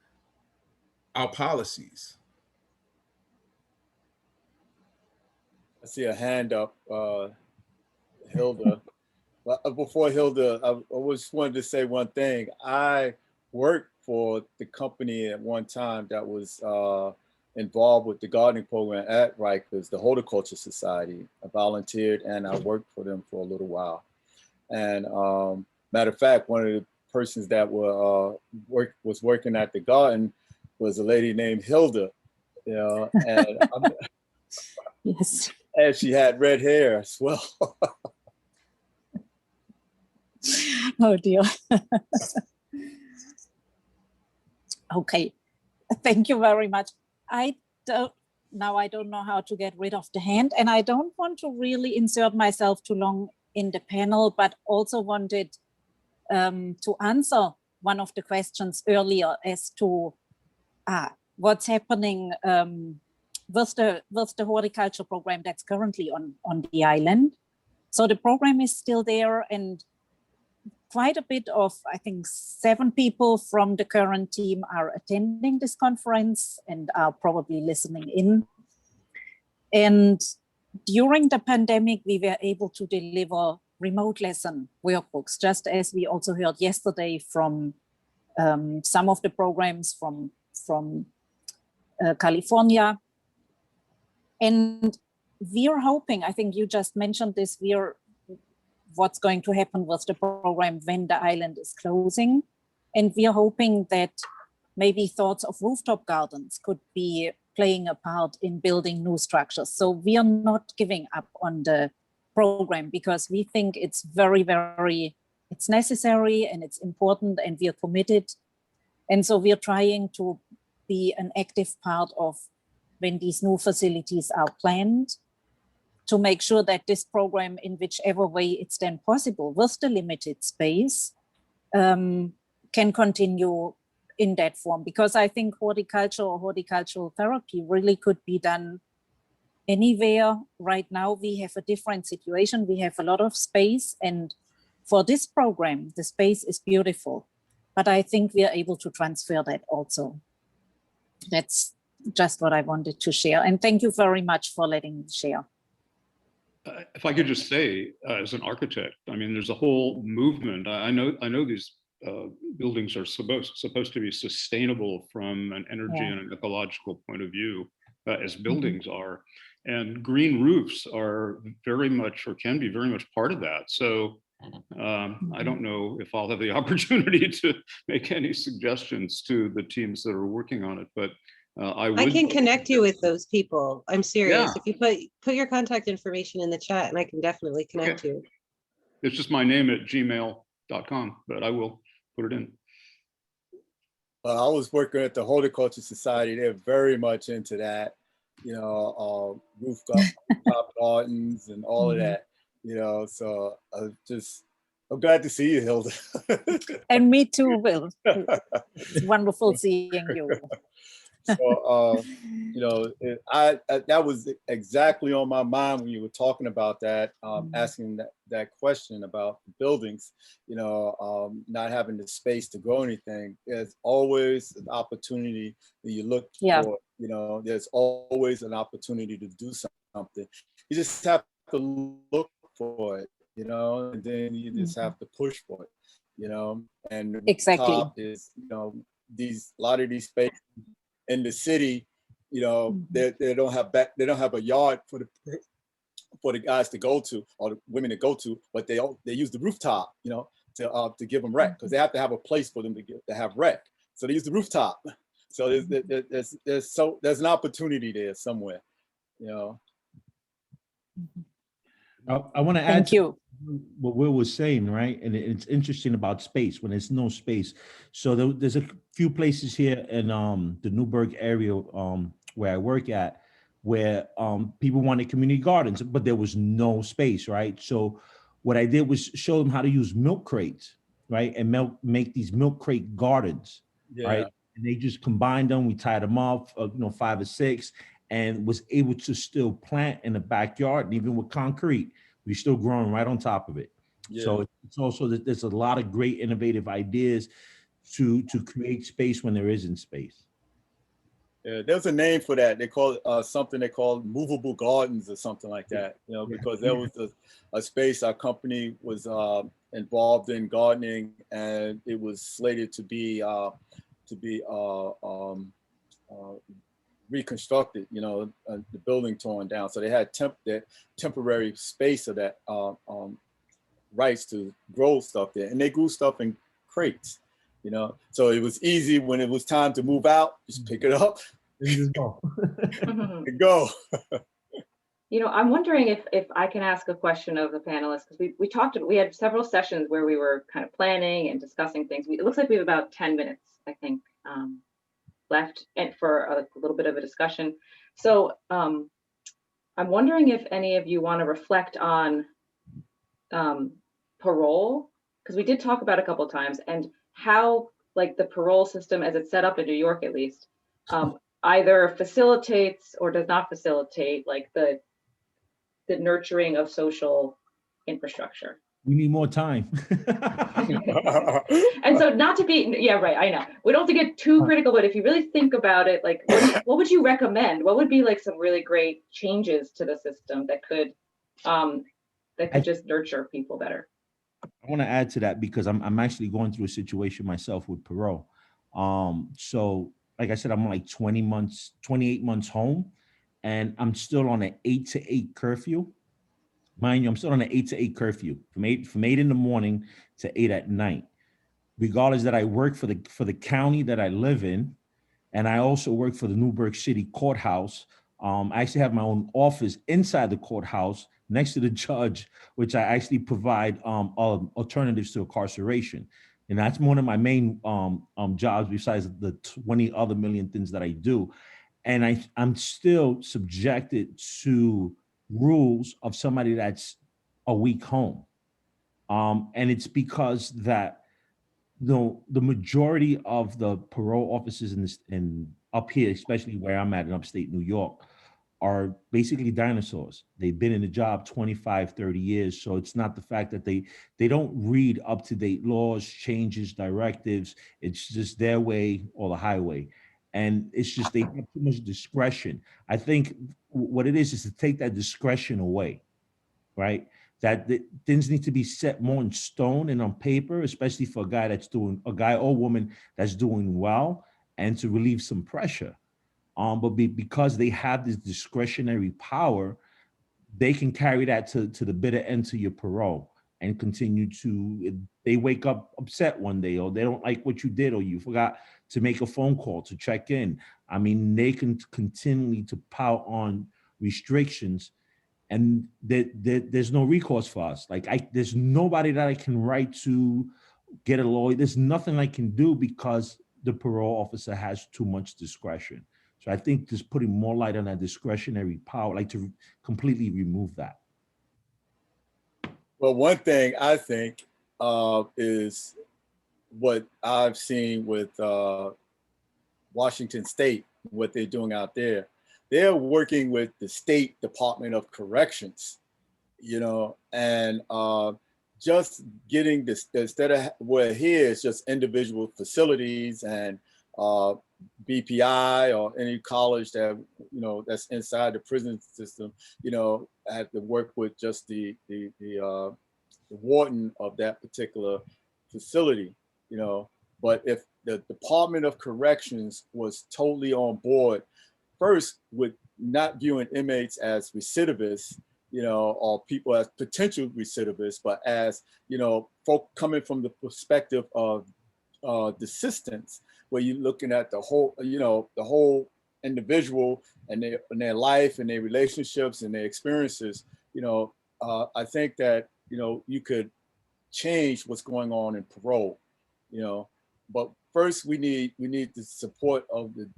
our policies. I see a hand up, Hilda. Before Hilda, I always wanted to say one thing. I worked for the company at one time that was involved with the gardening program at Rikers, the Horticulture Society. I volunteered and I worked for them for a little while. And matter of fact, one of the persons that was working at the garden was a lady named Hilda, you know, and yes. And she had red hair as well. Oh dear. Okay, thank you very much. I don't know how to get rid of the hand, and I don't want to really insert myself too long in the panel, but also wanted to answer one of the questions earlier as to what's happening with the horticulture program that's currently on the island. So the program is still there, and quite a bit of, I think 7 people from the current team are attending this conference and are probably listening in. And during the pandemic, we were able to deliver remote lesson workbooks, just as we also heard yesterday from some of the programs from California. And we're hoping, I think you just mentioned this, what's going to happen with the program when the island is closing. And we are hoping that maybe thoughts of rooftop gardens could be playing a part in building new structures. So we are not giving up on the program because we think it's very, it's necessary and it's important and we are committed. And so we are trying to be an active part of when these new facilities are planned, to make sure that this program, in whichever way it's then possible with the limited space, can continue in that form. Because I think horticulture or horticultural therapy really could be done anywhere. Right now, we have a different situation. We have a lot of space, and for this program, the space is beautiful. But I think we are able to transfer that also. That's just what I wanted to share. And thank you very much for letting me share. If I could just say, as an architect, I mean, there's a whole movement. I know these buildings are supposed to be sustainable from an energy and an ecological point of view, as buildings are. And green roofs are very much, or can be very much, part of that. So I don't know if I'll have the opportunity to make any suggestions to the teams that are working on it, but I can connect you with those people. I'm serious. Yeah. If you put your contact information in the chat, and I can definitely connect you. It's just my name at gmail.com, but I will put it in. I was working at the Horticulture Society. They're very much into that, you know, rooftop gardens and all of that, you know. So I'm glad to see you, Hilda. And me too, Will. It's wonderful seeing you. So, you know, that was exactly on my mind when you were talking about that, asking that question about buildings, you know, not having the space to grow anything. There's always an opportunity that you look for, you know, there's always an opportunity to do something. You just have to look for it, you know, and then you just have to push for it, you know, and exactly top is, you know, a lot of these spaces in the city, you know, they don't have a yard for the guys to go to or the women to go to, but they use the rooftop, you know, to give them rec, because they have to have a place for them to have rec. So they use the rooftop. So there's an opportunity there somewhere, you know. I want to add to what Will was saying, right? And it's interesting about space when there's no space. So there's a few places here in the Newburgh area where I work at, where people wanted community gardens, but there was no space, right? So what I did was show them how to use milk crates, right? And make these milk crate gardens, right? And they just combined them. We tied them off, 5 or 6, and was able to still plant in the backyard. And even with concrete, we're still growing right on top of it. So it's also that there's a lot of great innovative ideas to create space when there isn't space. Yeah, there's a name for that. They call it something they call movable gardens or something like that, you know, because there was a space our company was involved in gardening, and it was slated to be reconstructed, you know, the building torn down. So they had that temporary space of that rights to grow stuff there, and they grew stuff in crates, you know. So it was easy when it was time to move out, just pick it up and just go. and go. You know, I'm wondering if I can ask a question of the panelists, because we had several sessions where we were kind of planning and discussing things. It looks like we have about 10 minutes, I think, left and for a little bit of a discussion. So I'm wondering if any of you want to reflect on parole, because we did talk about it a couple of times, and how like the parole system as it's set up in New York at least either facilitates or does not facilitate like the nurturing of social infrastructure. We need more time. And so not to be, yeah, right, I know. We don't have to get too critical, but if you really think about it, like what would you recommend? What would be like some really great changes to the system that could just nurture people better? I want to add to that because I'm actually going through a situation myself with parole. So like I said, I'm like 28 months home, and I'm still on an 8 to 8 curfew. Mind you, I'm still on an 8 to 8 curfew from 8 in the morning to 8 at night. Regardless that I work for the county that I live in, and I also work for the Newburgh City Courthouse. I actually have my own office inside the courthouse next to the judge, which I actually provide alternatives to incarceration. And that's one of my main jobs besides the 20 other million things that I do. And I'm still subjected to rules of somebody that's a week home. And it's because that the majority of the parole officers in up here, especially where I'm at in upstate New York, are basically dinosaurs. They've been in the job 25, 30 years. So it's not the fact that they don't read up-to-date laws, changes, directives. It's just their way or the highway. And it's just they have too much discretion. I think what it is to take that discretion away, right? That things need to be set more in stone and on paper, especially for a guy or woman that's doing well, and to relieve some pressure. But because they have this discretionary power, they can carry that to the bitter end to your parole and continue to, they wake up upset one day, or they don't like what you did, or you forgot to make a phone call to check in. I mean, they can continually to pile on restrictions, and there's no recourse for us. Like there's nobody that I can write to get a lawyer. There's nothing I can do because the parole officer has too much discretion. So I think just putting more light on that discretionary power, like to completely remove that. Well, one thing I think is what I've seen with Washington State, what they're doing out there. They're working with the State Department of Corrections, and just getting this, instead of where here it's just individual facilities and BPI or any college that, that's inside the prison system, have to work with just the warden of that particular facility, But if the Department of Corrections was totally on board, first with not viewing inmates as recidivists, or people as potential recidivists, but as, folk coming from the perspective of desistance, where you're looking at the whole, the whole individual and their life and their relationships and their experiences. I think that, you could change what's going on in parole, but first we need the support of the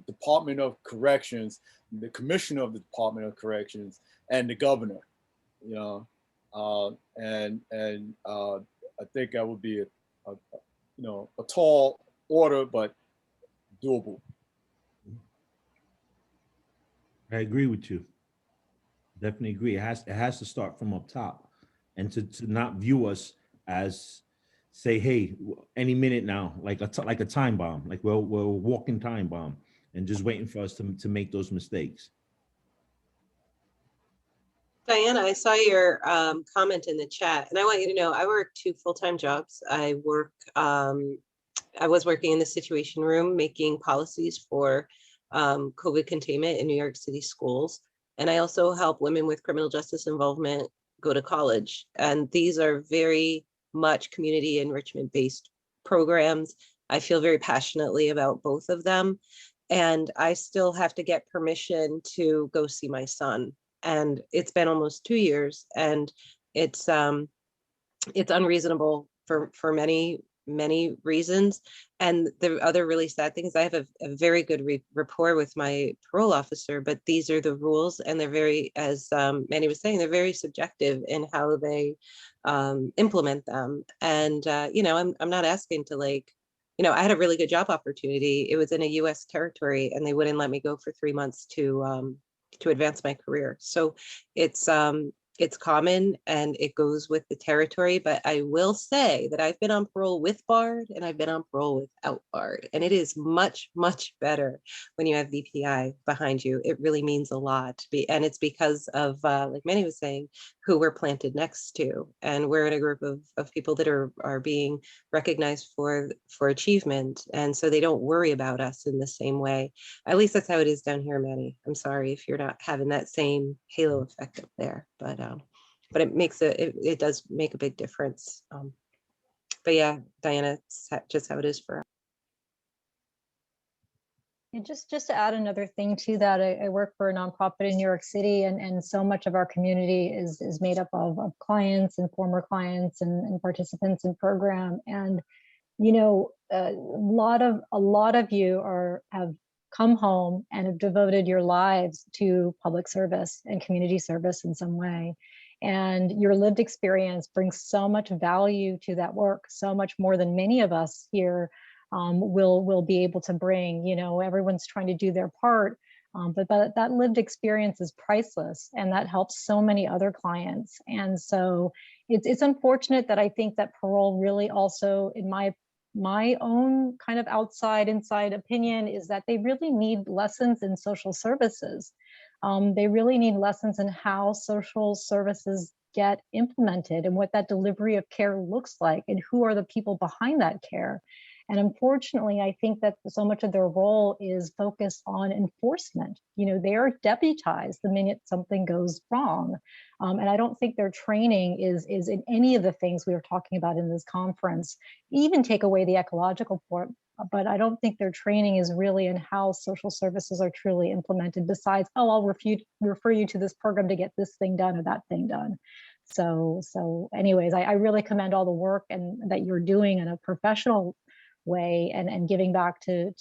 Department of Corrections, the Commissioner of the Department of Corrections, and the Governor, and I think that would be a tall order, but doable. I agree with you. Definitely agree. It has to start from up top, and to not view us as, say, hey, any minute now, like a time bomb, like we're a walking time bomb, and just waiting for us to make those mistakes. Diana, I saw your comment in the chat, and I want you to know I work 2 full-time jobs. I was working in the Situation Room making policies for COVID containment in New York City schools. And I also help women with criminal justice involvement go to college. And these are very much community enrichment-based programs. I feel very passionately about both of them. And I still have to get permission to go see my son. And it's been almost 2 years, and it's unreasonable for many many reasons. And the other really sad thing is I have a very good rapport with my parole officer, but these are the rules, and they're very, as Manny was saying, they're very subjective in how they implement them. And I'm not asking to, like, I had a really good job opportunity. It was in a U.S. territory, and they wouldn't let me go for 3 months to advance my career. So it's common and it goes with the territory. But I will say that I've been on parole with BARD and I've been on parole without BARD, and it is much, much better when you have VPI behind you. It really means a lot. And it's because of, like Manny was saying, who we're planted next to, and we're in a group of people that are being recognized for achievement, and so they don't worry about us in the same way. At least that's how it is down here, Manny. I'm sorry if you're not having that same halo effect up there, but it makes it does make a big difference. But yeah, Diana, it's just how it is for us. And just to add another thing to that, I work for a nonprofit in New York City, and so much of our community is made up of clients and former clients and participants in program. And a lot of you have come home and have devoted your lives to public service and community service in some way. And your lived experience brings so much value to that work, so much more than many of us here will be able to bring. Everyone's trying to do their part, but that lived experience is priceless, and that helps so many other clients. And so it's unfortunate that I think that parole really also, in my own kind of inside opinion, is that they really need lessons in social services. They really need lessons in how social services get implemented and what that delivery of care looks like and who are the people behind that care. And unfortunately, I think that so much of their role is focused on enforcement. They are deputized the minute something goes wrong. And I don't think their training is in any of the things we were talking about in this conference. Even take away the ecological part, but I don't think their training is really in how social services are truly implemented, besides, I'll refer you to this program to get this thing done or that thing done. So anyways, I really commend all the work and that you're doing in a professional way and giving back to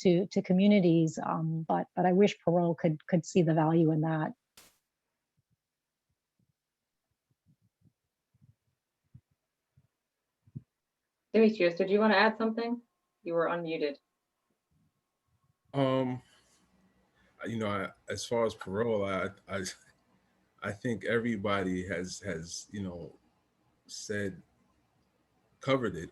communities. But I wish parole could see the value in that. Demetrius, did you want to add something? You were unmuted. As far as parole, I think everybody has covered it.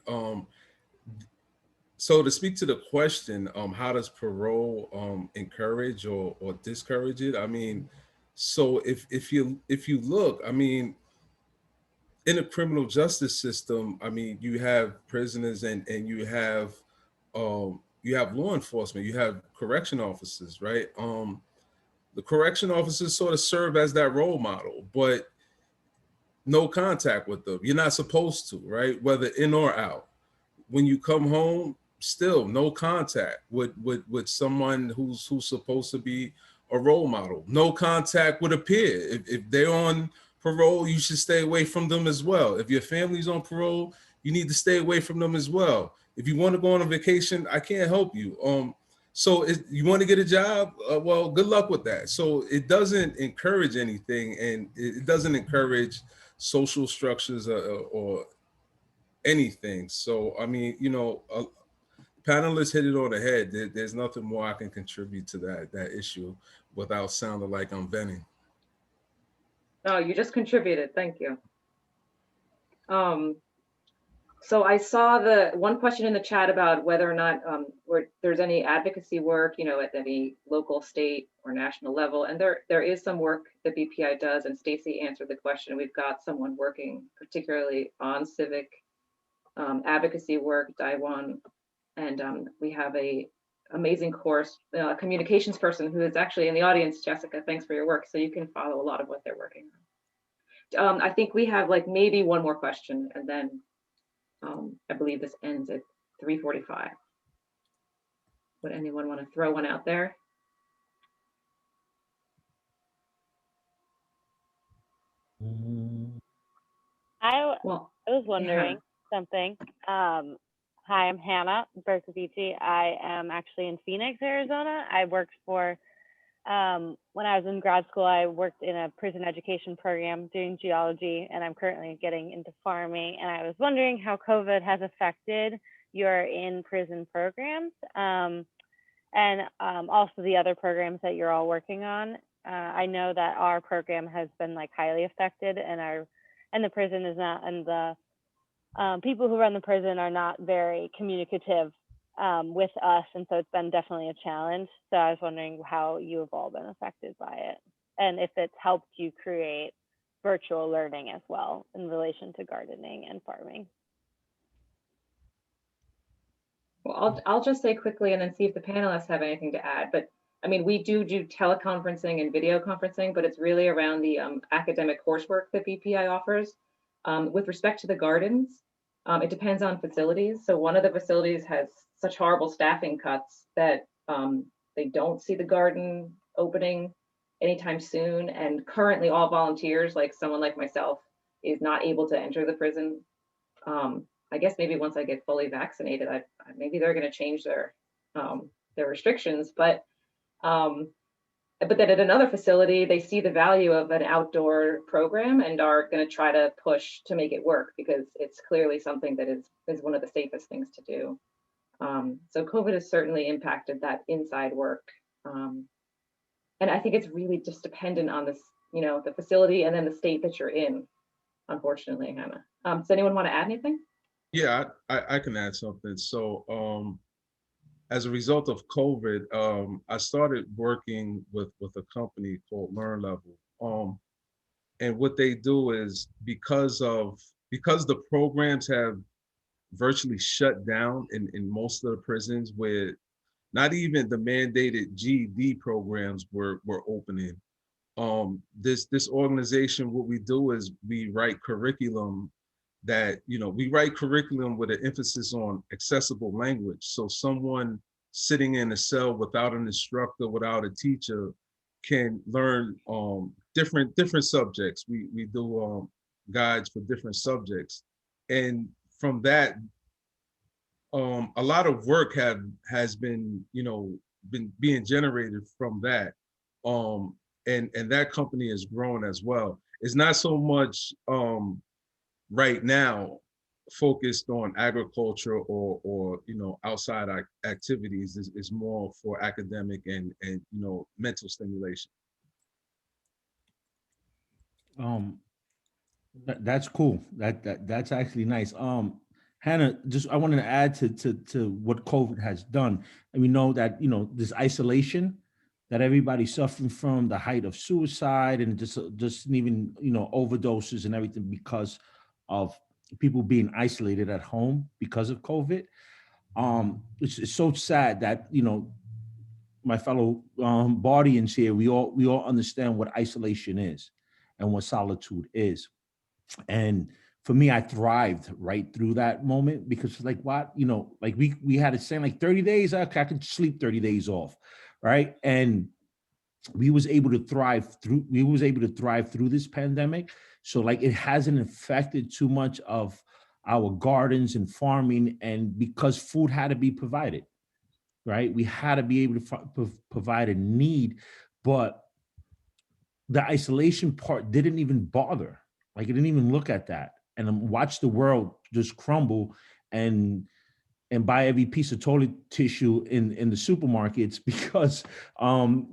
So to speak to the question, how does parole encourage or discourage it? I mean, so if you look, I mean, in the criminal justice system, I mean, you have prisoners and you have law enforcement, you have correction officers, right? The correction officers sort of serve as that role model, but no contact with them. You're not supposed to, right? Whether in or out. When you come home, still no contact with someone who's supposed to be a role model. No contact with a peer. If they're on parole, you should stay away from them as well. If your family's on parole, you need to stay away from them as well. If you want to go on a vacation, I can't help you. So you want to get a job? Well, good luck with that. So it doesn't encourage anything, and it doesn't encourage social structures or anything. So, I mean, panelists hit it on the head. There's nothing more I can contribute to that issue without sounding like I'm venting. No, you just contributed. Thank you. So I saw the one question in the chat about whether or not there's any advocacy work, at any local, state, or national level. And there is some work that BPI does, and Stacy answered the question. We've got someone working particularly on civic advocacy work, Daiwan, and we have a amazing course, communications person who is actually in the audience. Jessica, thanks for your work. So you can follow a lot of what they're working on. I think we have like maybe one more question, and then I believe this ends at 3:45. Would anyone want to throw one out there? I was wondering something. Hi, I'm Hannah Bercovici. I am actually in Phoenix, Arizona. I worked for, when I was in grad school, I worked in a prison education program doing geology, and I'm currently getting into farming. And I was wondering how COVID has affected your in-prison programs, and also the other programs that you're all working on. I know that our program has been like highly affected, and the prison is not, and the people who run the prison are not very communicative with us, and so it's been definitely a challenge. So I was wondering how you have all been affected by it, and if it's helped you create virtual learning as well in relation to gardening and farming. Well, I'll just say quickly and then see if the panelists have anything to add. But I mean, we do teleconferencing and video conferencing, but it's really around the academic coursework that BPI offers. With respect to the gardens, it depends on facilities. So one of the facilities has such horrible staffing cuts that they don't see the garden opening anytime soon. And currently all volunteers, like someone like myself, is not able to enter the prison. I guess maybe once I get fully vaccinated, maybe they're going to change their restrictions. But then at another facility, they see the value of an outdoor program and are going to try to push to make it work because it's clearly something that is one of the safest things to do. So COVID has certainly impacted that inside work. And I think it's really just dependent on this, the facility and then the state that you're in, unfortunately, Hannah. Does anyone want to add anything? Yeah, I can add something. So as a result of COVID, I started working with a company called Learn Level. And what they do is because the programs have virtually shut down in most of the prisons, where not even the mandated GED programs were opening. This organization, what we do is we write curriculum with an emphasis on accessible language. So someone sitting in a cell without an instructor, without a teacher, can learn different subjects. We do guides for different subjects, and from that, a lot of work has been being generated from that, and that company has grown as well. It's not so much right now focused on agriculture or outside activities. Is more for academic and mental stimulation. That's cool. That's actually nice. Hannah, I wanted to add to what COVID has done. And we know that this isolation that everybody's suffering from, the height of suicide and just even overdoses and everything because of people being isolated at home because of COVID. It's so sad that my fellow Bardians here, we all understand what isolation is and what solitude is. And for me, I thrived right through that moment because like what, like we had it saying like 30 days, I could sleep 30 days off, right? And we was able to thrive through this pandemic. So like it hasn't affected too much of our gardens and farming, and because food had to be provided, right? We had to be able to provide a need, but the isolation part didn't even bother. Like it didn't even look at that and watch the world just crumble and buy every piece of toilet tissue in the supermarkets because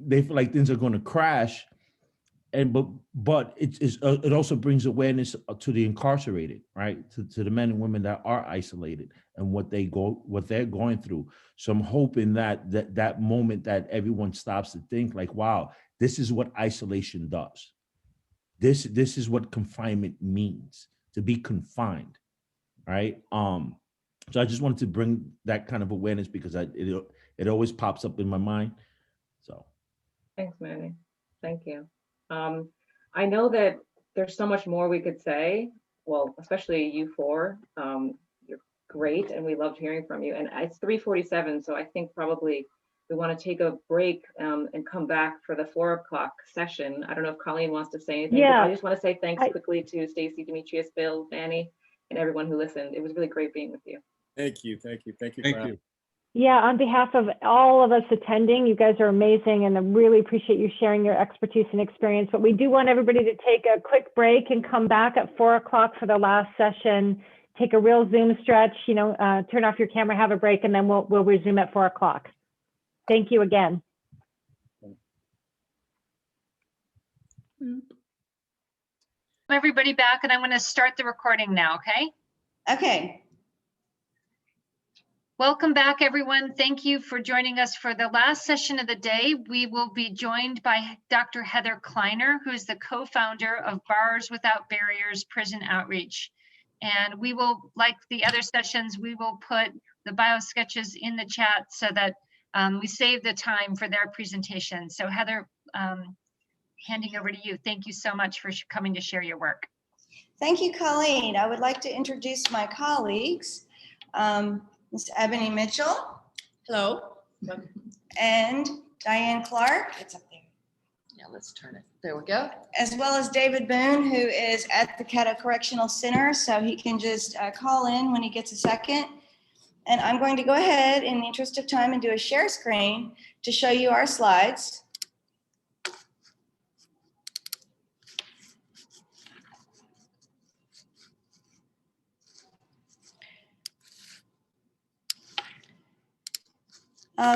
they feel like things are going to crash. And but it also brings awareness to the incarcerated, right? To the men and women that are isolated and what they're going through. So I'm hoping that moment that everyone stops to think like, wow, this is what isolation does. This is what confinement means, to be confined, right? So I just wanted to bring that kind of awareness because it always pops up in my mind. So thanks, Manny. Thank you. I know that there's so much more we could say. Well, especially you four. You're great, and we loved hearing from you. And it's 3:47, so I think probably we want to take a break and come back for the 4 o'clock session. I don't know if Colleen wants to say anything. Yeah. But I just want to say thanks quickly to Stacy, Demetrius, Bill, Manny, and everyone who listened. It was really great being with you. Thank you. Thank you. Thank you. Thank Grant. you. Yeah, on behalf of all of us attending, you guys are amazing, and I really appreciate you sharing your expertise and experience. But we do want everybody to take a quick break and come back at 4 o'clock for the last session. Take a real Zoom stretch, turn off your camera, have a break, and then we'll resume at 4 o'clock. Thank you again. Everybody back, and I'm going to start the recording now, okay? Okay. Welcome back, everyone. Thank you for joining us for the last session of the day. We will be joined by Dr. Heather Kleiner, who is the co-founder of Bars Without Barriers Prison Outreach. And we will, like the other sessions, we will put the bio sketches in the chat so that we save the time for their presentation. So Heather, handing over to you. Thank you so much for coming to share your work. Thank you, Colleen. I would like to introduce my colleagues. Ms. Ebony Mitchell. Hello. And Diane Clark. It's up there. Yeah, let's turn it. There we go. As well as David Boone, who is at the Caddo Correctional Center, so he can just call in when he gets a second. And I'm going to go ahead in the interest of time and do a share screen to show you our slides.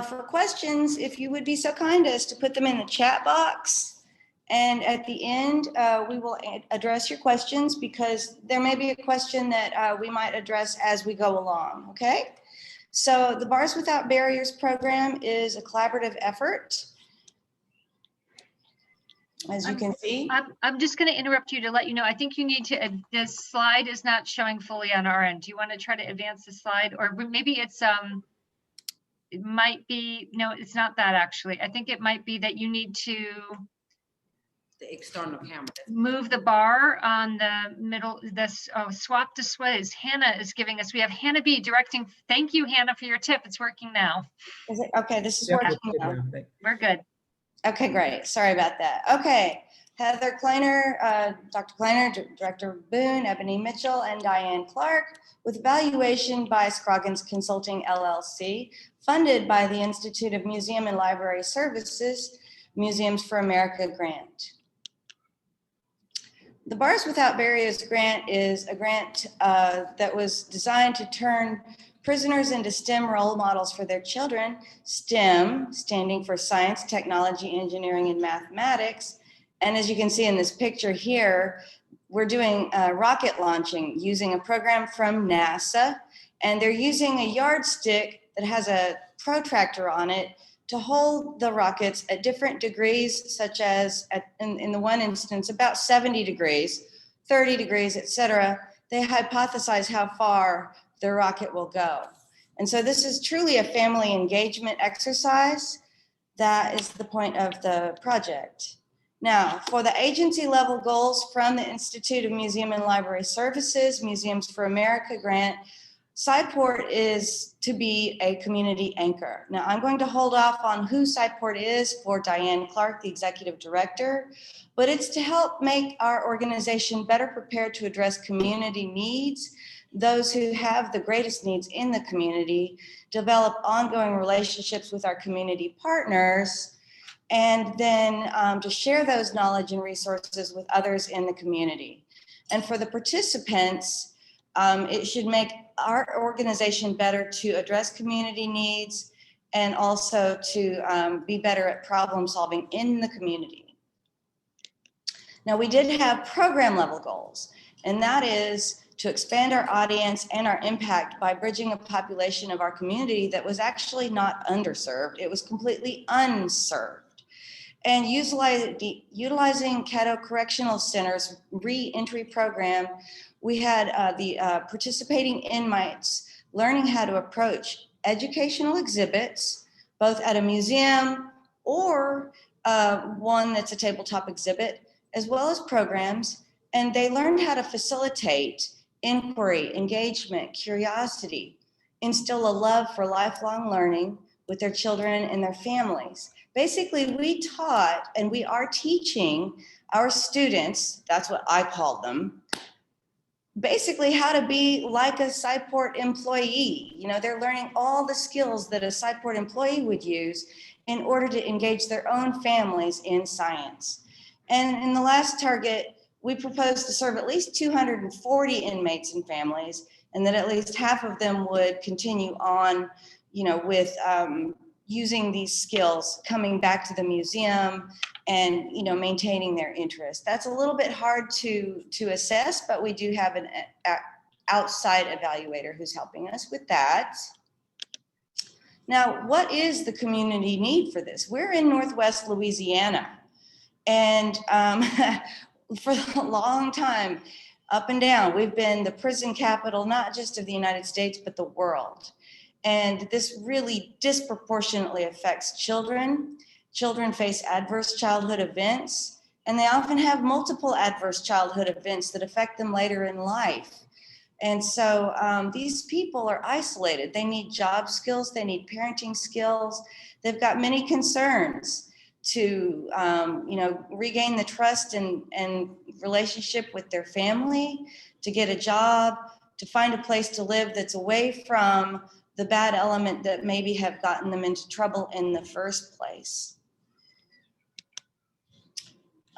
For questions, if you would be so kind as to put them in the chat box. And at the end, we will address your questions because there may be a question that we might address as we go along, okay? So the Bars Without Barriers program is a collaborative effort, as you can see. I'm just going to interrupt you to let you know, I think you need to, this slide is not showing fully on our end. Do you want to try to advance the slide? Or maybe it's, it might be, no, it's not that actually. I think it might be that you need to The external camera. move the bar on the middle, this swap displays. Hannah is giving us, we have Hannah B directing. Thank you, Hannah, for your tip. It's working now. Is it? Okay, this is working now. We're good. Okay, great. Sorry about that. Okay, Heather Kleiner, Dr. Kleiner, Director Boone, Ebony Mitchell, and Diane Clark, with evaluation by Scroggins Consulting LLC, funded by the Institute of Museum and Library Services, Museums for America grant. The Bars Without Barriers grant is a grant that was designed to turn prisoners into STEM role models for their children. STEM standing for science, technology, engineering, and mathematics. And as you can see in this picture here, we're doing rocket launching using a program from NASA, and they're using a yardstick that has a protractor on it to hold the rockets at different degrees, such as in the one instance, about 70 degrees, 30 degrees, etc. They hypothesize how far the rocket will go. And so this is truly a family engagement exercise. That is the point of the project. Now, for the agency level goals from the Institute of Museum and Library Services, Museums for America grant, SciPort is to be a community anchor. Now, I'm going to hold off on who SciPort is for Diane Clark, the executive director, but it's to help make our organization better prepared to address community needs, those who have the greatest needs in the community, develop ongoing relationships with our community partners, and then to share those knowledge and resources with others in the community. And for the participants, it should make our organization better to address community needs and also to be better at problem solving in the community. Now, we did have program level goals, and that is to expand our audience and our impact by bridging a population of our community that was actually not underserved. It was completely unserved. And utilizing Caddo Correctional Center's Reentry program, we had the participating inmates learning how to approach educational exhibits, both at a museum or one that's a tabletop exhibit, as well as programs. And they learned how to facilitate inquiry, engagement, curiosity, instill a love for lifelong learning with their children and their families. Basically, we taught and we are teaching our students, that's what I called them, basically how to be like a SciPort employee. You know, they're learning all the skills that a SciPort employee would use in order to engage their own families in science. And in the last target, we proposed to serve at least 240 inmates and families, and that at least half of them would continue on, you know, with using these skills, coming back to the museum and, you know, maintaining their interest. That's a little bit hard to assess, but we do have an outside evaluator who's helping us with that. Now, what is the community need for this? We're in Northwest Louisiana, and for a long time, up and down, we've been the prison capital, not just of the United States, but the world. And this really disproportionately affects children. Children face adverse childhood events, and they often have multiple adverse childhood events that affect them later in life. And so these people are isolated. They need job skills, they need parenting skills. They've got many concerns to you know, regain the trust and relationship with their family, to get a job, to find a place to live that's away from the bad element that maybe have gotten them into trouble in the first place.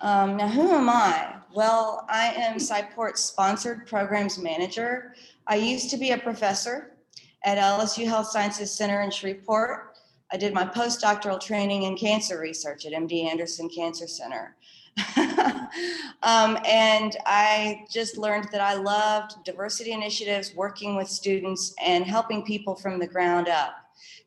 Now, who am I? Well, I am SciPort's sponsored programs manager. I used to be a professor at LSU Health Sciences Center in Shreveport. I did my postdoctoral training in cancer research at MD Anderson Cancer Center. And I just learned that I loved diversity initiatives, working with students, and helping people from the ground up.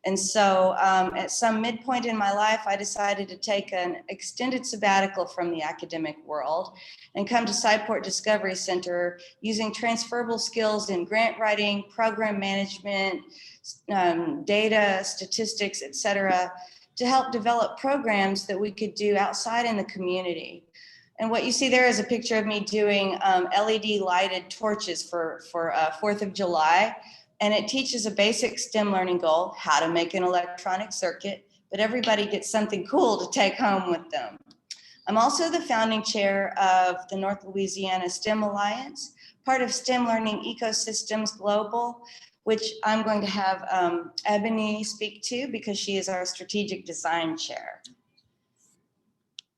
And so at some midpoint in my life, I decided to take an extended sabbatical from the academic world and come to SciPort Discovery Center using transferable skills in grant writing, program management, data, statistics, et cetera, to help develop programs that we could do outside in the community. And what you see there is a picture of me doing LED lighted torches for 4th of July. And it teaches a basic STEM learning goal, how to make an electronic circuit, but everybody gets something cool to take home with them. I'm also the founding chair of the North Louisiana STEM Alliance, part of STEM Learning Ecosystems Global, which I'm going to have Ebony speak to because she is our strategic design chair.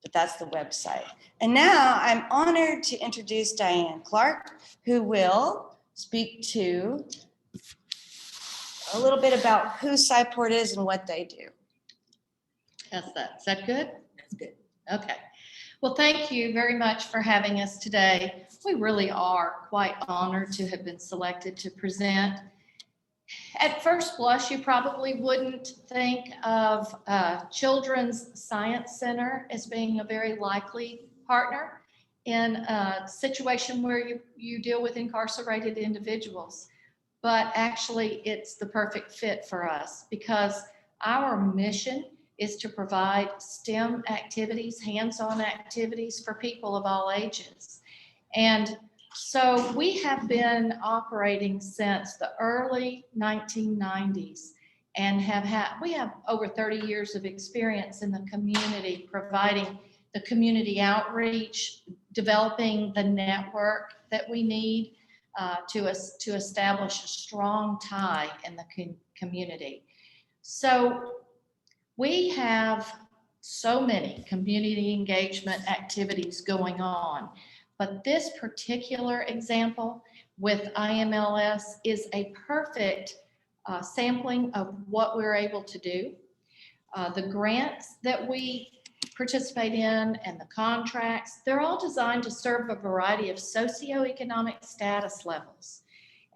But that's the website. And now I'm honored to introduce Diane Clark, who will speak to a little bit about who SciPort is and what they do. How's that? Is that good? That's good. Okay. Well, thank you very much for having us today. We really are quite honored to have been selected to present. At first blush, you probably wouldn't think of Children's Science Center as being a very likely partner in a situation where you deal with incarcerated individuals. But actually, it's the perfect fit for us because our mission is to provide STEM activities, hands-on activities for people of all ages. And so we have been operating since the early 1990s and we have over 30 years of experience in the community, providing the community outreach, developing the network that we need to establish a strong tie in the community. So we have so many community engagement activities going on, but this particular example with IMLS is a perfect sampling of what we're able to do. The grants that we participate in and the contracts, they're all designed to serve a variety of socioeconomic status levels.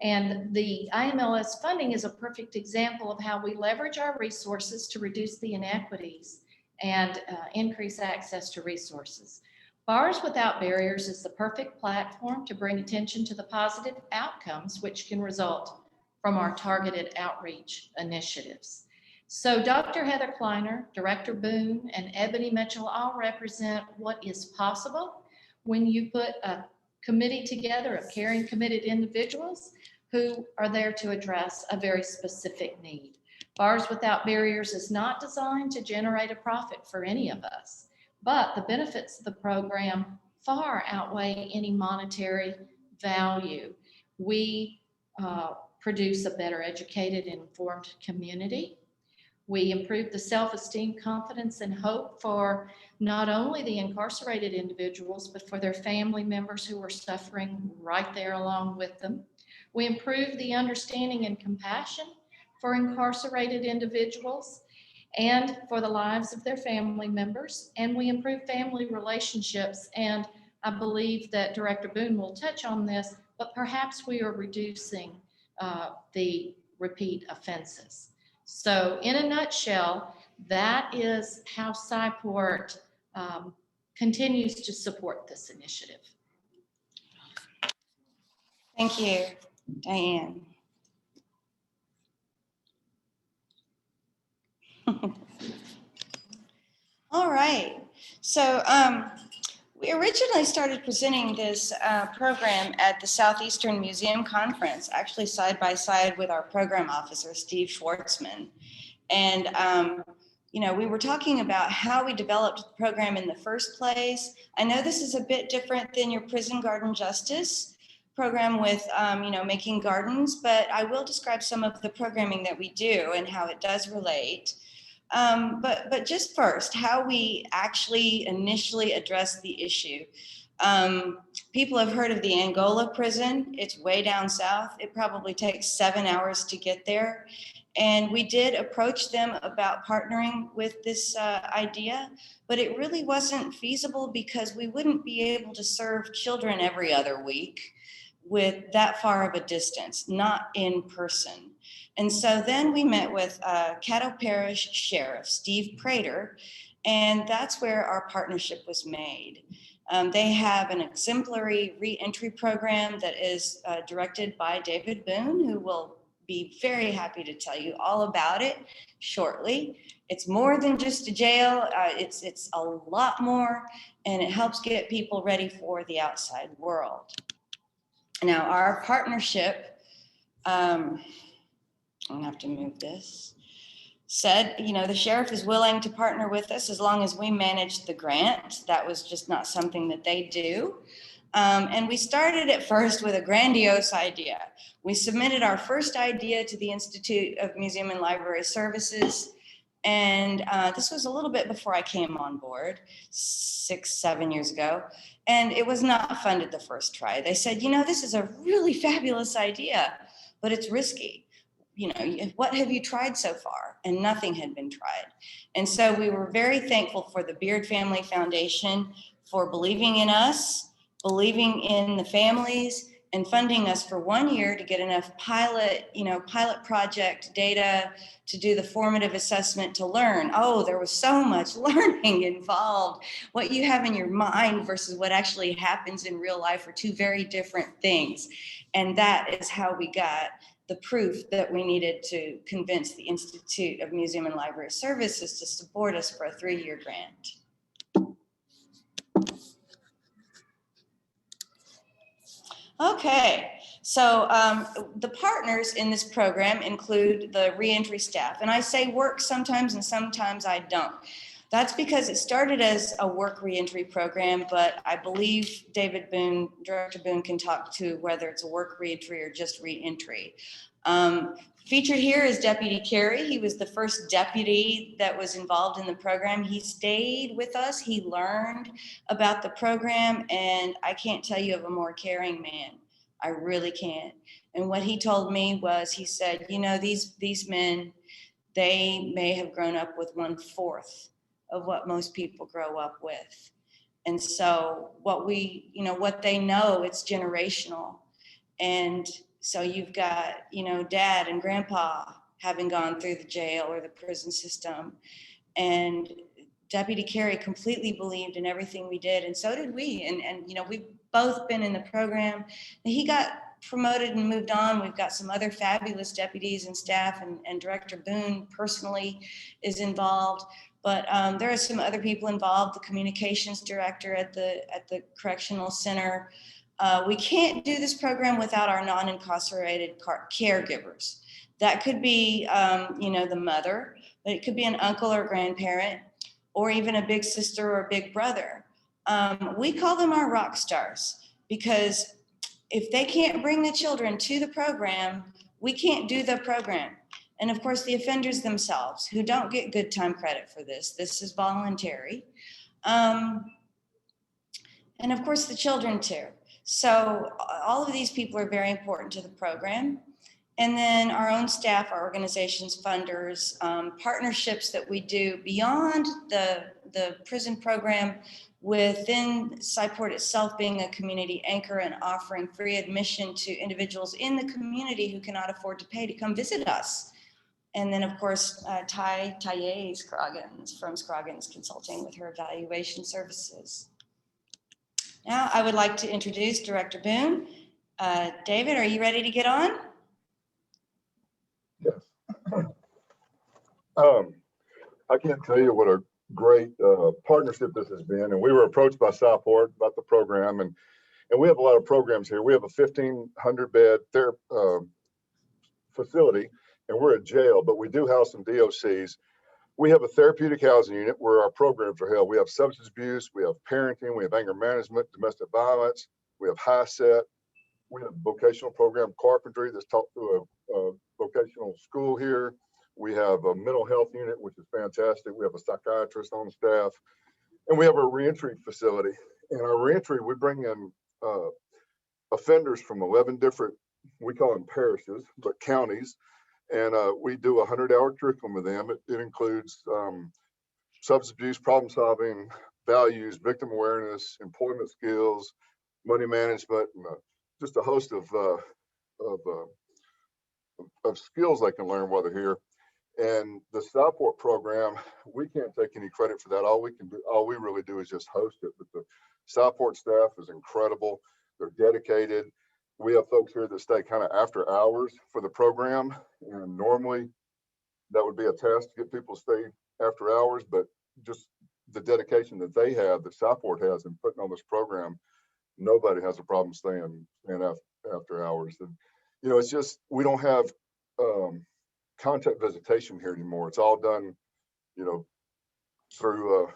And the IMLS funding is a perfect example of how we leverage our resources to reduce the inequities and increase access to resources. Bars Without Barriers is the perfect platform to bring attention to the positive outcomes which can result from our targeted outreach initiatives. So Dr. Heather Kleiner, Director Boone, and Ebony Mitchell all represent what is possible when you put a committee together of caring, committed individuals who are there to address a very specific need. Bars Without Barriers is not designed to generate a profit for any of us, but the benefits of the program far outweigh any monetary value. we produce a better educated and informed community. We improve the self-esteem, confidence, and hope for not only the incarcerated individuals, but for their family members who are suffering right there along with them. We improve the understanding and compassion for incarcerated individuals and for the lives of their family members. And we improve family relationships. And I believe that Director Boone will touch on this, but perhaps we are reducing the repeat offenses. So in a nutshell, that is how Sci-Port continues to support this initiative. Thank you, Diane. All right, so we originally started presenting this program at the Southeastern Museum Conference, actually side by side with our program officer, Steve Schwartzman. And, you know, we were talking about how we developed the program in the first place. I know this is a bit different than your prison garden justice program with, you know, making gardens, but I will describe some of the programming that we do and how it does relate. But just first, how we actually initially address the issue. People have heard of the Angola prison. It's way down south. It probably takes 7 hours to get there. And we did approach them about partnering with this idea, but it really wasn't feasible because we wouldn't be able to serve children every other week with that far of a distance, not in person. And so then we met with Caddo Parish Sheriff Steve Prater, and that's where our partnership was made. They have an exemplary reentry program that is directed by David Boone, who will be very happy to tell you all about it shortly. It's more than just a jail, it's a lot more, and it helps get people ready for the outside world. Now, our partnership, I'm gonna have to move this, said, you know, the sheriff is willing to partner with us as long as we manage the grant. That was just not something that they do. And we started at first with a grandiose idea. We submitted our first idea to the Institute of Museum and Library Services. And this was a little bit before I came on board, 6-7 years ago. And it was not funded the first try. They said, you know, this is a really fabulous idea, but it's risky. You know, what have you tried so far? And nothing had been tried. And so we were very thankful for the Beard Family Foundation for believing in us, believing in the families, and funding us for 1 year to get enough pilot project data to do the formative assessment to learn. Oh, there was so much learning involved. What you have in your mind versus what actually happens in real life are two very different things. And that is how we got the proof that we needed to convince the Institute of Museum and Library Services to support us for a 3-year grant. Okay, so the partners in this program include the reentry staff. And I say work sometimes and sometimes I don't. That's because it started as a work reentry program, but I believe David Boone, Director Boone, can talk to whether it's a work reentry or just reentry. Featured here is Deputy Kelli. He was the first deputy that was involved in the program. He stayed with us. He learned about the program, and I can't tell you of a more caring man. I really can't. And what he told me was, he said, you know, these men, they may have grown up with 1/4 of what most people grow up with. And so what they know, it's generational. And so you've got, you know, dad and grandpa having gone through the jail or the prison system. And Deputy Kelli completely believed in everything we did. And so did we. And you know, we've both been in the program. He got promoted and moved on. We've got some other fabulous deputies and staff, and Director Boone personally is involved. But there are some other people involved, the communications director at the Correctional Center. We can't do this program without our non-incarcerated caregivers. That could be, you know, the mother, but it could be an uncle or grandparent, or even a big sister or big brother. We call them our rock stars because if they can't bring the children to the program, we can't do the program. And of course, the offenders themselves, who don't get good time credit for this. This is voluntary. And of course, the children too. So all of these people are very important to the program. And then our own staff, our organizations, funders, partnerships that we do beyond the prison program, within Sci-Port itself being a community anchor and offering free admission to individuals in the community who cannot afford to pay to come visit us. And then of course, Taye Scroggins from Scroggins Consulting with her evaluation services. Now I would like to introduce Director Boone. David, are you ready to get on? Yes. I can't tell you what a great partnership this has been. And we were approached by Sci-Port about the program, and we have a lot of programs here. We have a 1,500 bed facility, and we're a jail, but we do house some DOCs. We have a therapeutic housing unit where our programs are held. We have substance abuse, we have parenting, we have anger management, domestic violence, we have high set, we have vocational program carpentry that's taught through a vocational school here. We have a mental health unit, which is fantastic. We have a psychiatrist on staff, and we have a reentry facility. In our reentry, we bring in offenders from 11 different, we call them parishes, but counties. And we do a 100-hour curriculum with them. It includes substance abuse, problem solving, values, victim awareness, employment skills, money management, and just a host of skills they can learn while they're here. And the Sci-Port program, we can't take any credit for that. All we really do is just host it. But the Sci-Port staff is incredible. They're dedicated. We have folks here that stay kind of after hours for the program. And normally that would be a task to get people to stay after hours, but just the dedication that they have, that Sci-Port has in putting on this program, nobody has a problem staying after hours. And, you know, it's just, we don't have contact visitation here anymore. It's all done, you know, through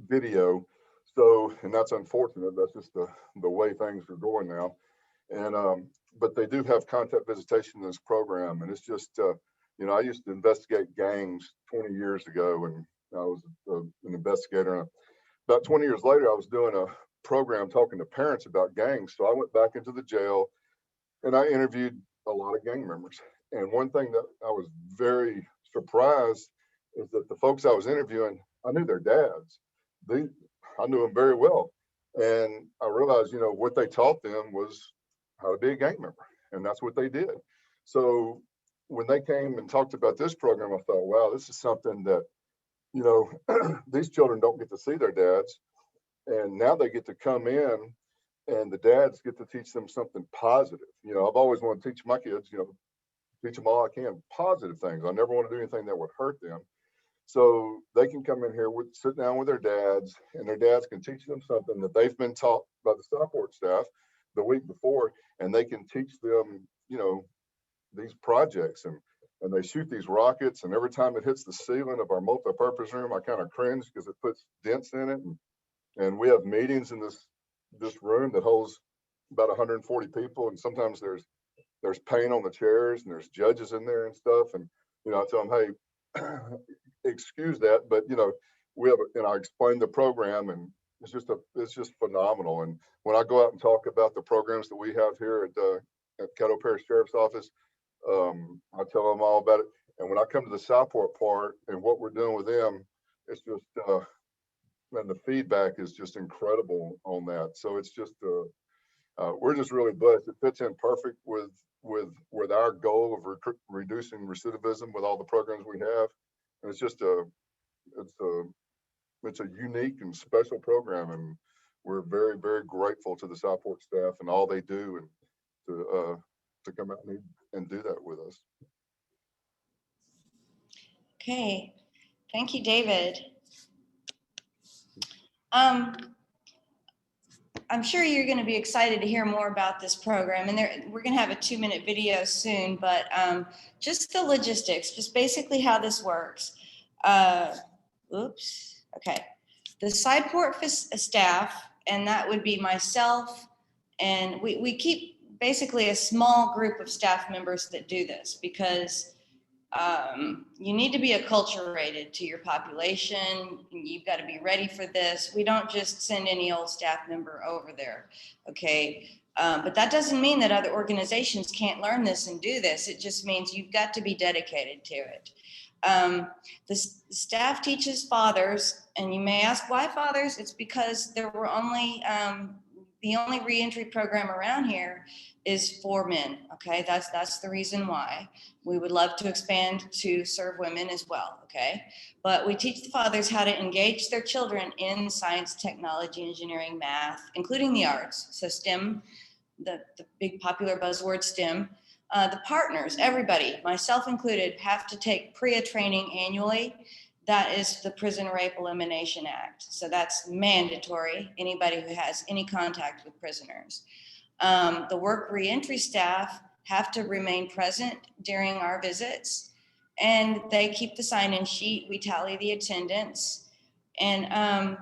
video. So, and that's unfortunate. That's just the way things are going now. And but they do have contact visitation in this program, and it's just you know, I used to investigate gangs 20 years ago, and I was an investigator. And about 20 years later, I was doing a program talking to parents about gangs. So I went back into the jail, and I interviewed a lot of gang members. And one thing that I was very surprised is that the folks I was interviewing, I knew their dads. I knew them very well. And I realized, you know, what they taught them was how to be a gang member. And that's what they did. So when they came and talked about this program, I thought, wow, this is something that, you know, these children don't get to see their dads. And now they get to come in, and the dads get to teach them something positive. You know, I've always wanted to teach my kids, you know, teach them all I can, positive things. I never want to do anything that would hurt them. So they can come in here, sit down with their dads, and their dads can teach them something that they've been taught by the Sci-Port staff the week before, and they can teach them, you know, these projects. And they shoot these rockets, and every time it hits the ceiling of our multi-purpose room, I kind of cringe because it puts dents in it. And we have meetings in this room that holds about 140 people, and sometimes there's paint on the chairs, and there's judges in there and stuff. And you know, I tell them, hey, excuse that, but you know, we have, and I explain the program, and it's just phenomenal. And when I go out and talk about the programs that we have here at Caddo Parish Sheriff's Office, I tell them all about it. And when I come to the Sci-Port part and what we're doing with them, it's just and the feedback is just incredible on that. So it's just we're just really blessed. It fits in perfect with our goal of reducing recidivism with all the programs we have. And it's just it's a unique and special program, and we're very, very grateful to the Sci-Port staff and all they do, and to come out and do that with us. Okay, thank you, David. I'm sure you're going to be excited to hear more about this program, and we're going to have a 2-minute video soon, but just the logistics, just basically how this works. Oops, okay. The Sci-Port staff and that would be myself. And we keep basically a small group of staff members that do this because you need to be acculturated to your population. You've got to be ready for this. We don't just send any old staff member over there, okay? But that doesn't mean that other organizations can't learn this and do this. It just means you've got to be dedicated to it. The staff teaches fathers, and you may ask why fathers? It's because there were only, the only reentry program around here is for men, okay? That's the reason why. We would love to expand to serve women as well, okay? But we teach the fathers how to engage their children in science, technology, engineering, math, including the arts. So STEM, the big popular buzzword STEM. The partners, everybody, myself included, have to take PREA training annually. That is the Prison Rape Elimination Act. So that's mandatory, anybody who has any contact with prisoners. The work reentry staff have to remain present during our visits, and they keep the sign-in sheet. We tally the attendance, and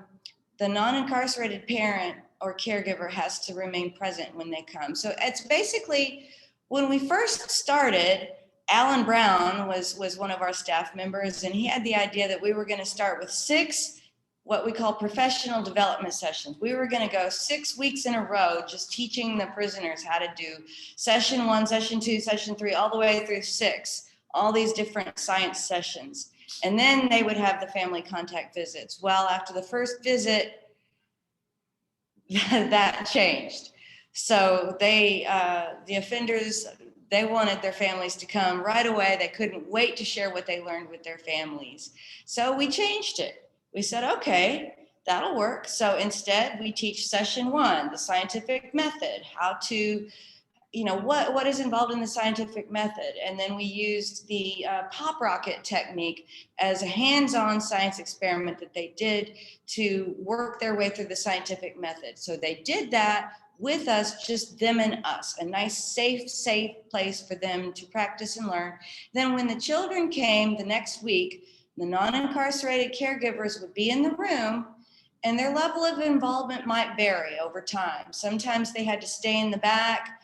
the non-incarcerated parent or caregiver has to remain present when they come. So it's basically, when we first started, Alan Brown was one of our staff members, and he had the idea that we were going to start with 6 what we call professional development sessions. We were going to go 6 weeks in a row just teaching the prisoners how to do session 1, session 2, session 3, all the way through 6, all these different science sessions. And then they would have the family contact visits. Well, after the first visit, that changed. So they, the offenders, they wanted their families to come right away. They couldn't wait to share what they learned with their families. So we changed it. We said, okay, that'll work. So instead we teach session 1, the scientific method, how to, you know, what is involved in the scientific method. And then we used the pop rocket technique as a hands-on science experiment that they did to work their way through the scientific method. So they did that with us, just them and us, a nice, safe place for them to practice and learn. Then when the children came the next week, the non-incarcerated caregivers would be in the room, and their level of involvement might vary over time. Sometimes they had to stay in the back.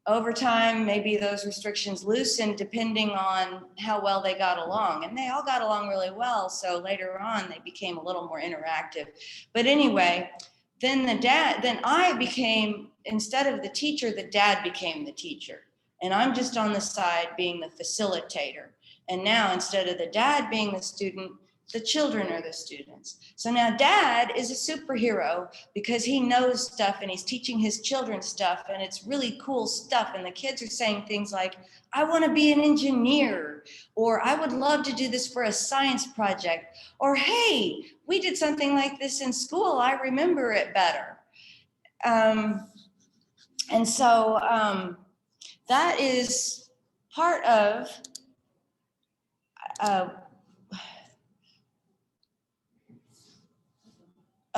Over time, maybe those restrictions loosened depending on how well they got along. And they all got along really well, so later on they became a little more interactive. But anyway, then I became, instead of the teacher, the dad became the teacher. And I'm just on the side being the facilitator. And now instead of the dad being the student, the children are the students. So now dad is a superhero because he knows stuff and he's teaching his children stuff, and it's really cool stuff. And the kids are saying things like, I want to be an engineer, or I would love to do this for a science project, or hey, we did something like this in school, I remember it better. And so that is part of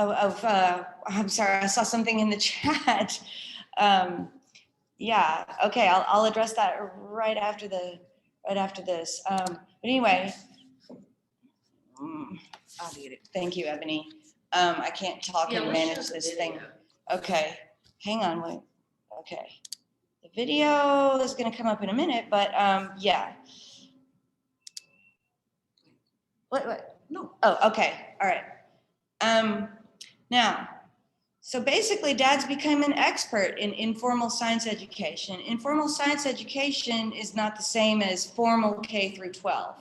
I'm sorry, I saw something in the chat. Yeah, okay, I'll address that right after this. But anyway, I'll get it. Thank you, Ebony. I can't talk and manage this thing. Okay, hang on, wait. Okay, the video is going to come up in a minute, but yeah. What? No. Oh, okay. All right. Now, so basically dad's become an expert in informal science education. Informal science education is not the same as formal K through 12.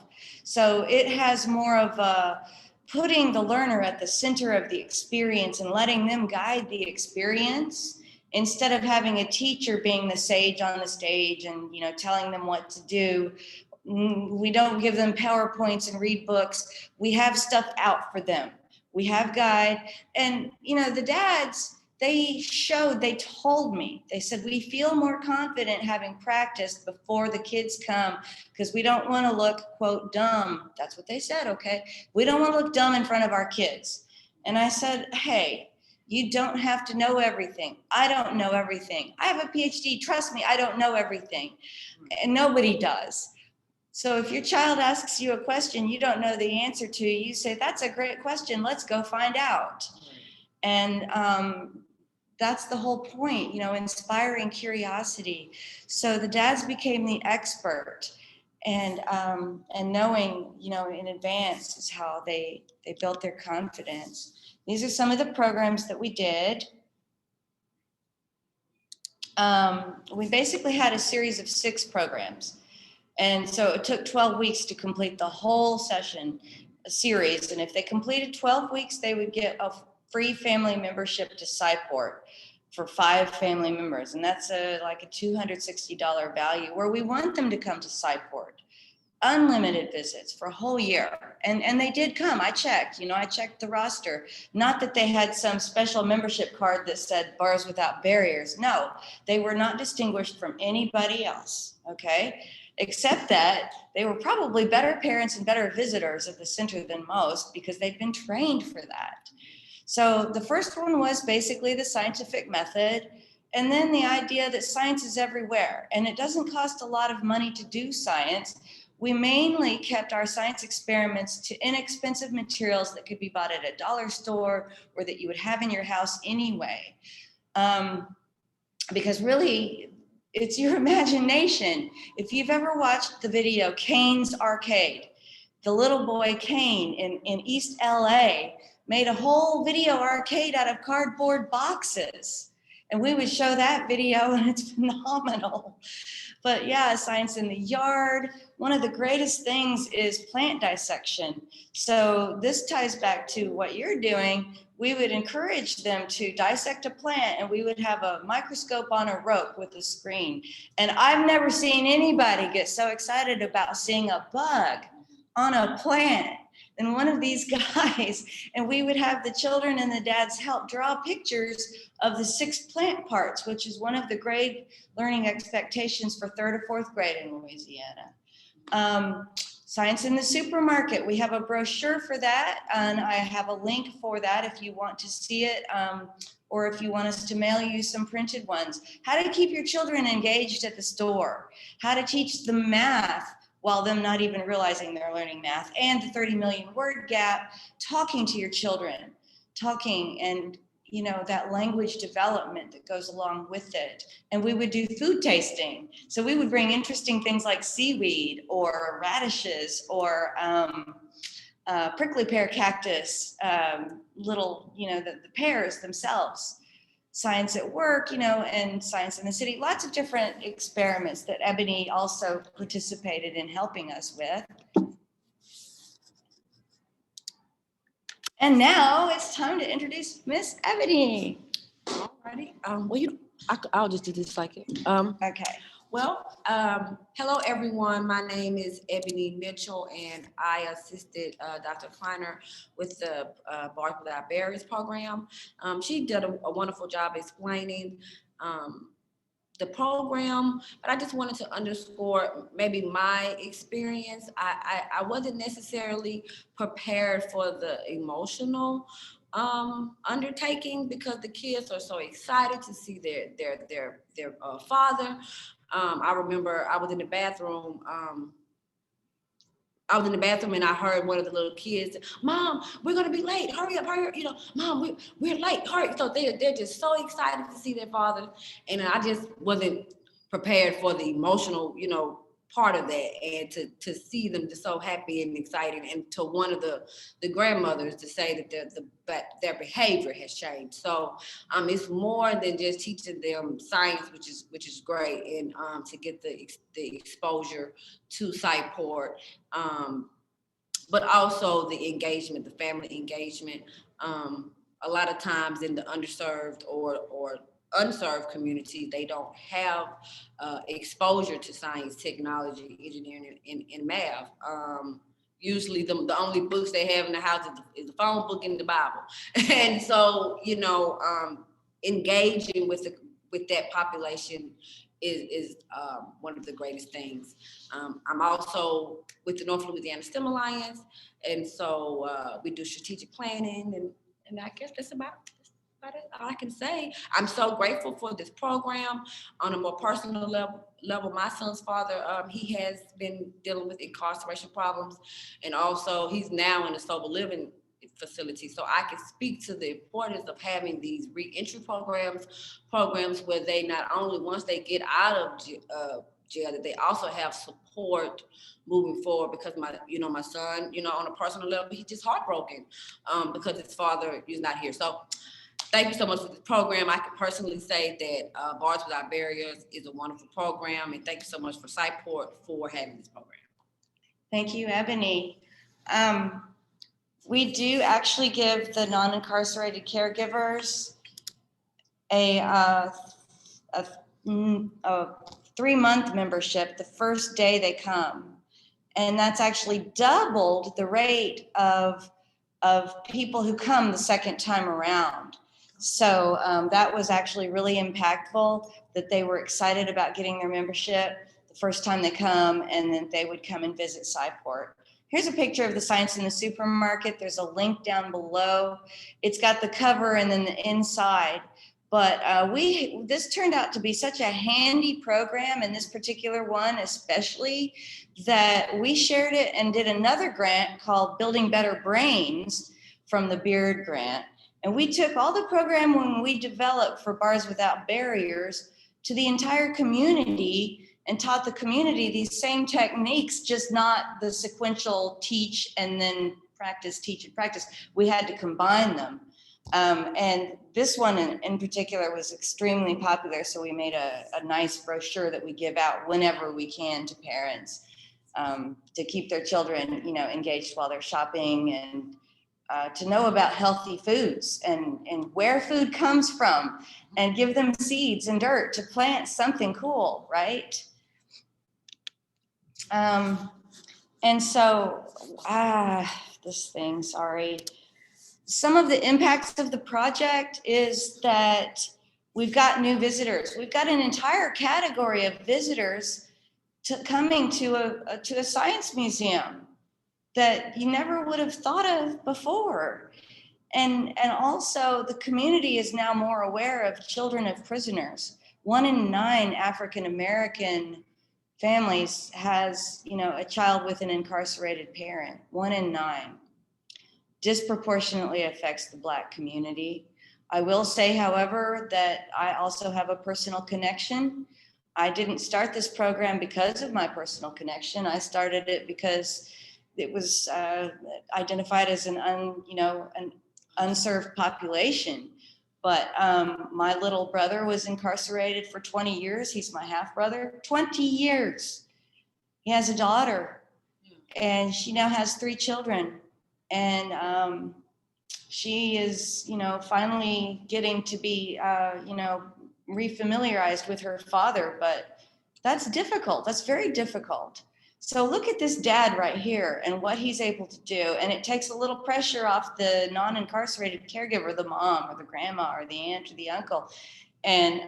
So it has more of a putting the learner at the center of the experience and letting them guide the experience instead of having a teacher being the sage on the stage and, you know, telling them what to do. We don't give them PowerPoints and read books. We have stuff out for them. We have guide. And, you know, the dads, they told me, they said, we feel more confident having practiced before the kids come because we don't want to look, quote, dumb. That's what they said, okay? We don't want to look dumb in front of our kids. And I said, hey, you don't have to know everything. I don't know everything. I have a PhD. Trust me, I don't know everything. And nobody does. So if your child asks you a question you don't know the answer to, you say, that's a great question. Let's go find out. And that's the whole point, inspiring curiosity. So the dads became the expert, and knowing, in advance is how they built their confidence. These are some of the programs that we did. We basically had a series of 6 programs. And so it took 12 weeks to complete the whole session, a series. And if they completed 12 weeks, they would get a free family membership to SciPort for 5 family members. And that's like a $260 value, where we want them to come to SciPort. Unlimited visits for a whole year. And they did come. I checked the roster. Not that they had some special membership card that said Bars Without Barriers. No, they were not distinguished from anybody else, okay? Except that they were probably better parents and better visitors at the center than most, because they'd been trained for that. So the first one was basically the scientific method, and then the idea that science is everywhere and it doesn't cost a lot of money to do science. We mainly kept our science experiments to inexpensive materials that could be bought at a dollar store or that you would have in your house anyway. Because really, it's your imagination. If you've ever watched the video Kane's Arcade, the little boy Kane in East LA made a whole video arcade out of cardboard boxes. And we would show that video, and it's phenomenal. But yeah, science in the yard. One of the greatest things is plant dissection. So this ties back to what you're doing. We would encourage them to dissect a plant, and we would have a microscope on a rope with a screen. And I've never seen anybody get so excited about seeing a bug on a plant than one of these guys. And we would have the children and the dads help draw pictures of the 6 plant parts, which is one of the grade learning expectations for 3rd or 4th grade in Louisiana. Science in the Supermarket, we have a brochure for that, and I have a link for that if you want to see it, or if you want us to mail you some printed ones. How to keep your children engaged at the store, how to teach them math while them not even realizing they're learning math, and the 30 million word gap, talking to your children, and that language development that goes along with it. And we would do food tasting. So we would bring interesting things like seaweed or radishes or prickly pear cactus, the pears themselves. Science at work, and science in the city, lots of different experiments that Ebony also participated in helping us with. And now it's time to introduce Miss Ebony. Alrighty. I'll just do this like it. Okay. Well, hello everyone. My name is Ebony Mitchell, and I assisted Dr. Kleiner with the Bars Without Barriers program. She did a wonderful job explaining the program, but I just wanted to underscore maybe my experience. I wasn't necessarily prepared for the emotional undertaking, because the kids are so excited to see their father. I remember I was in the bathroom. And I heard one of the little kids, "Mom, we're gonna be late. Hurry up, hurry up. Mom, we're late. Hurry." So they're just so excited to see their father. And I just wasn't prepared for the emotional, part of that, and to see them just so happy and excited, and to one of the grandmothers to say that their behavior has changed. So it's more than just teaching them science, which is great, and to get the exposure to SciPort, but also the engagement, the family engagement. A lot of times in the underserved or unserved community, they don't have exposure to science, technology, engineering, and math. Usually the only books they have in the house is the phone book and the Bible. And so, engaging with that population is one of the greatest things. I'm also with the North Louisiana STEM Alliance, and so we do strategic planning, and I guess that's about all I can say. I'm so grateful for this program. On a more personal level, my son's father, he has been dealing with incarceration problems, and also he's now in a sober living facility. So I can speak to the importance of having these reentry programs where they not only, once they get out of jail, that they also have support moving forward, because my son, on a personal level, he's just heartbroken because his father is not here. So thank you so much for this program. I can personally say that Bars Without Barriers is a wonderful program, and thank you so much for Siteport for having this program. Thank you, Ebony. We do actually give the non-incarcerated caregivers a 3-month membership the first day they come. And that's actually doubled the rate of people who come the second time around. So that was actually really impactful, that they were excited about getting their membership the first time they come, and then they would come and visit Siteport. Here's a picture of the Science in the Supermarket. There's a link down below. It's got the cover and then the inside. But this turned out to be such a handy program, and this particular one especially, that we shared it and did another grant called Building Better Brains from the Beard Grant. And we took all the program when we developed for Bars Without Barriers to the entire community and taught the community these same techniques, just not the sequential teach and then practice, teach and practice. We had to combine them. And this one in particular was extremely popular. So we made a nice brochure that we give out whenever we can to parents to keep their children, engaged while they're shopping, and to know about healthy foods and where food comes from, and give them seeds and dirt to plant something cool, right? And so, this thing, sorry. Some of the impacts of the project is that we've got new visitors. We've got an entire category of visitors coming to a science museum that you never would have thought of before. And also the community is now more aware of children of prisoners. 1 in 9 African-American families has, a child with an incarcerated parent. 1 in 9. Disproportionately affects the Black community. I will say, however, that I also have a personal connection. I didn't start this program because of my personal connection. I started it because it was identified as an unserved population. But my little brother was incarcerated for 20 years. He's my half brother. 20 years. He has a daughter, and she now has 3 children. And she is, finally getting to be, refamiliarized with her father, but that's difficult. That's very difficult. So look at this dad right here and what he's able to do. And it takes a little pressure off the non-incarcerated caregiver, the mom or the grandma or the aunt or the uncle. And,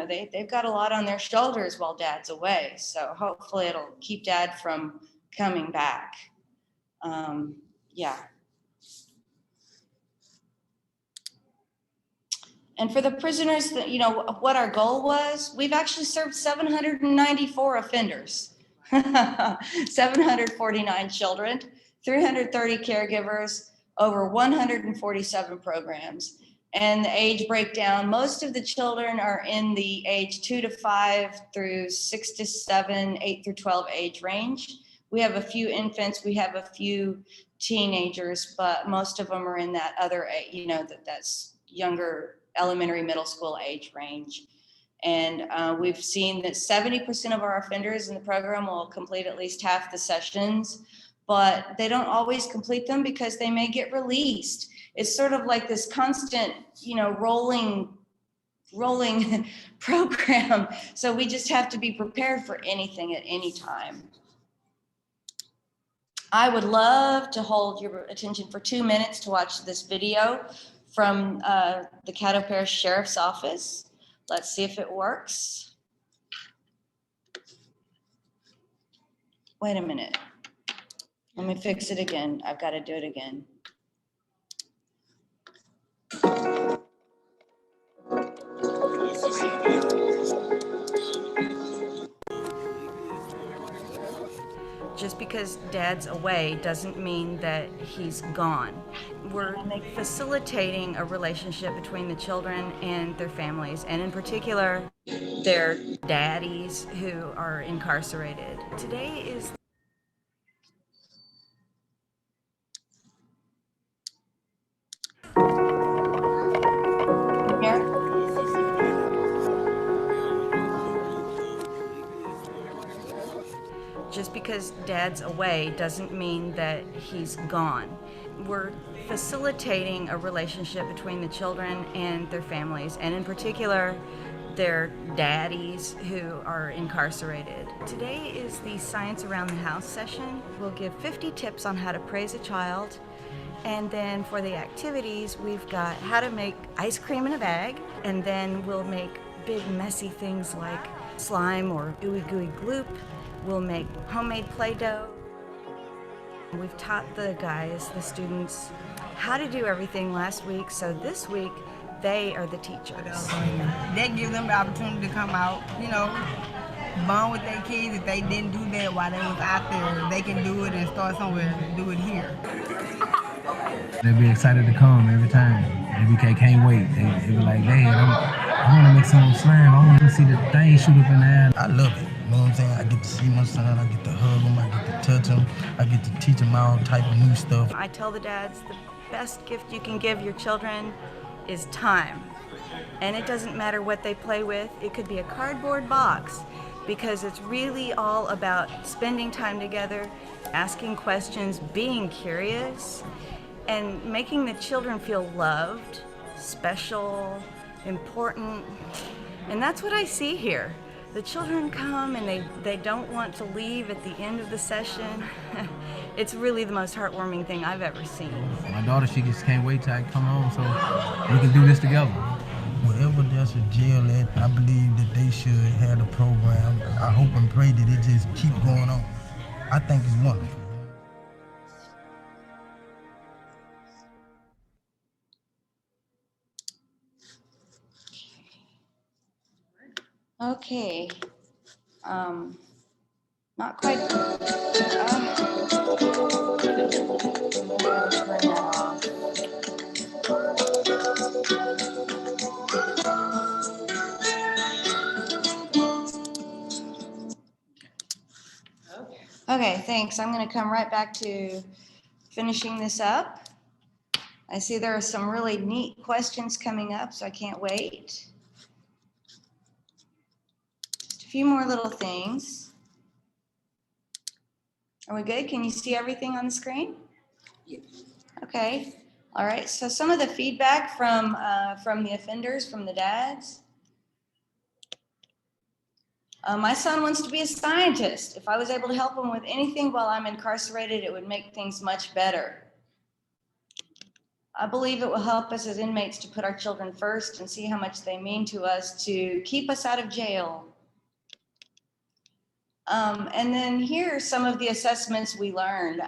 they've got a lot on their shoulders while dad's away. So hopefully it'll keep dad from coming back. Yeah. And for the prisoners, what our goal was, we've actually served 794 offenders, 749 children, 330 caregivers, over 147 programs. And the age breakdown, most of the children are in the age 2 to 5 through 6 to 7, 8 through 12 age range. We have a few infants, we have a few teenagers, but most of them are in that other, that's younger elementary, middle school age range. And we've seen that 70% of our offenders in the program will complete at least half the sessions, but they don't always complete them because they may get released. It's sort of like this constant, rolling program. So we just have to be prepared for anything at any time. I would love to hold your attention for 2 minutes to watch this video from the Caddo Parish Sheriff's Office. Let's see if it works. Wait a minute. Let me fix it again. I've got to do it again. Just because dad's away doesn't mean that he's gone. We're facilitating a relationship between the children and their families, and in particular, their daddies who are incarcerated. Today is Just because dad's away doesn't mean that he's gone. We're facilitating a relationship between the children and their families, and in particular, their daddies who are incarcerated. Today is the Science Around the House session. We'll give 50 tips on how to praise a child. And then for the activities, we've got how to make ice cream in a bag, and then we'll make big messy things like slime or ooey gooey gloop. We'll make homemade Play-Doh. We've taught the guys, the students, how to do everything last week, so this week they are the teachers. That gives them the opportunity to come out, you know, bond with their kids. If they didn't do that while they was out there, they can do it and start somewhere and do it here. They be excited to come every time. They can't wait. They be like, Dad, I want to make some slime. I want to see the thing shoot up in the air. I love it. You know what I'm saying? I get to see my son. I get to hug him. I get to touch him. I get to teach him all type of new stuff. I tell the dads the best gift you can give your children is time. And it doesn't matter what they play with. It could be a cardboard box, because it's really all about spending time together, asking questions, being curious, and making the children feel loved, special, important. And that's what I see here. The children come and they don't want to leave at the end of the session. It's really the most heartwarming thing I've ever seen. My daughter, she just can't wait till I come home so we can do this together. Wherever there's a jail at, I believe that they should have the program. I hope and pray that it just keep going on. I think it's wonderful. Okay, not quite. Okay, thanks. I'm going to come right back to finishing this up. I see there are some really neat questions coming up, so I can't wait. Just a few more little things. Are we good? Can you see everything on the screen? Yes. Okay. All right. So some of the feedback from the offenders, from the dads. My son wants to be a scientist. If I was able to help him with anything while I'm incarcerated, it would make things much better. I believe it will help us as inmates to put our children first and see how much they mean to us to keep us out of jail. And then here are some of the assessments we learned.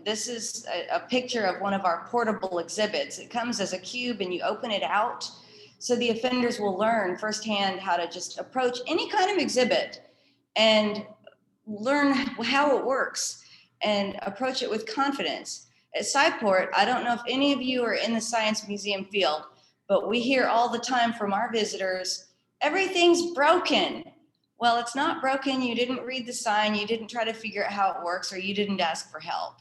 This is a picture of one of our portable exhibits. It comes as a cube and you open it out. So the offenders will learn firsthand how to just approach any kind of exhibit and learn how it works and approach it with confidence. At Sci-Port, I don't know if any of you are in the science museum field, but we hear all the time from our visitors, everything's broken. Well, it's not broken. You didn't read the sign. You didn't try to figure out how it works, or you didn't ask for help.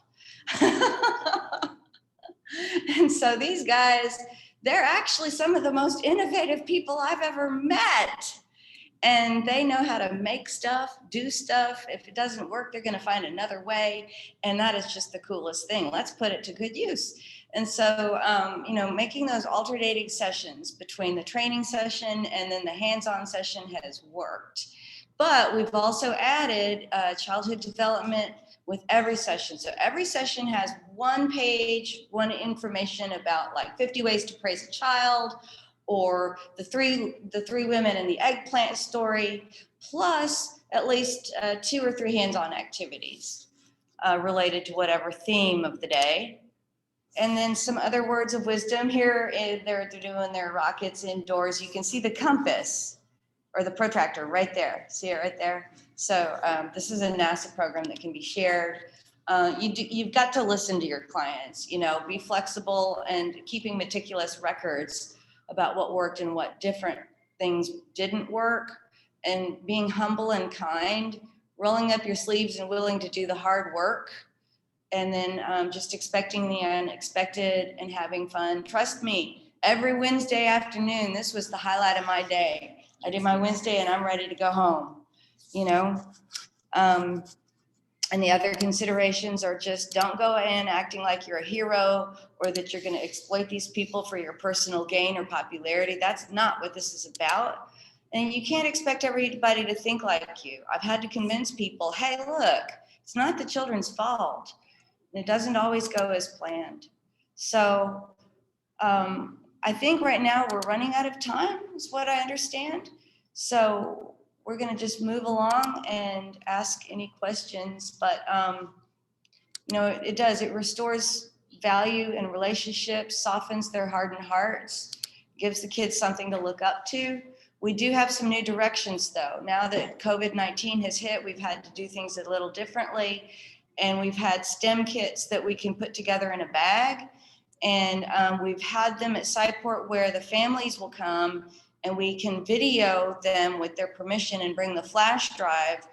And so these guys, they're actually some of the most innovative people I've ever met. And they know how to make stuff, do stuff. If it doesn't work, they're going to find another way. And that is just the coolest thing. Let's put it to good use. And so, making those alternating sessions between the training session and then the hands-on session has worked. But we've also added childhood development with every session. So every session has one page, one information about like 50 ways to praise a child, or the three women in the eggplant story, plus at least 2 or 3 hands-on activities related to whatever theme of the day. And then some other words of wisdom. Here, they're doing their rockets indoors. You can see the compass or the protractor right there. See it right there? So this is a NASA program that can be shared. You've got to listen to your clients, you know, be flexible and keeping meticulous records about what worked and what different things didn't work, and being humble and kind, rolling up your sleeves and willing to do the hard work, and then just expecting the unexpected and having fun. Trust me, every Wednesday afternoon, this was the highlight of my day. I did my Wednesday and I'm ready to go home, you know? And the other considerations are just don't go in acting like you're a hero or that you're going to exploit these people for your personal gain or popularity. That's not what this is about. And you can't expect everybody to think like you. I've had to convince people, hey, look, it's not the children's fault. It doesn't always go as planned. So I think right now we're running out of time, is what I understand. So we're going to just move along and ask any questions. But, you know, it does. It restores value in relationships, softens their hardened hearts, gives the kids something to look up to. We do have some new directions, though. Now that COVID-19 has hit, we've had to do things a little differently. And we've had STEM kits that we can put together in a bag. And we've had them at Scideport where the families will come and we can video them with their permission and bring the flash drive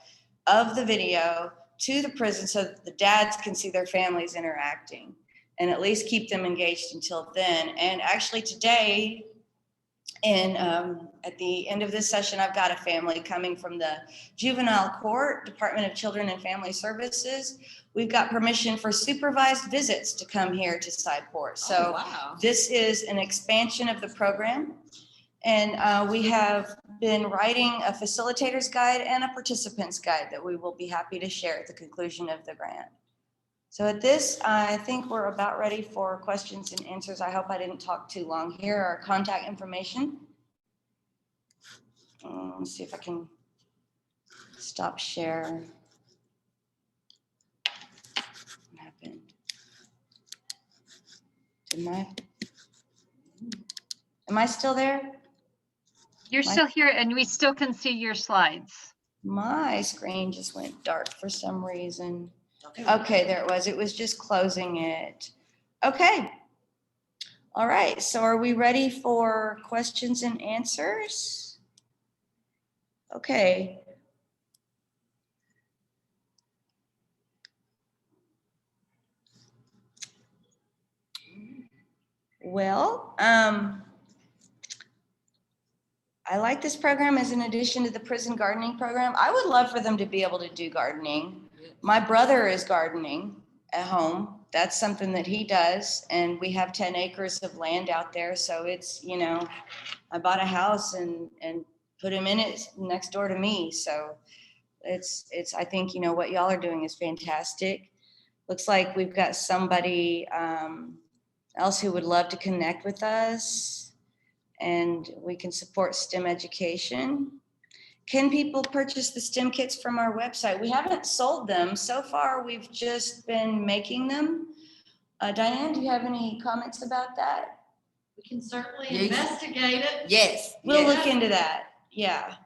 of the video to the prison so that the dads can see their families interacting and at least keep them engaged until then. And actually today, and at the end of this session, I've got a family coming from the Juvenile Court, Department of Children and Family Services. We've got permission for supervised visits to come here to Scideport. So this is an expansion of the program. And we have been writing a facilitator's guide and a participant's guide that we will be happy to share at the conclusion of the grant. So at this, I think we're about ready for questions and answers. I hope I didn't talk too long. Here are contact information. Let's see if I can stop share. What happened? Am I still there? You're still here and we still can see your slides. My screen just went dark for some reason. Okay, there it was. It was just closing it. Okay. All right. So are we ready for questions and answers? Okay. Well, I like this program as an addition to the prison gardening program. I would love for them to be able to do gardening. My brother is gardening at home. That's something that he does. And we have 10 acres of land out there. So it's, you know, I bought a house and put him in it next door to me. So it's, I think, you know, what y'all are doing is fantastic. Looks like we've got somebody else who would love to connect with us. And we can support STEM education. Can people purchase the STEM kits from our website? We haven't sold them. So far, we've just been making them. Diane, do you have any comments about that? We can certainly investigate it. Yes. We'll look into that. Yeah,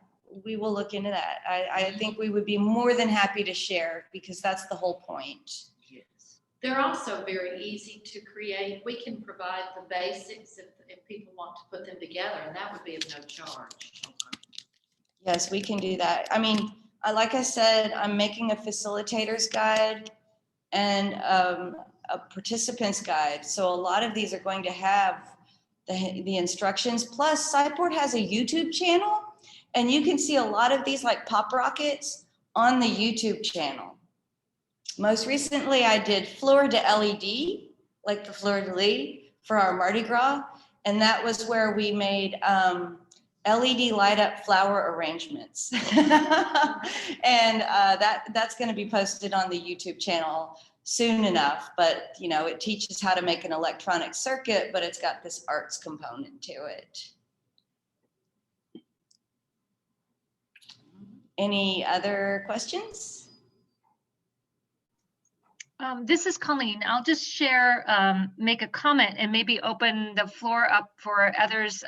we will look into that. I think we would be more than happy to share because that's the whole point. They're also very easy to create. We can provide the basics if people want to put them together, and that would be of no charge. Yes, we can do that. I mean, like I said, I'm making a facilitator's guide and a participant's guide. So a lot of these are going to have the instructions. Plus, Scideport has a YouTube channel, and you can see a lot of these like pop rockets on the YouTube channel. Most recently, I did Fleur de LED, like the Fleur de Lis for our Mardi Gras. And that was where we made LED light up flower arrangements. And that's going to be posted on the YouTube channel soon enough. But, you know, it teaches how to make an electronic circuit, but it's got this arts component to it. Any other questions? This is Colleen. I'll just share, make a comment and maybe open the floor up for others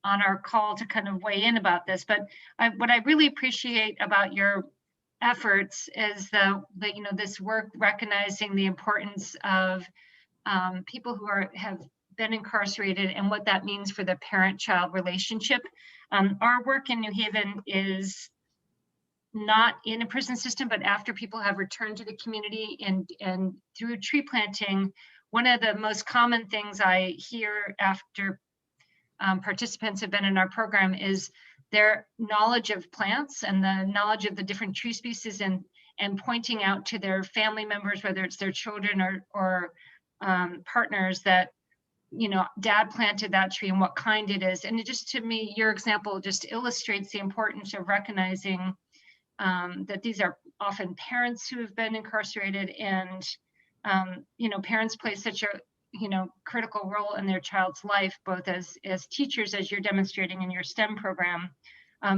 on our call to kind of weigh in about this, but what I really appreciate about your efforts is this work recognizing the importance of people who have been incarcerated and what that means for the parent-child relationship. Our work in New Haven is not in a prison system, but after people have returned to the community and through tree planting, one of the most common things I hear after participants have been in our program is their knowledge of plants and the knowledge of the different tree species and pointing out to their family members, whether it's their children or partners, that, you know, dad planted that tree and what kind it is. And it just, to me, your example just illustrates the importance of recognizing that these are often parents who have been incarcerated, and you know, parents play such a, you know, critical role in their child's life, both as teachers, as you're demonstrating in your STEM program,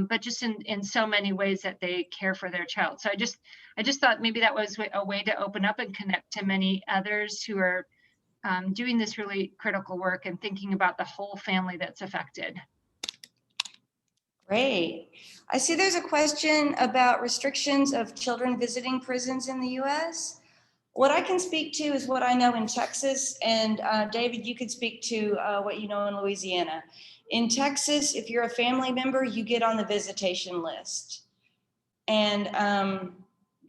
but just in so many ways that they care for their child. So I just thought maybe that was a way to open up and connect to many others who are doing this really critical work and thinking about the whole family that's affected. Great. I see there's a question about restrictions of children visiting prisons in the US. What I can speak to is what I know in Texas, and David, you could speak to what you know in Louisiana. In Texas, if you're a family member, you get on the visitation list. And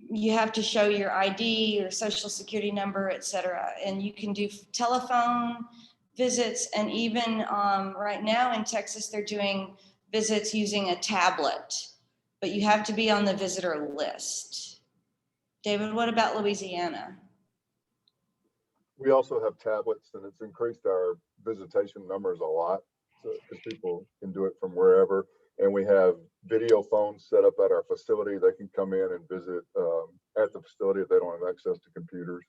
you have to show your ID, your social security number, et cetera. And you can do telephone visits, and even right now in Texas, they're doing visits using a tablet, but you have to be on the visitor list. David, what about Louisiana? We also have tablets, and it's increased our visitation numbers a lot, because people can do it from wherever. And we have video phones set up at our facility. They can come in and visit at the facility if they don't have access to computers.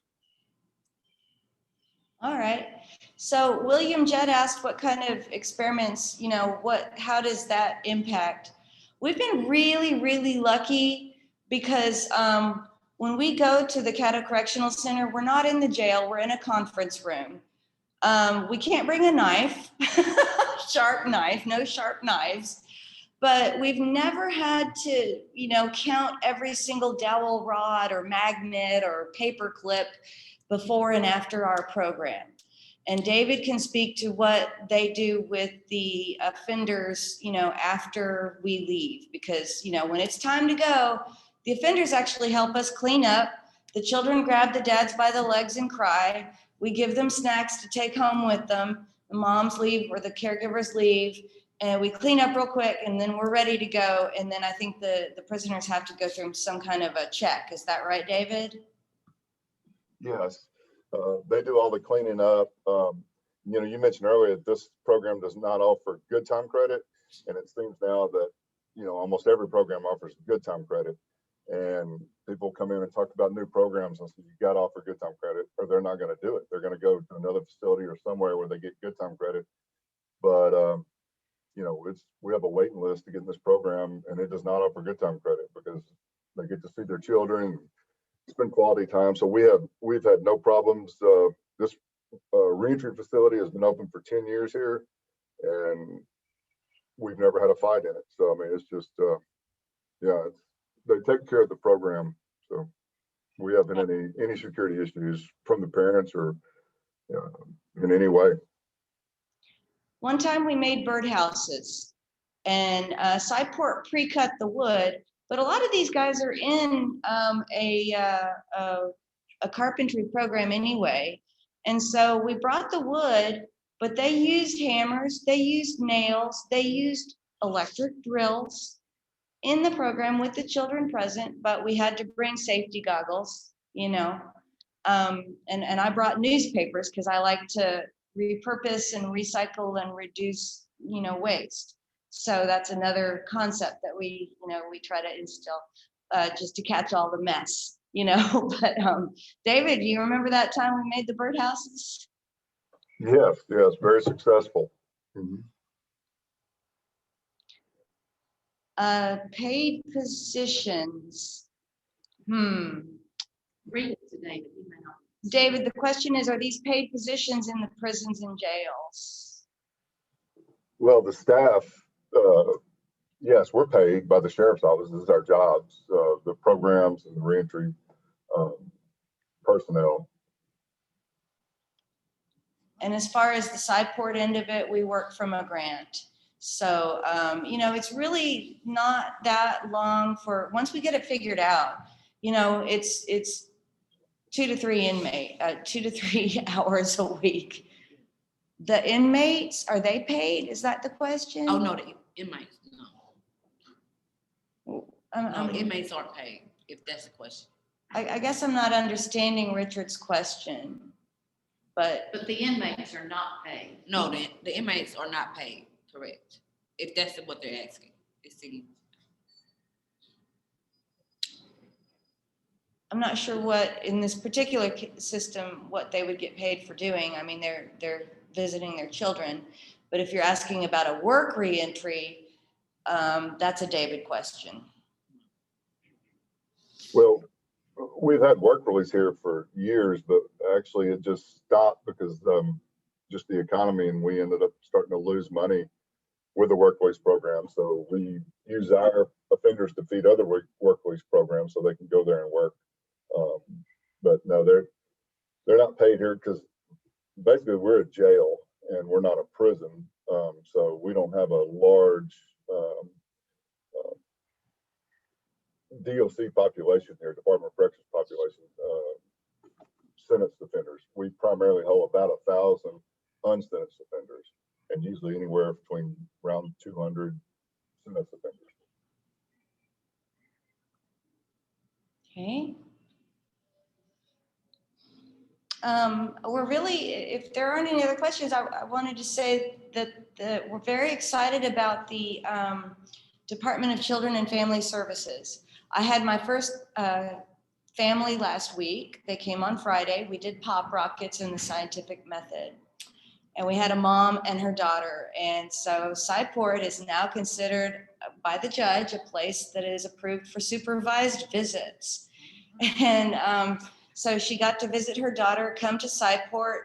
All right. So William Jett asked what kind of experiments, you know, how does that impact? We've been really, really lucky because when we go to the Caddo Correctional Center, we're not in the jail, we're in a conference room. We can't bring a knife, sharp knife, no sharp knives, but we've never had to, you know, count every single dowel rod or magnet or paper clip before and after our program. And David can speak to what they do with the offenders, you know, after we leave, because, you know, when it's time to go, the offenders actually help us clean up. The children grab the dads by the legs and cry. We give them snacks to take home with them. The moms leave or the caregivers leave, and we clean up real quick, and then we're ready to go. And then I think the prisoners have to go through some kind of a check. Is that right, David? Yes, they do all the cleaning up. You know, you mentioned earlier that this program does not offer good time credit, and it seems now that, you know, almost every program offers good time credit. And people come in and talk about new programs and say, you got to offer good time credit, or they're not going to do it. They're going to go to another facility or somewhere where they get good time credit. But you know, we have a waiting list to get in this program, and it does not offer good time credit because they get to see their children, spend quality time. So we've had no problems. This reentry facility has been open for 10 years here, and we've never had a fight in it. So I mean, it's just yeah, they take care of the program. So we haven't had any security issues from the parents or in any way. One time we made birdhouses, and Cyport pre-cut the wood, but a lot of these guys are in a carpentry program anyway. And so we brought the wood, but they used hammers, they used nails, they used electric drills in the program with the children present, but we had to bring safety goggles, you know. And I brought newspapers because I like to repurpose and recycle and reduce, you know, waste. So that's another concept that we try to instill just to catch all the mess, you know. But David, do you remember that time we made the birdhouses? Yes, very successful. Mm-hmm. Paid positions. Read it to David. David, the question is, are these paid positions in the prisons and jails? Well, the staff, yes, we're paid by the sheriff's office. This is our jobs. The programs and the reentry personnel. And as far as the side port end of it, we work from a grant. So, you know, it's really not that long for, once we get it figured out, you know, it's 2 to 3 hours a week. The inmates, are they paid? Is that the question? Oh, no, the inmates, no. No, inmates aren't paid, if that's the question. I guess I'm not understanding Richard's question, but the inmates are not paid. No, the inmates are not paid, correct. If that's what they're asking. I'm not sure what, in this particular system, what they would get paid for doing. I mean, they're visiting their children, but if you're asking about a work reentry, that's a David question. Well, we've had work release here for years, but actually it just stopped because just the economy, and we ended up starting to lose money with the work release program. So we use our offenders to feed other work release programs so they can go there and work. But no, they're not paid here because basically we're a jail and we're not a prison. So we don't have a large DOC population here, Department of Corrections population, sentenced offenders. We primarily hold about 1,000 unsentenced offenders, and usually anywhere between around 200 sentenced offenders. Okay. We're really, if there aren't any other questions, I wanted to say that we're very excited about the Department of Children and Family Services. I had my first family last week. They came on Friday. We did pop rockets in the scientific method. And we had a mom and her daughter. And so Cyport is now considered by the judge a place that is approved for supervised visits. And so she got to visit her daughter, come to Cyport.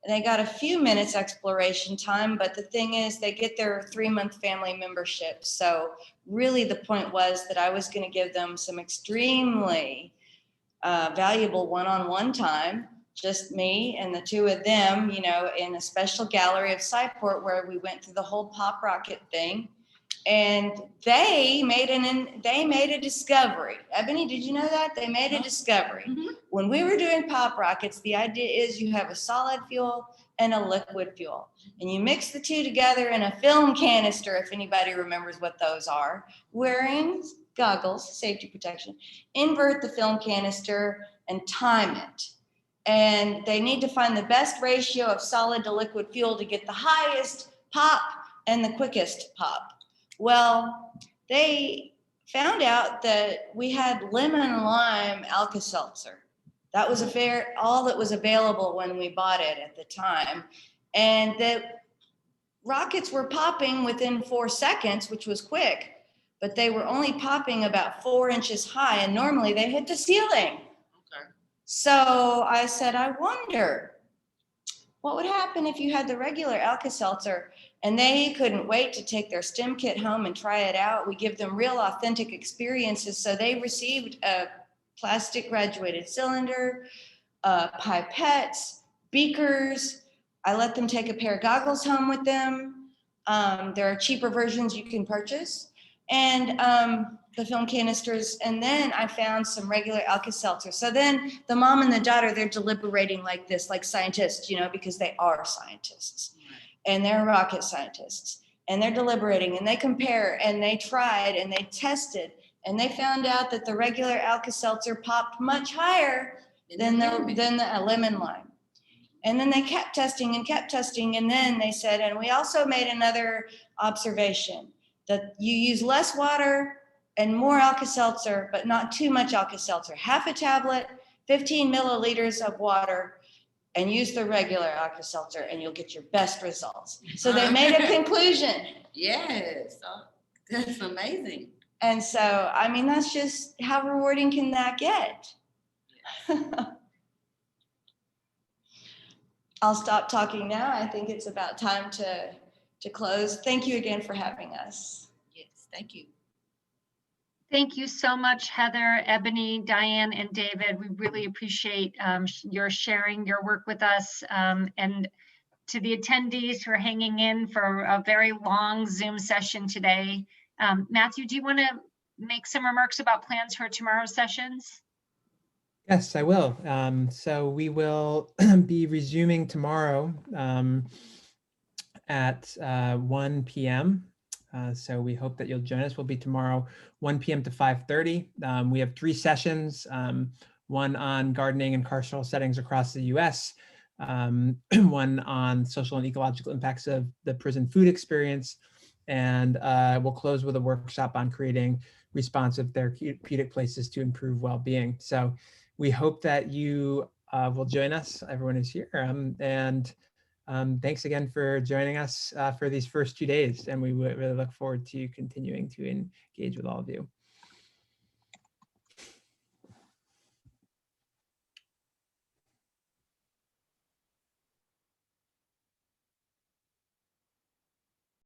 They got a few minutes exploration time, but the thing is they get their 3-month family membership. So really the point was that I was going to give them some extremely valuable one-on-one time, just me and the two of them, you know, in a special gallery of Cyport where we went through the whole pop rocket thing. And they made a discovery. Ebony, did you know that? They made a discovery. Mm-hmm. When we were doing pop rockets, the idea is you have a solid fuel and a liquid fuel. And you mix the two together in a film canister, if anybody remembers what those are, wearing goggles, safety protection, invert the film canister and time it. And they need to find the best ratio of solid to liquid fuel to get the highest pop and the quickest pop. Well, they found out that we had lemon lime Alka-Seltzer. That was all that was available when we bought it at the time. And the rockets were popping within 4 seconds, which was quick, but they were only popping about 4 inches high, and normally they hit the ceiling. Okay. So I said, I wonder what would happen if you had the regular Alka-Seltzer. And they couldn't wait to take their STEM kit home and try it out. We give them real authentic experiences. So they received a plastic graduated cylinder, pipettes, beakers. I let them take a pair of goggles home with them. There are cheaper versions you can purchase. And the film canisters. And then I found some regular Alka-Seltzer. So then the mom and the daughter, they're deliberating like this, like scientists, you know, because they are scientists. And they're rocket scientists, and they're deliberating, and they compare, and they tried, and they tested, and they found out that the regular Alka-Seltzer popped much higher than the lemon lime. And then they kept testing, and then they said, and we also made another observation, that you use less water and more Alka-Seltzer, but not too much Alka-Seltzer. Half a tablet, 15 milliliters of water, and use the regular Alka-Seltzer, and you'll get your best results. So they made a conclusion. Yes, that's amazing. And so, I mean, that's just, how rewarding can that get? I'll stop talking now. I think it's about time to close. Thank you again for having us. Yes, thank you. Thank you so much, Heather, Ebony, Diane, and David. We really appreciate your sharing your work with us, and to the attendees for hanging in for a very long Zoom session today. Matthew, do you want to make some remarks about plans for tomorrow's sessions? Yes, I will. So we will be resuming tomorrow at 1 p.m. So we hope that you'll join us. We'll be tomorrow 1 p.m. to 5:30. We have 3 sessions, one on gardening in carceral settings across the U.S., one on social and ecological impacts of the prison food experience, and we'll close with a workshop on creating responsive therapeutic places to improve well-being. So we hope that you will join us, everyone who's here, and thanks again for joining us for these first 2 days, and we really look forward to continuing to engage with all of you.